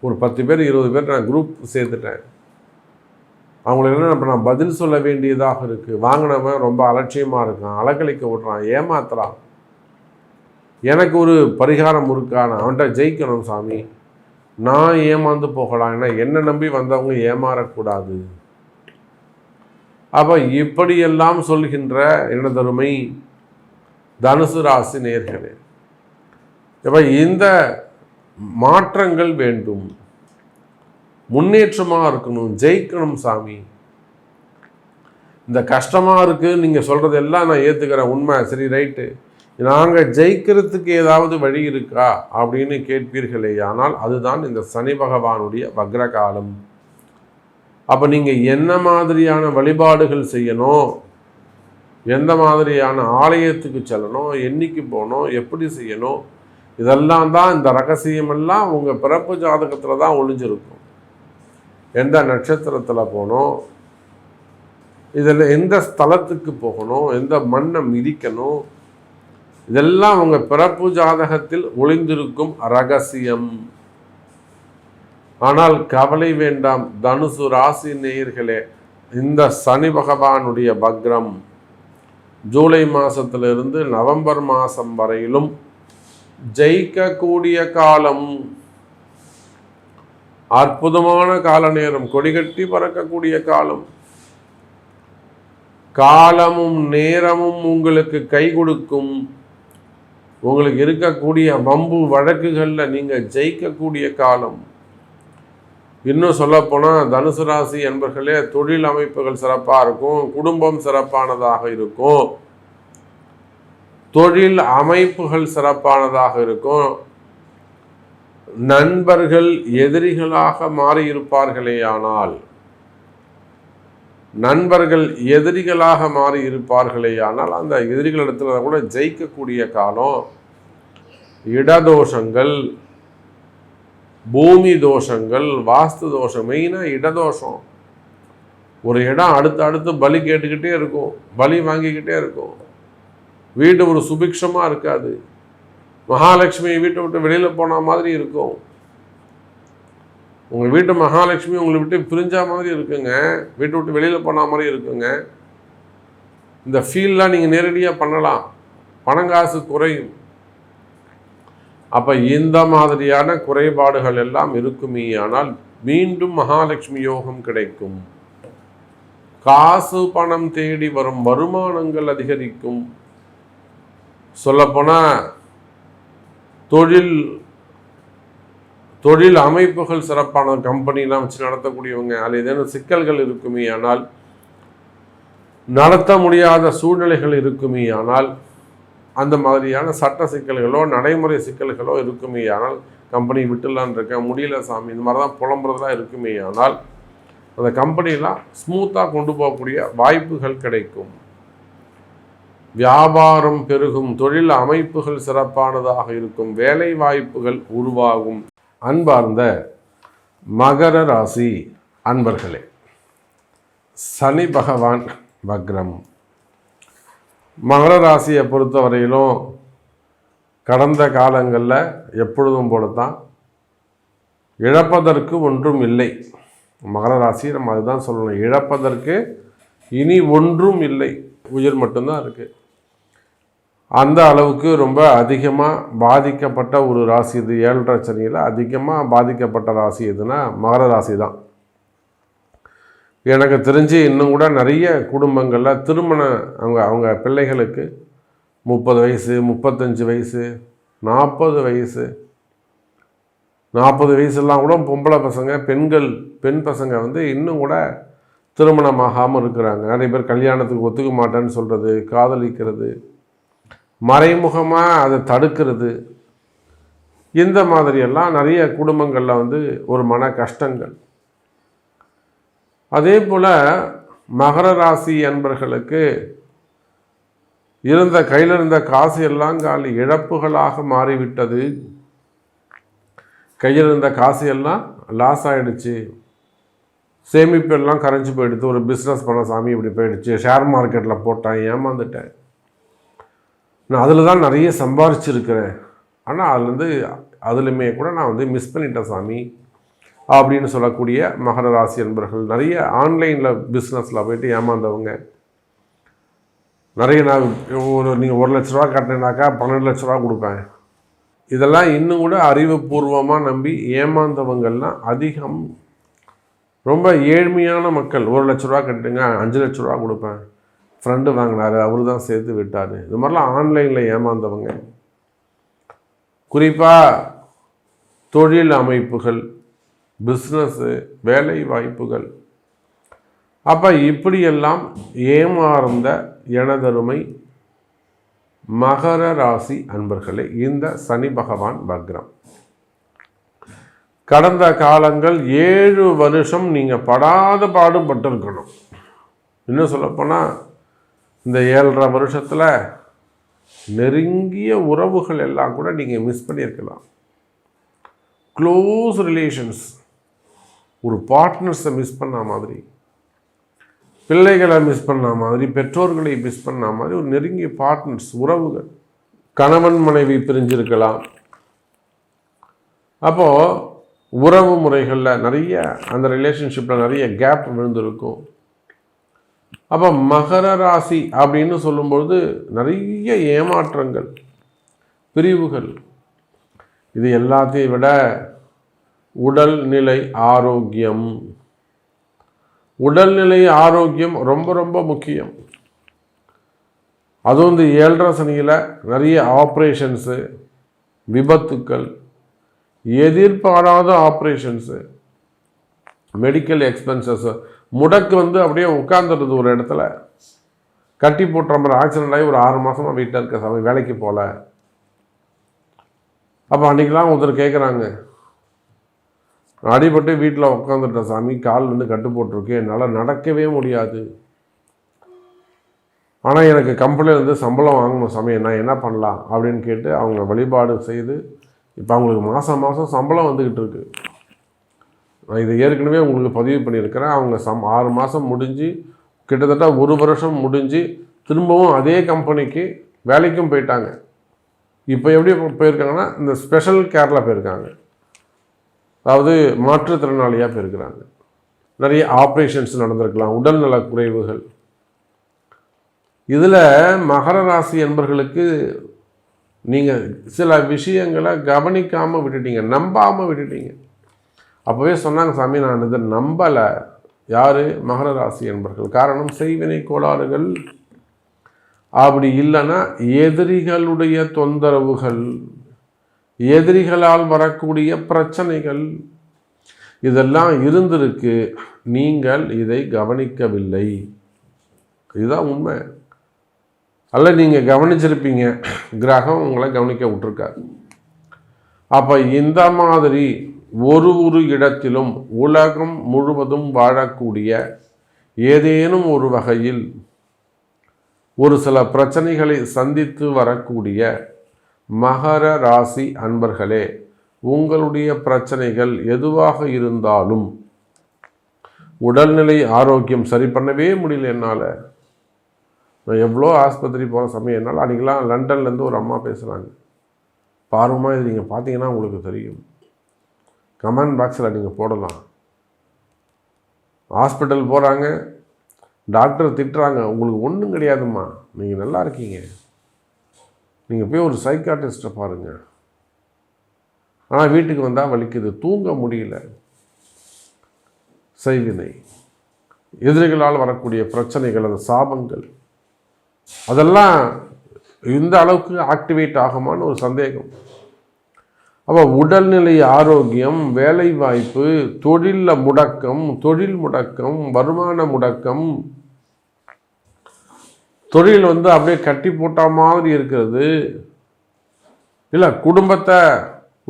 ஒரு 10 பேர் 20 பேர் நான் குரூப் சேர்த்துட்டேன். அவங்களுக்கு இப்போ நான் பதில் சொல்ல வேண்டியதாக இருக்குது. வாங்கினவன் ரொம்ப அலட்சியமாக இருக்கான், அலக்கழிக்க விட்றான், ஏமாத்துறான். எனக்கு ஒரு பரிகாரம் இருக்கான, அவன்கிட்ட ஜெயிக்கணும் சாமி, நான் ஏமாந்து போகலாம், ஏன்னா என்னை நம்பி வந்தவங்க ஏமாறக்கூடாது. அப்போ இப்படியெல்லாம் சொல்கின்ற எனதருமை தனுசு ராசி நேயர்களே, இப்போ இந்த மாற்றங்கள் வேண்டும், முன்னேற்றமாக இருக்கணும், ஜெயிக்கணும் சாமி. இந்த கஷ்டமாக இருக்குது நீங்கள் சொல்கிறது எல்லாம் நான் ஏற்றுக்கிறேன், உண்மை, சரி, ரைட்டு. நாங்கள் ஜெயிக்கிறதுக்கு ஏதாவது வழி இருக்கா அப்படின்னு கேட்பீர்களே, ஆனால் அதுதான் இந்த சனி பகவானுடைய வக்ர காலம். அப்போ நீங்கள் என்ன மாதிரியான வழிபாடுகள் செய்யணும், எந்த மாதிரியான ஆலயத்துக்கு செல்லணும், என்னைக்கு போகணும், எப்படி செய்யணும், இதெல்லாம் தான் இந்த ரகசியமெல்லாம் உங்கள் பிறப்பு ஜாதகத்தில் தான் ஒளிஞ்சிருக்கும். எந்த நட்சத்திரத்தில் போகணும், இதில் எந்த ஸ்தலத்துக்கு போகணும், எந்த மண்ணை மிதிக்கணும், இதெல்லாம் உங்கள் பிறப்பு ஜாதகத்தில் ஒளிந்திருக்கும் ரகசியம். ஆனால் கவலை வேண்டாம் தனுசு ராசி நேயர்களே, இந்த சனி பகவானுடைய வக்ரம் ஜூலை மாதத்திலிருந்து நவம்பர் மாதம் வரையிலும் ஜெயிக்கக்கூடிய காலம். அற்புதமான கால நேரம், கொடிகட்டி பறக்கக்கூடிய காலம். காலமும் நேரமும் உங்களுக்கு கை கொடுக்கும். உங்களுக்கு இருக்கக்கூடிய வம்பு வழக்குகளில் நீங்கள் ஜெயிக்கக்கூடிய காலம். இன்னும் சொல்லப்போனால் தனுசு ராசி என்பர்களே, தொழில் அமைப்புகள் சிறப்பாக இருக்கும், குடும்பம் சிறப்பானதாக இருக்கும், தொழில் அமைப்புகள் சிறப்பானதாக இருக்கும். நண்பர்கள் எதிரிகளாக மாறியிருப்பார்களேயானால் அந்த எதிரிகளிடத்துல கூட ஜெயிக்கக்கூடிய காலம். இடதோஷங்கள், பூமி தோஷங்கள், வாஸ்து தோஷம், மெயினாக இடதோஷம். ஒரு இடம் அடுத்து பலி கேட்டுக்கிட்டே இருக்கும், பலி வாங்கிக்கிட்டே இருக்கும். வீடு ஒரு சுபிக்ஷமாக இருக்காது. மகாலட்சுமி வீட்டை விட்டு வெளியில் போன மாதிரி இருக்கும். உங்கள் வீட்டு மகாலட்சுமி உங்களை விட்டு பிரிஞ்சா மாதிரி இருக்குங்க, வீட்டை விட்டு வெளியில் போன மாதிரி இருக்குங்க. இந்த ஃபீல்லாம் நீங்கள் நேரடியாக பண்ணலாம், பணங்காசு குறையும். அப்போ இந்த மாதிரியான குறைபாடுகள் எல்லாம் இருக்குமே, ஆனால் மீண்டும் மகாலட்சுமி யோகம் கிடைக்கும். காசு பணம் தேடி வரும், வருமானங்கள் அதிகரிக்கும். சொல்லப்போனால் தொழில் அமைப்புகள் சிறப்பான கம்பெனிலாம் வச்சு நடத்தக்கூடியவங்க, அதில் ஏதேனும் சிக்கல்கள் இருக்குமே ஆனால், நடத்த முடியாத சூழ்நிலைகள் இருக்குமே ஆனால், அந்த மாதிரியான சட்ட சிக்கல்களோ நடைமுறை சிக்கல்களோ இருக்குமே ஆனால், கம்பெனி விட்டுலான் இருக்கேன், முடியல சாமி, இந்த மாதிரி தான் புலம்புறதுலாம் இருக்குமே ஆனால், அந்த கம்பெனிலாம் ஸ்மூத்தாக கொண்டு போகக்கூடிய வாய்ப்புகள் கிடைக்கும். வியாபாரம் பெருகும், தொழில் அமைப்புகள் சிறப்பானதாக இருக்கும், வேலை வாய்ப்புகள் உருவாகும். அன்பார்ந்த மகர ராசி அன்பர்களே, சனி பகவான் வக்ரம். மகர ராசியை பொறுத்தவரையிலும் கடந்த காலங்களில் எப்பொழுதும் போல தான், இழப்பதற்கு ஒன்றும் இல்லை. மகர ராசி நம்ம அதுதான் சொல்லணும், இழப்பதற்கு இனி ஒன்றும் இல்லை, உயிர் மட்டும்தான் இருக்குது. அந்த அளவுக்கு ரொம்ப அதிகமாக பாதிக்கப்பட்ட ஒரு ராசி இது. 7.5 சனியில் அதிகமாக பாதிக்கப்பட்ட ராசி எதுனா மகர ராசி தான். எனக்கு தெரிஞ்சு இன்னும் கூட நிறைய குடும்பங்களில் திருமணம் அவங்க பிள்ளைகளுக்கு 30 வயசு, 35 வயசு, 40 வயசு, 40 வயசுலாம் கூட பொம்பளை பசங்க, பெண் பசங்க இன்னும் கூட திருமணமாகாமல் இருக்கிறாங்க. நிறைய பேர் கல்யாணத்துக்கு ஒத்துக்க மாட்டேன்னு சொல்கிறது, காதலிக்கிறது, மறைமுகமாக அதை தடுக்கிறது, இந்த மாதிரியெல்லாம் நிறைய குடும்பங்களில் ஒரு மன கஷ்டங்கள். அதே போல் மகர ராசி அன்பர்களுக்கு கையில் இருந்த காசு எல்லாம் காலி, இழப்புகளாக மாறிவிட்டது. கையில் இருந்த காசு எல்லாம் லாஸ் ஆகிடுச்சு, சேமிப்பு எல்லாம் கரைஞ்சி போயிடுச்சு. ஒரு பிஸ்னஸ் பண்ண சாமி இப்படி போயிடுச்சு, ஷேர் மார்க்கெட்டில் போட்டேன், ஏமாந்துட்டேன், நான் அதில் தான் நிறைய சம்பாரிச்சிருக்கிறேன், ஆனால் அதுலேயுமே கூட நான் மிஸ் பண்ணிட்டேன் சாமி அப்படின்னு சொல்லக்கூடிய மகர ராசி என்பர்கள். நிறைய ஆன்லைனில் பிஸ்னஸில் போய்ட்டு ஏமாந்தவங்க நிறைய. நான் நீங்கள் 1 லட்ச ரூபா கட்டினாக்கா 12 லட்ச ரூபா கொடுப்பேன், இதெல்லாம் இன்னும் கூட அறிவுபூர்வமாக நம்பி ஏமாந்தவங்கள்லாம் அதிகம். ரொம்ப ஏழ்மையான மக்கள், 1 லட்ச ரூபா கட்டுங்க 5 லட்ச ரூபா கொடுப்பேன், ஃப்ரெண்டு வாங்கினார் அவரு தான் சேர்த்து விட்டார், இது மாதிரிலாம் ஆன்லைனில் ஏமாந்தவங்க. குறிப்பாக தொழில் அமைப்புகள், பிஸ்னஸ்ஸு, வேலை வாய்ப்புகள். அப்போ இப்படியெல்லாம் ஏமாறுந்த எனதருமை மகர ராசி அன்பர்களே, இந்த சனி பகவான் வக்ரம். கடந்த காலங்கள் 7 வருஷம் நீங்கள் படாத பாடுபட்டிருக்கணும். இன்னும் சொல்லப்போனால் இந்த 7.5 வருஷத்தில் நெருங்கிய உறவுகள் எல்லாம் கூட நீங்கள் மிஸ் பண்ணியிருக்கலாம். க்ளோஸ் ரிலேஷன்ஸ், ஒரு பார்ட்னர்ஸை மிஸ் பண்ண மாதிரி, பிள்ளைகளை மிஸ் பண்ண மாதிரி, பெற்றோர்களை மிஸ் பண்ண மாதிரி ஒரு நெருங்கிய பார்ட்னர்ஸ், உறவுகள். கணவன் மனைவி பிரிஞ்சிருக்கலாம். அப்போது உறவு முறைகளில் நிறைய, அந்த ரிலேஷன்ஷிப்பில் நிறைய கேப் விழுந்திருக்கும். அப்போ மகர ராசி அப்படின்னு சொல்லும்பொழுது நிறைய ஏமாற்றங்கள், பிரிவுகள். இது எல்லாத்தையும் விட உடல்நிலை ஆரோக்கியம். உடல்நிலை ஆரோக்கியம் ரொம்ப ரொம்ப முக்கியம். அதுவும் இந்த 7.5 சனியில் நிறைய ஆப்ரேஷன்ஸு, விபத்துக்கள், எதிர்பாராத ஆப்ரேஷன்ஸு, மெடிக்கல் எக்ஸ்பென்சஸ், முடக்கு அப்படியே உட்கார்ந்துடுது ஒரு இடத்துல. கட்டி போட்டுற மாதிரி ஆக்சிடென்ட் ஆகி ஒரு 6 மாதமாக வீட்டில் இருக்க சாமி, வேலைக்கு போகல. அப்போ அன்றைக்கெலாம் ஒருத்தர் கேட்குறாங்க, அடிபட்டு வீட்டில் உட்காந்துட்டேன் சாமி, கால் கட்டு போட்டிருக்கு, என்னால் நடக்கவே முடியாது, ஆனால் எனக்கு கம்பெனிலேருந்து சம்பளம் வாங்கணும் சாமி, நான் என்ன பண்ணலாம் அப்படின்னு கேட்டு அவங்க வழிபாடு செய்து இப்போ அவங்களுக்கு மாதம் மாதம் சம்பளம் வந்துக்கிட்டு இருக்கு. நான் இதை ஏற்கனவே உங்களுக்கு பதிவு பண்ணியிருக்கிறேன். அவங்க 6 மாதம் முடிஞ்சு கிட்டத்தட்ட 1 வருஷம் முடிஞ்சு திரும்பவும் அதே கம்பெனிக்கு வேலைக்கும் போயிட்டாங்க. இப்போ எப்படி போயிருக்காங்கன்னா, இந்த ஸ்பெஷல் கேரில் போயிருக்காங்க, அதாவது மாற்றுத்திறனாளியாக போயிருக்கிறாங்க. நிறைய ஆப்ரேஷன்ஸ் நடந்திருக்கலாம், உடல்நல குறைவுகள். இதில் மகர ராசி என்பர்களுக்கு நீங்கள் சில விஷயங்களை கவனிக்காமல் விட்டுட்டீங்க, நம்பாமல் விட்டுட்டீங்க. அப்போவே சொன்னாங்க சாமி, நான் இதை நம்பலை. யார்? மகர ராசி என்பர்கள். காரணம் செய்வினை கோளாறுகள், அப்படி இல்லைன்னா எதிரிகளுடைய தொந்தரவுகள், எதிரிகளால் வரக்கூடிய பிரச்சனைகள், இதெல்லாம் இருந்திருக்கு. நீங்கள் இதை கவனிக்கவில்லை. இதுதான் உண்மை. அல்ல, நீங்கள் கவனிச்சிருப்பீங்க, கிரகம் உங்களை கவனிக்க விட்டுருக்காரு. அப்போ இந்த மாதிரி ஒரு இடத்திலும் உலகம் முழுவதும் வாழக்கூடிய ஏதேனும் ஒரு வகையில் ஒரு சில பிரச்சனைகளை சந்தித்து வரக்கூடிய மகர ராசி அன்பர்களே, உங்களுடைய பிரச்சனைகள் எதுவாக இருந்தாலும் உடல்நிலை ஆரோக்கியம் சரி பண்ணவே முடியல என்னால். நான் எவ்வளோ ஆஸ்பத்திரி போகிற சமயம் என்னால். அன்றைக்கெலாம் லண்டன்லேருந்து ஒரு அம்மா பேசுகிறாங்க, பாருமா, இது நீங்கள் பார்த்தீங்கன்னா உங்களுக்கு தெரியும், கமெண்ட் பாக்ஸில் நீங்கள் போடலாம். ஹாஸ்பிட்டல் போகிறாங்க, டாக்டர் திட்டுறாங்க, உங்களுக்கு ஒன்றும் கிடையாதும்மா, நீங்கள் நல்லா இருக்கீங்க, நீங்கள் போய் ஒரு சைக்காட்ரிஸ்ட்டை பாருங்கள். ஆனால் வீட்டுக்கு வந்தால் வலிக்குது, தூங்க முடியல. செய்வினை, எதிரிகளால் வரக்கூடிய பிரச்சனைகள், அந்த சாபங்கள், அதெல்லாம் இந்த அளவுக்கு ஆக்டிவேட் ஆகுமான்னு ஒரு சந்தேகம். அப்போ உடல்நிலை ஆரோக்கியம், வேலை வாய்ப்பு, தொழிலில் முடக்கம், தொழில் முடக்கம், வருமான முடக்கம், தொழில் அப்படியே கட்டி போட்ட மாதிரி இருக்கிறது, இல்லை குடும்பத்தை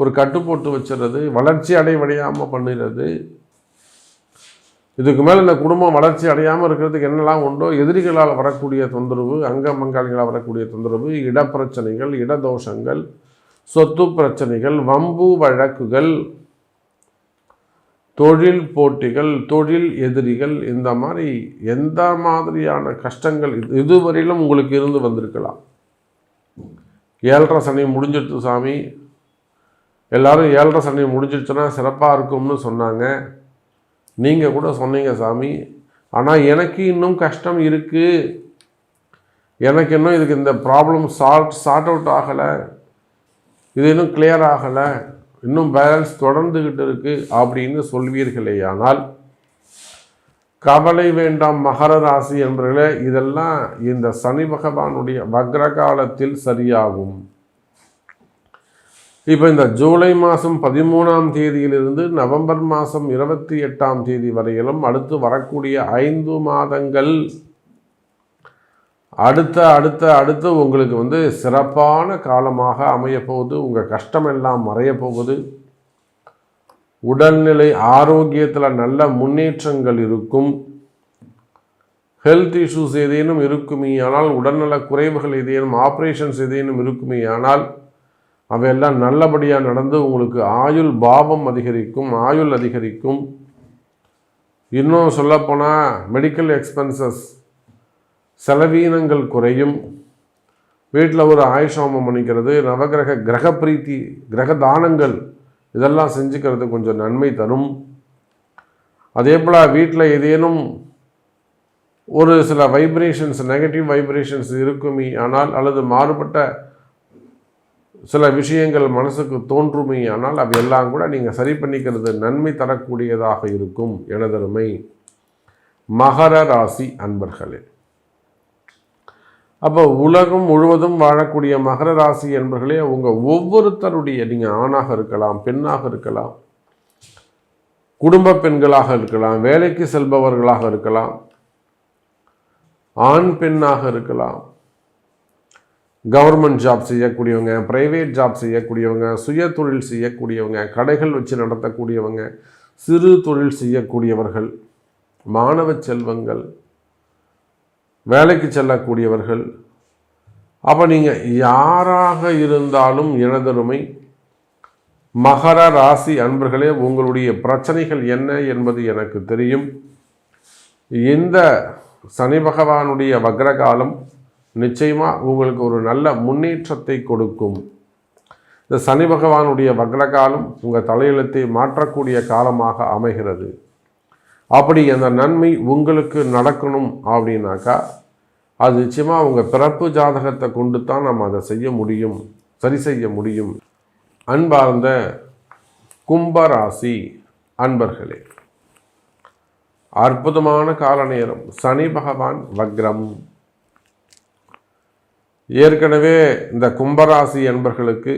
ஒரு கட்டு போட்டு வச்சுறது, வளர்ச்சி அடையாமல் பண்ணுறது. இதுக்கு மேலே இந்த குடும்பம் வளர்ச்சி அடையாமல் இருக்கிறதுக்கு என்னெல்லாம் உண்டோ, எதிரிகளால் வரக்கூடிய தொந்தரவு, அங்கமங்காளிகளால் வரக்கூடிய தொந்தரவு, இடப்பிரச்சனைகள், இடதோஷங்கள், சொத்து பிரச்சனைகள், வம்பு வழக்குகள், தொழில் போட்டிகள், தொழில் எதிரிகள், இந்த மாதிரி எந்த மாதிரியான கஷ்டங்கள் இதுவரையிலும் உங்களுக்கு இருந்து வந்திருக்கலாம். 7.5 சனி முடிஞ்சிடுச்சு சாமி, எல்லாரும் 7.5 சனி முடிஞ்சிடுச்சுன்னா சிறப்பாக இருக்கும்னு சொன்னாங்க. நீங்கள் கூட சொன்னீங்க சாமி, ஆனால் எனக்கு இன்னும் கஷ்டம் இருக்குது, எனக்கு இன்னும் இதுக்கு இந்த ப்ராப்ளம் சார்ட் அவுட் ஆகலை, இது இன்னும் கிளியர் ஆகலை, இன்னும் பேலன்ஸ் தொடர்ந்துக்கிட்டு இருக்குது அப்படின்னு சொல்வீர்களே, ஆனால் கவலை வேண்டாம் மகர ராசி என்பவர்களே, இதெல்லாம் இந்த சனி பகவானுடைய வக்ர காலத்தில் சரியாகும். இப்போ இந்த ஜூலை மாதம் 13ஆம் தேதியிலிருந்து நவம்பர் மாதம் 28ஆம் தேதி வரையிலும் அடுத்து வரக்கூடிய 5 மாதங்கள் அடுத்து உங்களுக்கு சிறப்பான காலமாக அமைய போகுது. உங்கள் கஷ்டமெல்லாம் மறைய போகுது. உடல்நிலை ஆரோக்கியத்தில் நல்ல முன்னேற்றங்கள் இருக்கும். ஹெல்த் இஷ்யூஸ் ஏதேனும் இருக்குமே ஆனால், உடல்நல குறைவுகள் ஏதேனும், ஆப்ரேஷன்ஸ் ஏதேனும் இருக்குமே ஆனால், அவையெல்லாம் நல்லபடியாக நடந்து உங்களுக்கு ஆயுள் பாவம் அதிகரிக்கும், ஆயுள் அதிகரிக்கும். இன்னும் சொல்லப்போனால் மெடிக்கல் எக்ஸ்பென்சஸ், செலவீனங்கள் குறையும். வீட்டில் ஒரு ஆயுஷோமம் பண்ணிக்கிறது, நவகிரக கிரக பிரீத்தி, கிரக தானங்கள், இதெல்லாம் செஞ்சுக்கிறது கொஞ்சம் நன்மை தரும். அதே போல் வீட்டில் ஏதேனும் ஒரு சில வைப்ரேஷன்ஸ், நெகட்டிவ் வைப்ரேஷன்ஸ் இருக்குமே ஆனால், அல்லது மாறுபட்ட சில விஷயங்கள் மனசுக்கு தோன்றுமே, ஆனால் அவையெல்லாம் கூட நீங்கள் சரி பண்ணிக்கிறது நன்மை தரக்கூடியதாக இருக்கும். எனதருமை மகர ராசி அன்பர்களே, அப்போ உலகம் முழுவதும் வாழக்கூடிய மகர ராசி என்பர்களே, உங்கள் ஒவ்வொருத்தருடைய, நீங்கள் ஆணாக இருக்கலாம், பெண்ணாக இருக்கலாம், குடும்ப பெண்களாக இருக்கலாம், வேலைக்கு செல்பவர்களாக இருக்கலாம், ஆண் பெண்ணாக இருக்கலாம், கவர்மெண்ட் ஜாப் செய்யக்கூடியவங்க, பிரைவேட் ஜாப் செய்யக்கூடியவங்க, சுய தொழில் செய்யக்கூடியவங்க, கடைகள் வச்சு நடத்தக்கூடியவங்க, சிறு தொழில் செய்யக்கூடியவர்கள், மாணவ செல்வங்கள், வேலைக்கு செல்லக்கூடியவர்கள், அப்போ நீங்கள் யாராக இருந்தாலும் எனதருமை மகர ராசி அன்பர்களே, உங்களுடைய பிரச்சனைகள் என்ன என்பது எனக்கு தெரியும். இந்த சனி பகவானுடைய வக்ரகாலம் நிச்சயமாக உங்களுக்கு ஒரு நல்ல முன்னேற்றத்தை கொடுக்கும். இந்த சனி பகவானுடைய வக்ரகாலம் உங்கள் தலையெழுத்தை மாற்றக்கூடிய காலமாக அமைகிறது. அப்படி அந்த நன்மை உங்களுக்கு நடக்கணும் அப்படின்னாக்கா அது நிச்சயமாக உங்கள் பிறப்பு ஜாதகத்தை கொண்டு தான் நம்ம அதை செய்ய முடியும், சரி செய்ய முடியும். அன்பார்ந்த கும்பராசி அன்பர்களே, அற்புதமான கால நேரம். சனி பகவான் வக்ரம். ஏற்கனவே இந்த கும்பராசி அன்பர்களுக்கு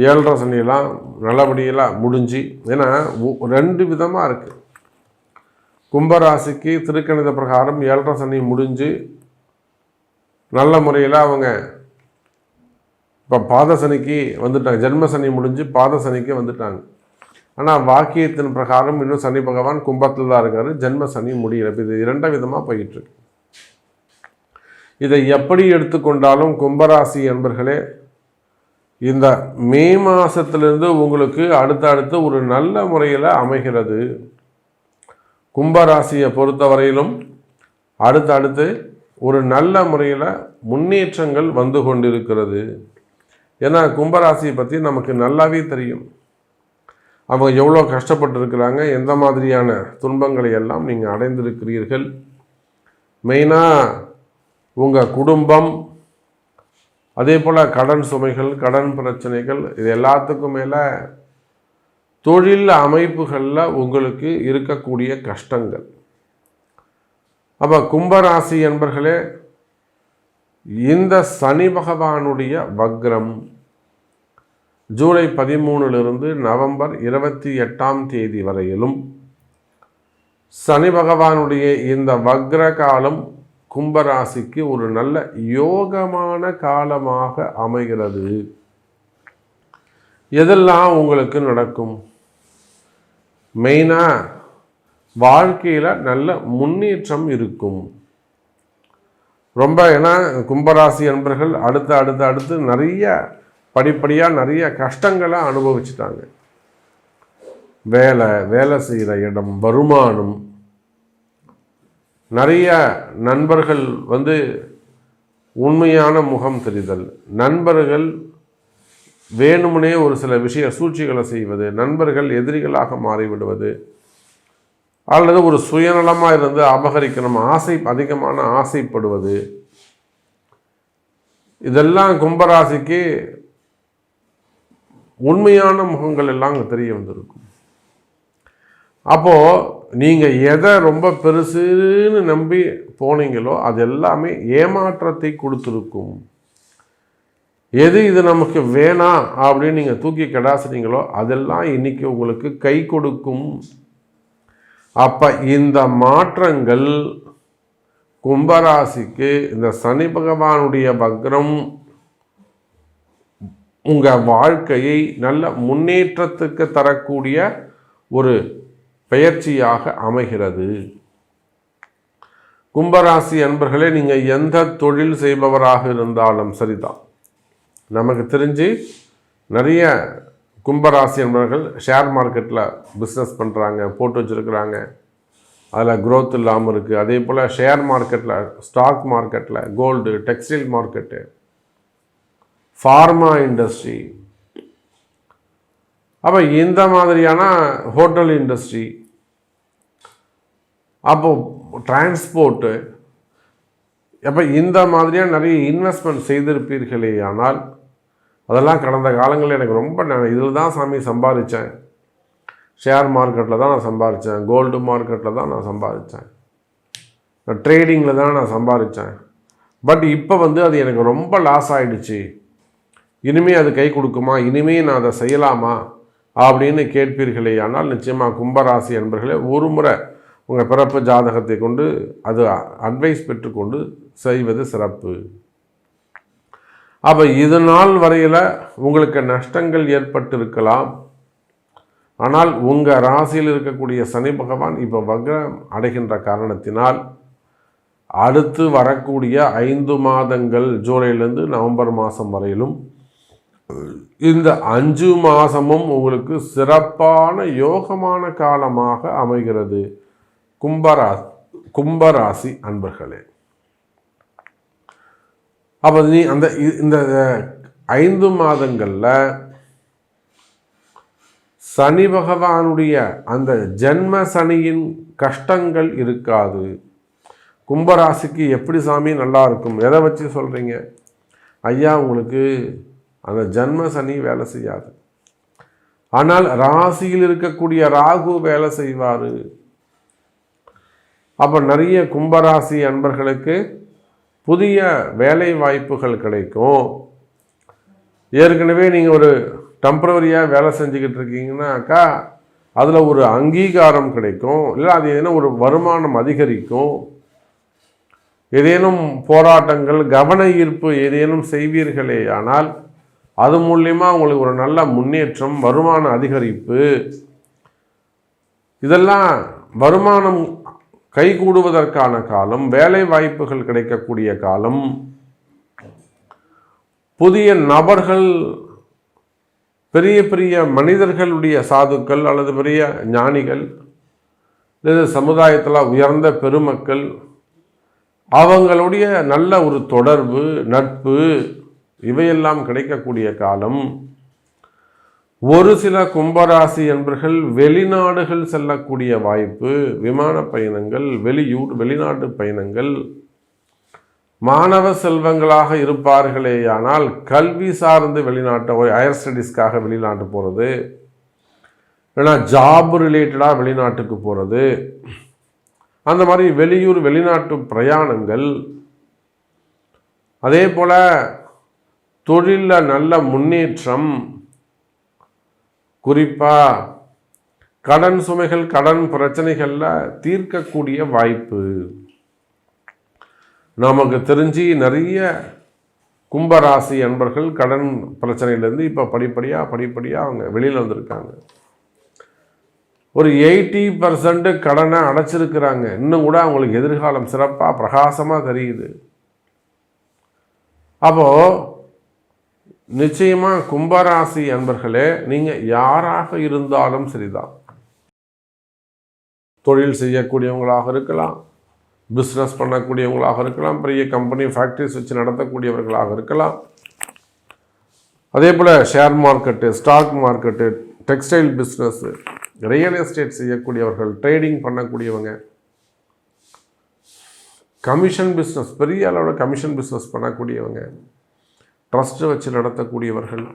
7.5 சனியெல்லாம் நல்லபடியெல்லாம் முடிஞ்சு, ஏன்னா 2 விதமாக இருக்குது. கும்பராசிக்கு திருக்கணித பிரகாரம் 7.5 சனி முடிஞ்சு நல்ல முறையில் அவங்க இப்போ பாத சனிக்கு வந்துட்டாங்க. ஜென்ம சனி முடிஞ்சு பாத சனிக்கு வந்துட்டாங்க. ஆனால் வாக்கியத்தின் பிரகாரம் இன்னும் சனி பகவான் கும்பத்தில் தான் இருக்கார். ஜென்ம சனி முடியல. இப்போ இது 2 விதமாக போயிட்டுருக்கு. இதை எப்படி எடுத்துக்கொண்டாலும் கும்பராசி என்பர்களே, இந்த மே மாதத்திலிருந்து உங்களுக்கு அடுத்தடுத்து ஒரு நல்ல முறையில் அமைகிறது. கும்பராசியை பொறுத்தவரையிலும் அடுத்தடுத்து ஒரு நல்ல முறையில் முன்னேற்றங்கள் வந்து கொண்டிருக்கிறது. ஏன்னா கும்பராசியை பற்றி நமக்கு நல்லாவே தெரியும். அவங்க எவ்வளோ கஷ்டப்பட்டுருக்கிறாங்க, எந்த மாதிரியான துன்பங்களை எல்லாம் நீங்கள் அடைந்திருக்கிறீர்கள். மெயினாக உங்கள் குடும்பம், அதே போல் கடன் சுமைகள், கடன் பிரச்சனைகள், இது எல்லாத்துக்கும் மேலே தொழில் அமைப்புகளில் உங்களுக்கு இருக்கக்கூடிய கஷ்டங்கள். அப்போ கும்பராசி என்பர்களே, இந்த சனி பகவானுடைய வக்ரம் ஜூலை 13 நவம்பர் 28 வரையிலும் சனி பகவானுடைய இந்த வக்ர காலம் கும்பராசிக்கு ஒரு நல்ல யோகமான காலமாக அமைகிறது. எதெல்லாம் உங்களுக்கு நடக்கும்? மெயினாக வாழ்க்கையில் நல்ல முன்னேற்றம் இருக்கும். ரொம்ப, ஏன்னா கும்பராசி என்பர்கள் அடுத்து நிறைய படிப்படியாக நிறைய கஷ்டங்களை அனுபவிச்சுட்டாங்க. வேலை செய்கிற இடம், வருமானம், நிறைய நண்பர்கள் உண்மையான முகம் தெரிதல், நண்பர்கள் வேணுமுனே ஒரு சில சூழ்ச்சிகளை செய்வது, நண்பர்கள் எதிரிகளாக மாறிவிடுவது, அல்லது ஒரு சுயநலமாக இருந்து அபகரிக்கணும் அதிகமான ஆசைப்படுவது, இதெல்லாம் கும்பராசிக்கு உண்மையான முகங்கள் எல்லாம் அங்கே தெரிய வந்திருக்கும். அப்போது நீங்கள் எதை ரொம்ப பெருசுன்னு நம்பி போனீங்களோ அது எல்லாமே ஏமாற்றத்தை கொடுத்துருக்கும். எது இது நமக்கு வேணாம் அப்படின்னு நீங்கள் தூக்கி கடாசுனீங்களோ அதெல்லாம் இன்னைக்கு உங்களுக்கு கை கொடுக்கும். அப்போ இந்த மாற்றங்கள் கும்பராசிக்கு இந்த சனி பகவானுடைய வக்ரம் உங்கள் வாழ்க்கையை நல்ல முன்னேற்றத்துக்கு தரக்கூடிய ஒரு பயிற்சியாக அமைகிறது. கும்பராசி அன்பர்களே, நீங்கள் எந்த தொழில் செய்பவராக இருந்தாலும் சரிதான். நமக்கு தெரிஞ்சு நிறைய கும்பராசி என்பவர்கள் ஷேர் மார்க்கெட்டில் பிஸ்னஸ் பண்ணுறாங்க, போட்டு வச்சுருக்கிறாங்க, அதில் க்ரோத் இல்லாமல் இருக்குது. அதே போல் ஷேர் மார்க்கெட்டில், ஸ்டாக் மார்க்கெட்டில், gold, textile market, pharma industry, அப்போ இந்த மாதிரியான ஹோட்டல் இண்டஸ்ட்ரி, அப்போது டிரான்ஸ்போர்ட்டு, அப்போ இந்த மாதிரியான நிறைய இன்வெஸ்ட்மெண்ட் செய்திருப்பீர்களே. ஆனால் அதெல்லாம் கடந்த காலங்களில் எனக்கு ரொம்ப இதில் தான் சாமி சம்பாதிச்சேன், ஷேர் மார்க்கெட்டில் தான் நான் சம்பாதிச்சேன், கோல்டு மார்க்கெட்டில் தான் நான் சம்பாதிச்சேன், ட்ரேடிங்கில் தான் நான் சம்பாதிச்சேன், பட் இப்போ அது எனக்கு ரொம்ப லாஸ் ஆகிடுச்சு, இனிமேல் அது கை கொடுக்குமா, இனிமேல் நான் அதை செய்யலாமா அப்படின்னு கேட்பீர்களே. ஆனால் நிச்சயமாக கும்பராசி என்பர்களே ஒரு முறை உங்கள் பிறப்பு ஜாதகத்தை கொண்டு அது அட்வைஸ் பெற்றுக்கொண்டு செய்வது சிறப்பு. அப்போ இது நாள் வரையில் உங்களுக்கு நஷ்டங்கள் ஏற்பட்டிருக்கலாம். ஆனால் உங்கள் ராசியில் இருக்கக்கூடிய சனி பகவான் இப்போ வக்ரம் அடைகின்ற காரணத்தினால் அடுத்து வரக்கூடிய 5 மாதங்கள் ஜூலையிலேருந்து நவம்பர் மாதம் வரையிலும் இந்த 5 மாதமும் உங்களுக்கு சிறப்பான யோகமான காலமாக அமைகிறது கும்பராசி அன்பர்களே. அப்போ நீ இந்த 5 மாதங்களில் சனி பகவானுடைய அந்த ஜென்ம சனியின் கஷ்டங்கள் இருக்காது. கும்பராசிக்கு எப்படி சாமி நல்லா இருக்கும், எதை வச்சு சொல்கிறீங்க ஐயா? உங்களுக்கு அந்த ஜென்ம சனி வேலை செய்யாது, ஆனால் ராசியில் இருக்கக்கூடிய ராகு வேலை செய்வார். அப்போ நிறைய கும்பராசி அன்பர்களுக்கு புதிய வேலை வாய்ப்புகள் கிடைக்கும். ஏற்கனவே நீங்கள் ஒரு டெம்பரவரியாக வேலை செஞ்சுக்கிட்டு இருக்கீங்கன்னாக்கா அதில் ஒரு அங்கீகாரம் கிடைக்கும், இல்லை அது ஏதேனும் ஒரு வருமானம் அதிகரிக்கும். ஏதேனும் போராட்டங்கள் கவன ஈர்ப்பு ஏதேனும் செய்வீர்களே ஆனால் அது மூலியமாக உங்களுக்கு ஒரு நல்ல முன்னேற்றம், வருமான அதிகரிப்பு, இதெல்லாம் வருமானம் கைகூடுவதற்கான காலம், வேலை வாய்ப்புகள் கிடைக்கக்கூடிய காலம், புதிய நபர்கள், பெரிய பெரிய மனிதர்களுடைய சாதுக்கள் அல்லது பெரிய ஞானிகள் அல்லது சமுதாயத்தில் உயர்ந்த பெருமக்கள் அவங்களுடைய நல்ல ஒரு தொடர்பு, நட்பு, இவையெல்லாம் கிடைக்கக்கூடிய காலம். ஒரு சில கும்பராசி என்பர்கள் வெளிநாடுகள் செல்லக்கூடிய வாய்ப்பு, விமான பயணங்கள், வெளிநாட்டு பயணங்கள், மாணவ செல்வங்களாக இருப்பார்களேயானால் கல்வி சார்ந்து வெளிநாட்டு ஹையர் ஸ்டடீஸ்க்காக வெளிநாட்டு போகிறது, இல்லைனா ஜாப் ரிலேட்டடாக வெளிநாட்டுக்கு போகிறது, அந்த மாதிரி வெளிநாட்டு பிரயாணங்கள், அதே போல் தொழிலில் நல்ல முன்னேற்றம், குறிப்பாக கடன் சுமைகள், கடன் பிரச்சனைகளில் தீர்க்கக்கூடிய வாய்ப்பு. நமக்கு தெரிஞ்சு நிறைய கும்பராசி அன்பர்கள் கடன் பிரச்சனையிலேருந்து இப்போ படிப்படியாக அவங்க வெளியில் வந்திருக்காங்க. ஒரு 80% கடனை அடைச்சிருக்கிறாங்க. இன்னும் கூட அவங்களுக்கு எதிர்காலம் சிறப்பாக பிரகாசமாக தெரியுது. அப்போது நிச்சயமாக கும்பராசி அன்பர்களே, நீங்கள் யாராக இருந்தாலும் சரிதான், தொழில் செய்யக்கூடியவங்களாக இருக்கலாம், பிஸ்னஸ் பண்ணக்கூடியவங்களாக இருக்கலாம், பெரிய கம்பெனி ஃபேக்ட்ரிஸ் வச்சு நடத்தக்கூடியவர்களாக இருக்கலாம், அதே போல் share market, stock market, textile business, real estate செய்யக்கூடியவர்கள், ட்ரேடிங் பண்ணக்கூடியவங்க, கமிஷன் பிஸ்னஸ், பெரிய அளவில் கமிஷன் பிஸ்னஸ் பண்ணக்கூடியவங்க, ட்ரஸ்ட்டு வச்சு நடத்தக்கூடியவர்கள்,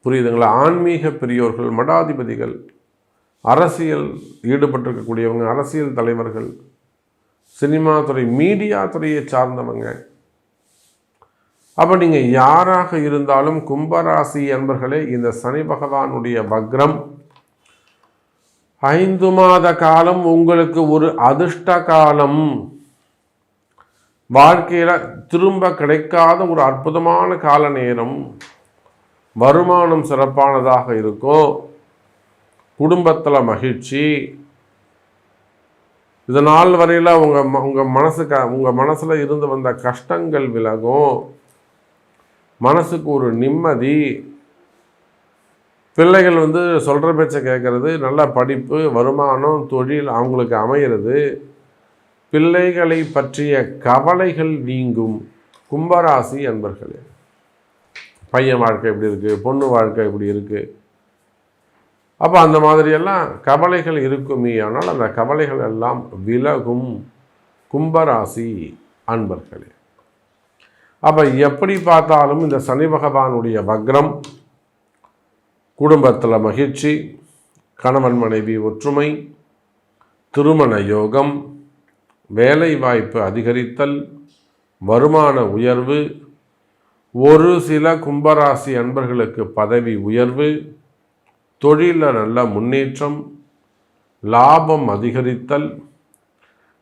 புரியுதுங்களா? ஆன்மீக பெரியோர்கள், மடாதிபதிகள், அரசியல் ஈடுபட்டிருக்கக்கூடியவங்க, அரசியல் தலைவர்கள், சினிமா துறை, மீடியா துறையை சார்ந்தவங்க. அப்போ நீங்கள் யாராக இருந்தாலும் கும்பராசி என்பர்களே, இந்த சனி பகவானுடைய வக்ரம் 5 மாத காலம் உங்களுக்கு ஒரு அதிர்ஷ்ட காலம். வாழ்க்கையில் திரும்ப கிடைக்காத ஒரு அற்புதமான கால நேரம். வருமானம் சிறப்பானதாக இருக்கும், குடும்பத்தில் மகிழ்ச்சி. இதனால் வரையில் உங்கள் மனசில் இருந்து வந்த கஷ்டங்கள் விலகும், மனசுக்கு ஒரு நிம்மதி. பிள்ளைகள் சொல்கிற பேச்சை கேட்கறது, நல்ல படிப்பு, வருமானம், தொழில் அவங்களுக்கு அமைகிறது. பிள்ளைகளை பற்றிய கவலைகள் நீங்கும் கும்பராசி அன்பர்களே. பையன் வாழ்க்கை எப்படி இருக்குது, பொண்ணு வாழ்க்கை எப்படி இருக்குது, அப்போ அந்த மாதிரியெல்லாம் கவலைகள் இருக்குமே. ஆனால் அந்த கவலைகள் எல்லாம் விலகும் கும்பராசி அன்பர்களே. அப்போ எப்படி பார்த்தாலும் இந்த சனி பகவானுடைய வக்ரம் குடும்பத்தில் மகிழ்ச்சி, கணவன் மனைவி ஒற்றுமை, திருமண யோகம், வேலை வாய்ப்பு அதிகரித்தல், வருமான உயர்வு, ஒரு சில கும்பராசி அன்பர்களுக்கு பதவி உயர்வு, தொழிலில் நல்ல முன்னேற்றம், லாபம் அதிகரித்தல்,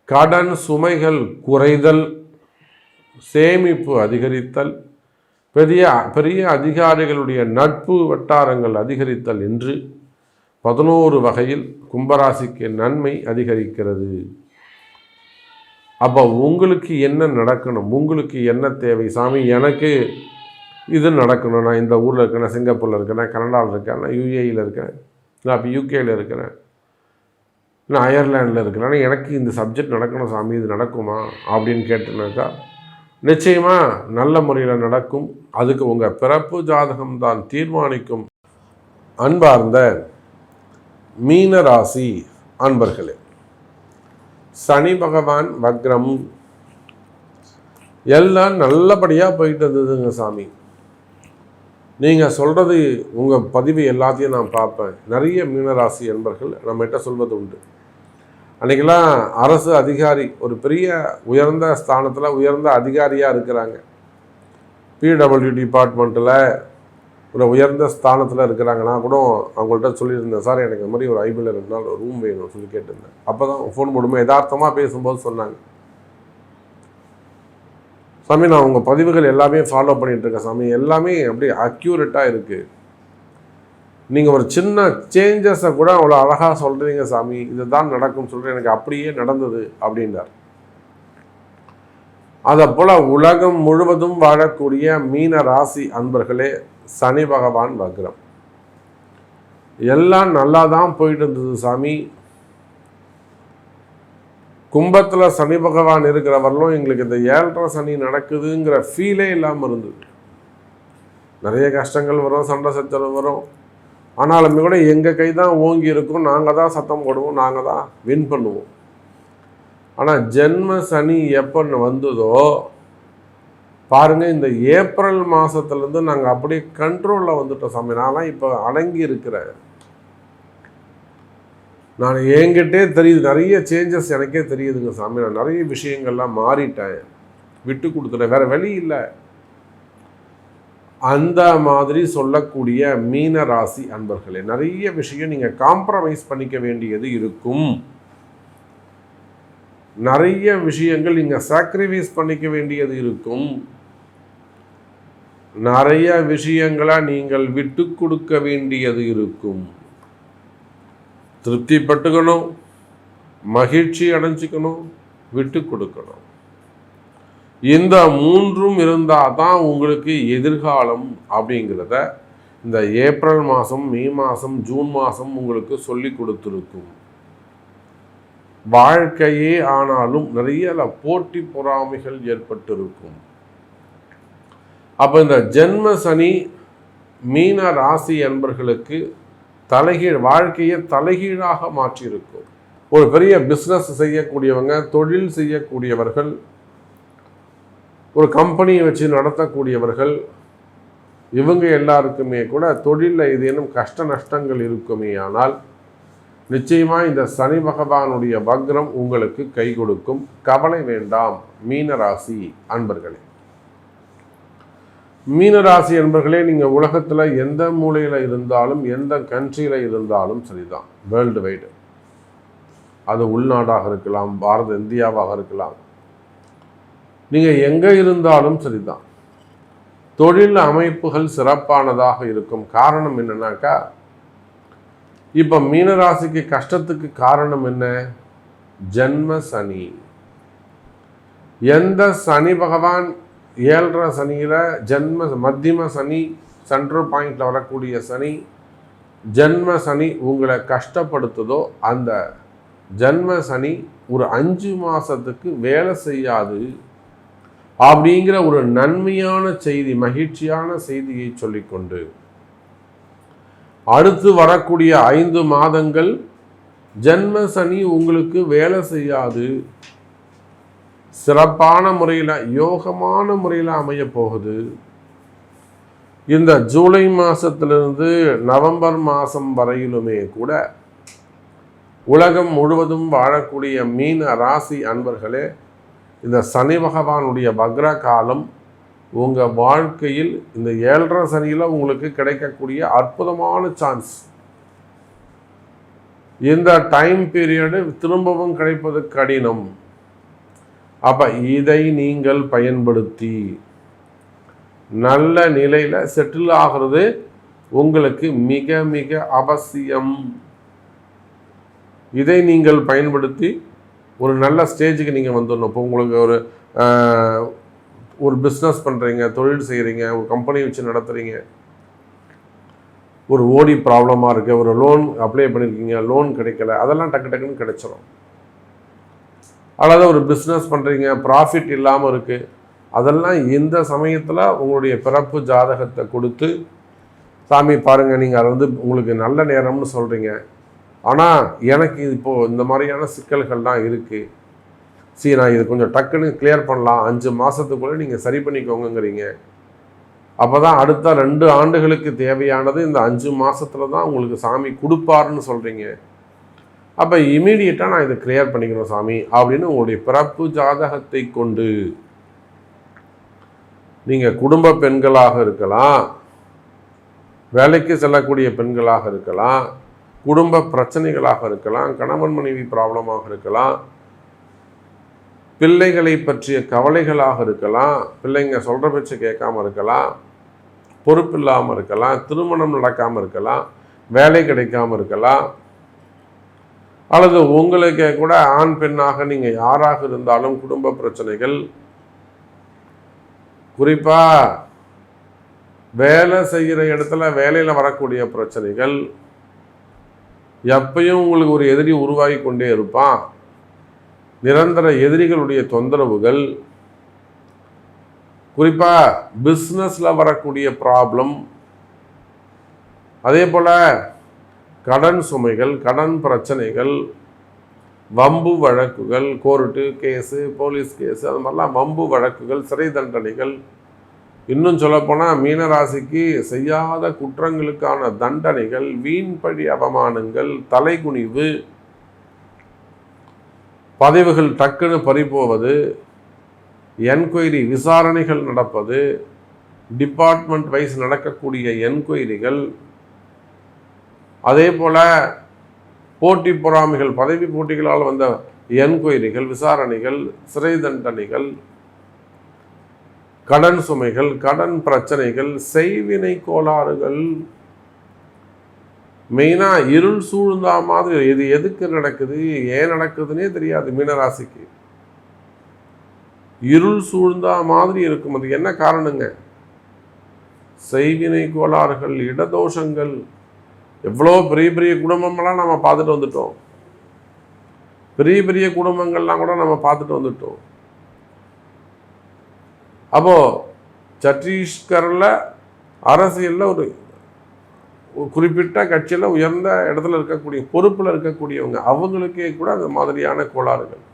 கடன் சுமைகள் குறைதல், சேமிப்பு அதிகரித்தல், பெரிய பெரிய அதிகாரிகளுடைய நட்பு வட்டாரங்கள் அதிகரித்தல் என்று 11 வகையில் கும்பராசிக்கு நன்மை அதிகரிக்கிறது. அப்போ உங்களுக்கு என்ன நடக்கணும், உங்களுக்கு என்ன தேவை? சாமி, எனக்கு இது நடக்கணும், நான் இந்த ஊரில் இருக்கேன், சிங்கப்பூரில் இருக்கேன், கனடாவில் இருக்கேன், நான் யூஏஇயில் இருக்கேன், நான் இப்போ யூகேயில் இருக்கிறேன், நான் அயர்லாண்டில் இருக்கிறேன், ஆனால் எனக்கு இந்த சப்ஜெக்ட் நடக்கணும் சாமி, இது நடக்குமா அப்படின்னு கேட்டேனாக்கா நிச்சயமாக நல்ல முறையில் நடக்கும். அதுக்கு உங்கள் பிறப்பு ஜாதகம்தான் தீர்மானிக்கும். அன்பார்ந்த மீன ராசி அன்பர்களே, சனி பகவான் வக்ரம் எல்லாம் நல்லபடியாக போயிட்டு இருந்ததுங்க சாமி. நீங்கள் சொல்கிறது, உங்கள் பதிவு எல்லாத்தையும் நான் பார்ப்பேன். நிறைய மீனராசி அன்பர்கள் நம்மகிட்ட சொல்வது உண்டு. அன்றைக்கெல்லாம் அரசு அதிகாரி, ஒரு பெரிய உயர்ந்த ஸ்தானத்தில் உயர்ந்த அதிகாரியாக இருக்கிறாங்க, பிடபிள்யூ டிபார்ட்மெண்ட்டில் ஒரு உயர்ந்த ஸ்தானத்தில் இருக்கிறாங்கன்னா கூட அவங்கள்ட்ட சொல்லியிருந்தேன், சார் எனக்கு இந்த மாதிரி ஒரு ஐபியில் 2 நாள் ரூம் வேணும்னு சொல்லி கேட்டிருந்தேன். அப்போ தான் ஃபோன் போடும்போது யதார்த்தமாக பேசும்போது சொன்னாங்க, சாமி நான் உங்கள் பதிவுகள் எல்லாமே ஃபாலோ பண்ணிகிட்ருக்கேன் சாமி, எல்லாமே அப்படியே அக்யூரேட்டாக இருக்குது, நீங்கள் ஒரு சின்ன சேஞ்சஸை கூட அவ்வளோ அழகாக சொல்கிறீங்க சாமி, இது தான் நடக்கும்னு சொல்கிறேன், எனக்கு அப்படியே நடந்தது அப்படின்றார். அதை போல் உலகம் முழுவதும் வாழக்கூடிய மீன ராசி அன்பர்களே, சனி பகவான் வக்ரம் எல்லாம் நல்லா தான் போயிட்டு இருந்தது சாமி. கும்பத்தில் சனி பகவான் இருக்கிறவர்களும் எங்களுக்கு இந்த 7.5 சனி நடக்குதுங்கிற ஃபீலே இல்லாமல் இருந்தது. நிறைய கஷ்டங்கள் வரும், சண்டை சச்சரவு வரும், ஆனாலுமே கூட எங்கள் கை தான் ஓங்கி இருக்கும், நாங்கள் தான் சத்தம் போடுவோம், நாங்கள் தான் வின் பண்ணுவோம். ஆனால் ஜென்ம சனி எப்போ வந்ததோ பாருங்கள், இந்த ஏப்ரல் மாதத்துலேருந்து நாங்கள் அப்படியே கண்ட்ரோலில் வந்துட்டோம் சாமி. நான்லாம் இப்போ அடங்கி இருக்கிறேன், நான் என்கிட்டே தெரியுது, நிறைய சேஞ்சஸ் எனக்கே தெரியுதுங்க சாமி. நான் நிறைய விஷயங்கள்லாம் மாறிட்டேன், விட்டு கொடுத்துட்டேன், வேறு வழி இல்லை. அந்த மாதிரி சொல்லக்கூடிய மீன ராசி அன்பர்களே, நிறைய விஷயம் நீங்கள் காம்ப்ரமைஸ் பண்ணிக்க வேண்டியது இருக்கும், நிறைய விஷயங்கள் நீங்கள் சாக்ரிஃபைஸ் பண்ணிக்க வேண்டியது இருக்கும், நிறைய விஷயங்களை நீங்கள் விட்டு கொடுக்க வேண்டியது இருக்கும். திருப்திப்பட்டுக்கணும், மகிழ்ச்சி அடைஞ்சிக்கணும், விட்டு கொடுக்கணும். இந்த 3ம் இருந்தால் தான் உங்களுக்கு எதிர்காலம் அப்படிங்கிறத இந்த ஏப்ரல் மாதம், மே மாதம், ஜூன் மாதம் உங்களுக்கு சொல்லி கொடுத்துருக்கும். வாழ்க்கையே ஆனாலும் நிறைய போட்டி பொறாமைகள் ஏற்பட்டிருக்கும். அப்போ இந்த ஜென்ம சனி மீன ராசி என்பர்களுக்கு வாழ்க்கையை தலைகீழாக மாற்றியிருக்கும். ஒரு பெரிய பிஸ்னஸ் செய்யக்கூடியவங்க, தொழில் செய்யக்கூடியவர்கள், ஒரு கம்பெனியை வச்சு நடத்தக்கூடியவர்கள், இவங்க எல்லாருக்குமே கூட தொழிலில் ஏதேனும் கஷ்ட நஷ்டங்கள் இருக்குமே, ஆனால் நிச்சயமாக இந்த சனி பகவானுடைய வக்ரம் உங்களுக்கு கை கொடுக்கும். கவலை வேண்டாம் மீனராசி அன்பர்களே. மீனராசி அன்பர்களே, நீங்கள் உலகத்தில் எந்த மூலையில் இருந்தாலும், எந்த கண்ட்ரியில் இருந்தாலும் சரிதான், வேர்ல்டு வைடு, அது உள்நாடாக இருக்கலாம், இந்தியாவாக இருக்கலாம், நீங்கள் எங்கே இருந்தாலும் சரிதான், தொழில் அமைப்புகள் சிறப்பானதாக இருக்கும். காரணம் என்னன்னாக்கா, இப்போ மீனராசிக்கு கஷ்டத்துக்கு காரணம் என்ன? ஜென்ம சனி. எந்த சனி பகவான் 7.5 சனியில் மத்தியம சனி, சென்ட்ரல் பாயிண்டில் வரக்கூடிய சனி, ஜென்ம சனி உங்களை கஷ்டப்படுத்துதோ அந்த ஜென்ம சனி ஒரு 5 மாதத்துக்கு வேலை செய்யாது அப்படிங்கிற ஒரு நன்மையான செய்தி, மகிழ்ச்சியான செய்தியை சொல்லிக்கொண்டு அடுத்து வரக்கூடிய 5 மாதங்கள் ஜென்ம சனி உங்களுக்கு வேலை செய்யாது, சிறப்பான முறையில் யோகமான முறையில் அமைய போகுது. இந்த ஜூலை மாதத்திலிருந்து நவம்பர் மாதம் வரையிலுமே கூட உலகம் முழுவதும் வாழக்கூடிய மீன ராசி அன்பர்களே, இந்த சனி பகவானுடைய வக்ர காலம் உங்கள் வாழ்க்கையில் இந்த 7.5 சனியில் உங்களுக்கு கிடைக்கக்கூடிய அற்புதமான சான்ஸ். இந்த டைம் பீரியடு திரும்பவும் கிடைப்பது கடினம். அப்போ இதை நீங்கள் பயன்படுத்தி நல்ல நிலையில் செட்டில் ஆகிறது உங்களுக்கு மிக மிக அவசியம். இதை நீங்கள் பயன்படுத்தி ஒரு நல்ல ஸ்டேஜுக்கு நீங்கள் வந்துடணும். இப்போ உங்களுக்கு ஒரு பிஸ்னஸ் பண்ணுறீங்க, தொழில் செய்கிறீங்க, ஒரு கம்பெனி வச்சு நடத்துகிறீங்க, ஒரு ஓடி ப்ராப்ளமாக இருக்குது, ஒரு லோன் அப்ளை பண்ணியிருக்கீங்க, லோன் கிடைக்கல, அதெல்லாம் டக்கு டக்குன்னு கிடைச்சிடும். அல்லது ஒரு பிஸ்னஸ் பண்ணுறீங்க, ப்ராஃபிட் இல்லாமல் இருக்குது, அதெல்லாம் இந்த சமயத்தில் உங்களுடைய பிறப்பு ஜாதகத்தை கொடுத்து சாமி பாருங்கள், நீங்கள் அதை வந்து உங்களுக்கு நல்ல நேரம்னு சொல்கிறீங்க, ஆனால் எனக்கு இப்போது இந்த மாதிரியான சிக்கல்கள்லாம் இருக்குது, சரி நான் இது கொஞ்சம் டக்குன்னு கிளியர் பண்ணலாம், 5 மாதத்துக்குள்ளே நீங்கள் சரி பண்ணிக்கோங்கிறீங்க. அப்போ தான் அடுத்த 2 ஆண்டுகளுக்கு தேவையானது இந்த 5 மாதத்தில் தான் உங்களுக்கு சாமி கொடுப்பாருன்னு சொல்கிறீங்க. அப்போ இமீடியட்டாக நான் இதை கிளியர் பண்ணிக்கணும் சாமி அப்படின்னு உங்களுடைய பிறப்பு ஜாதகத்தை கொண்டு நீங்கள் குடும்ப பெண்களாக இருக்கலாம், வேலைக்கு செல்லக்கூடிய பெண்களாக இருக்கலாம், குடும்ப பிரச்சனைகளாக இருக்கலாம், கணவன் மனைவி ப்ராப்ளமாக இருக்கலாம், பிள்ளைகளை பற்றிய கவலைகளாக இருக்கலாம், பிள்ளைங்க சொல்கிற பேச்சு கேட்காமல் இருக்கலாம், பொறுப்பு இல்லாமல் இருக்கலாம், திருமணம் நடக்காமல் இருக்கலாம், வேலை கிடைக்காமல் இருக்கலாம், அல்லது உங்களுக்கு கூட ஆண் பெண்ணாக நீங்கள் யாராக இருந்தாலும் குடும்ப பிரச்சனைகள், குறிப்பாக வேலை செய்கிற இடத்துல வேலையில் வரக்கூடிய பிரச்சனைகள், எப்பயும் உங்களுக்கு ஒரு எதிரி உருவாகி கொண்டே இருப்பான், நிரந்தர எதிரிகளுடைய தொந்தரவுகள், குறிப்பாக பிஸ்னஸில் வரக்கூடிய ப்ராப்ளம், அதே போல் கடன் சுமைகள், கடன் பிரச்சனைகள், வம்பு வழக்குகள், கோர்ட்டு கேஸு, போலீஸ் கேஸு, அது மாதிரிலாம் வம்பு வழக்குகள், சிறை தண்டனைகள், இன்னும் சொல்லப்போனால் மீனராசிக்கு செய்யாத குற்றங்களுக்கான தண்டனைகள், வீண்பழி அவமானங்கள், தலைகுனிவு, பதவிகள் டக்குன்னு பறிப்போவது, என்கொயரி விசாரணைகள் நடப்பது, டிபார்ட்மெண்ட் வைஸ் நடக்கக்கூடிய என்கொயரிகள், அதே போல் போட்டி பொறாமைகள், பதவி போட்டிகளால் வந்த என்கொயரிகள், விசாரணைகள், சிறை தண்டனைகள், கடன் சுமைகள், கடன் பிரச்சனைகள், செய்வினை கோளாறுகள், மெயினாக இருள் சூழ்ந்தா மாதிரி இது எதுக்கு நடக்குது, ஏன் நடக்குதுன்னே தெரியாது மீனராசிக்கு. இருள் சூழ்ந்தா மாதிரி இருக்கும். அது என்ன காரணங்க? செய்வினை கோளாறுகள், இடதோஷங்கள். எவ்வளோ பெரிய பெரிய குடும்பமெல்லாம் நம்ம பார்த்துட்டு வந்துட்டோம், பெரிய பெரிய குடும்பங்கள்லாம் கூட நம்ம பார்த்துட்டு வந்துட்டோம். அப்போது சத்தீஸ்கரில் அரசியலில் ஒரு குறிப்பிட்ட கட்சியில் உயர்ந்த இடத்துல இருக்கக்கூடிய பொறுப்பில் இருக்கக்கூடியவங்க, அவங்களுக்கே கூட அந்த மாதிரியான கோளாறுகள்.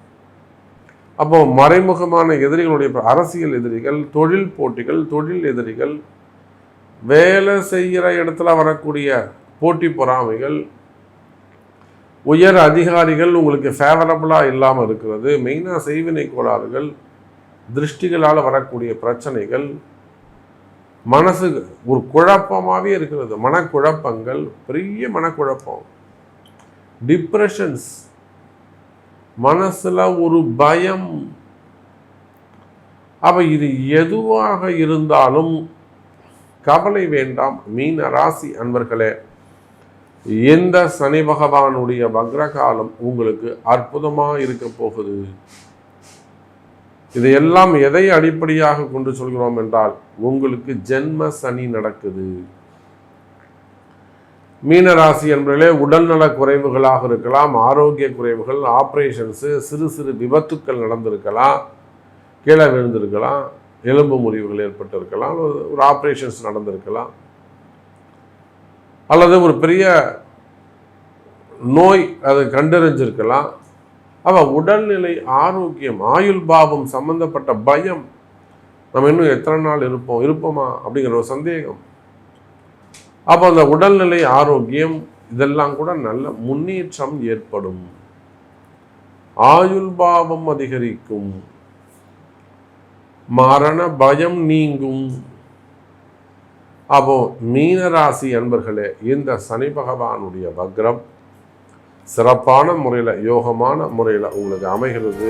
அப்போது மறைமுகமான எதிரிகளுடைய அரசியல் எதிரிகள், தொழில் போட்டிகள், தொழில் எதிரிகள், வேலை செய்கிற இடத்துல வரக்கூடிய போட்டி பொறாமைகள், உயர் அதிகாரிகள் உங்களுக்கு ஃபேவரபுளாக இல்லாமல் இருக்கிறது, மெயினாக செய்வினை கோளாறுகள், திருஷ்டிகளால் வரக்கூடிய பிரச்சனைகள், மனசு ஒரு குழப்பமாகவே இருக்கிறது, மனக்குழப்பங்கள், பெரிய மனக்குழப்பம், டிப்ரெஷன்ஸ், மனசில் ஒரு பயம். அப்போ இது எதுவாக இருந்தாலும் கவலை வேண்டாம் மீன ராசி அன்பர்களே. இந்த சனி பகவானுடைய வக்ரகாலம் உங்களுக்கு அற்புதமாக இருக்க போகுது. இதையெல்லாம் எதை அடிப்படையாக கொண்டு சொல்கிறோம் என்றால், உங்களுக்கு ஜென்ம சனி நடக்குது. மீனராசி என்பதிலே உடல்நல குறைவுகளாக இருக்கலாம், ஆரோக்கிய குறைவுகள், ஆப்ரேஷன்ஸு, சிறு சிறு விபத்துக்கள் நடந்திருக்கலாம், கீழே விழுந்திருக்கலாம், எலும்பு முறிவுகள் ஏற்பட்டிருக்கலாம், ஒரு ஆப்ரேஷன்ஸ் நடந்திருக்கலாம், அல்லது ஒரு பெரிய நோய் அது கண்டறிஞ்சிருக்கலாம், உடல்நிலை ஆரோக்கியம், ஆயுள் பாவம் சம்பந்தப்பட்ட பயம், நம்ம இன்னும் எத்தனை நாள் இருப்போமா அப்படிங்கிற ஒரு சந்தேகம். அந்த உடல்நிலை ஆரோக்கியம் இதெல்லாம் கூட நல்ல முன்னேற்றம் ஏற்படும். ஆயுள் பாவம் அதிகரிக்கும், மரண பயம் நீங்கும். மீனராசி அன்பர்களே, இந்த சனி பகவானுடைய வக்ரம் சிறப்பான முறையில், யோகமான முறையில் உங்களுக்கு அமைகிறது.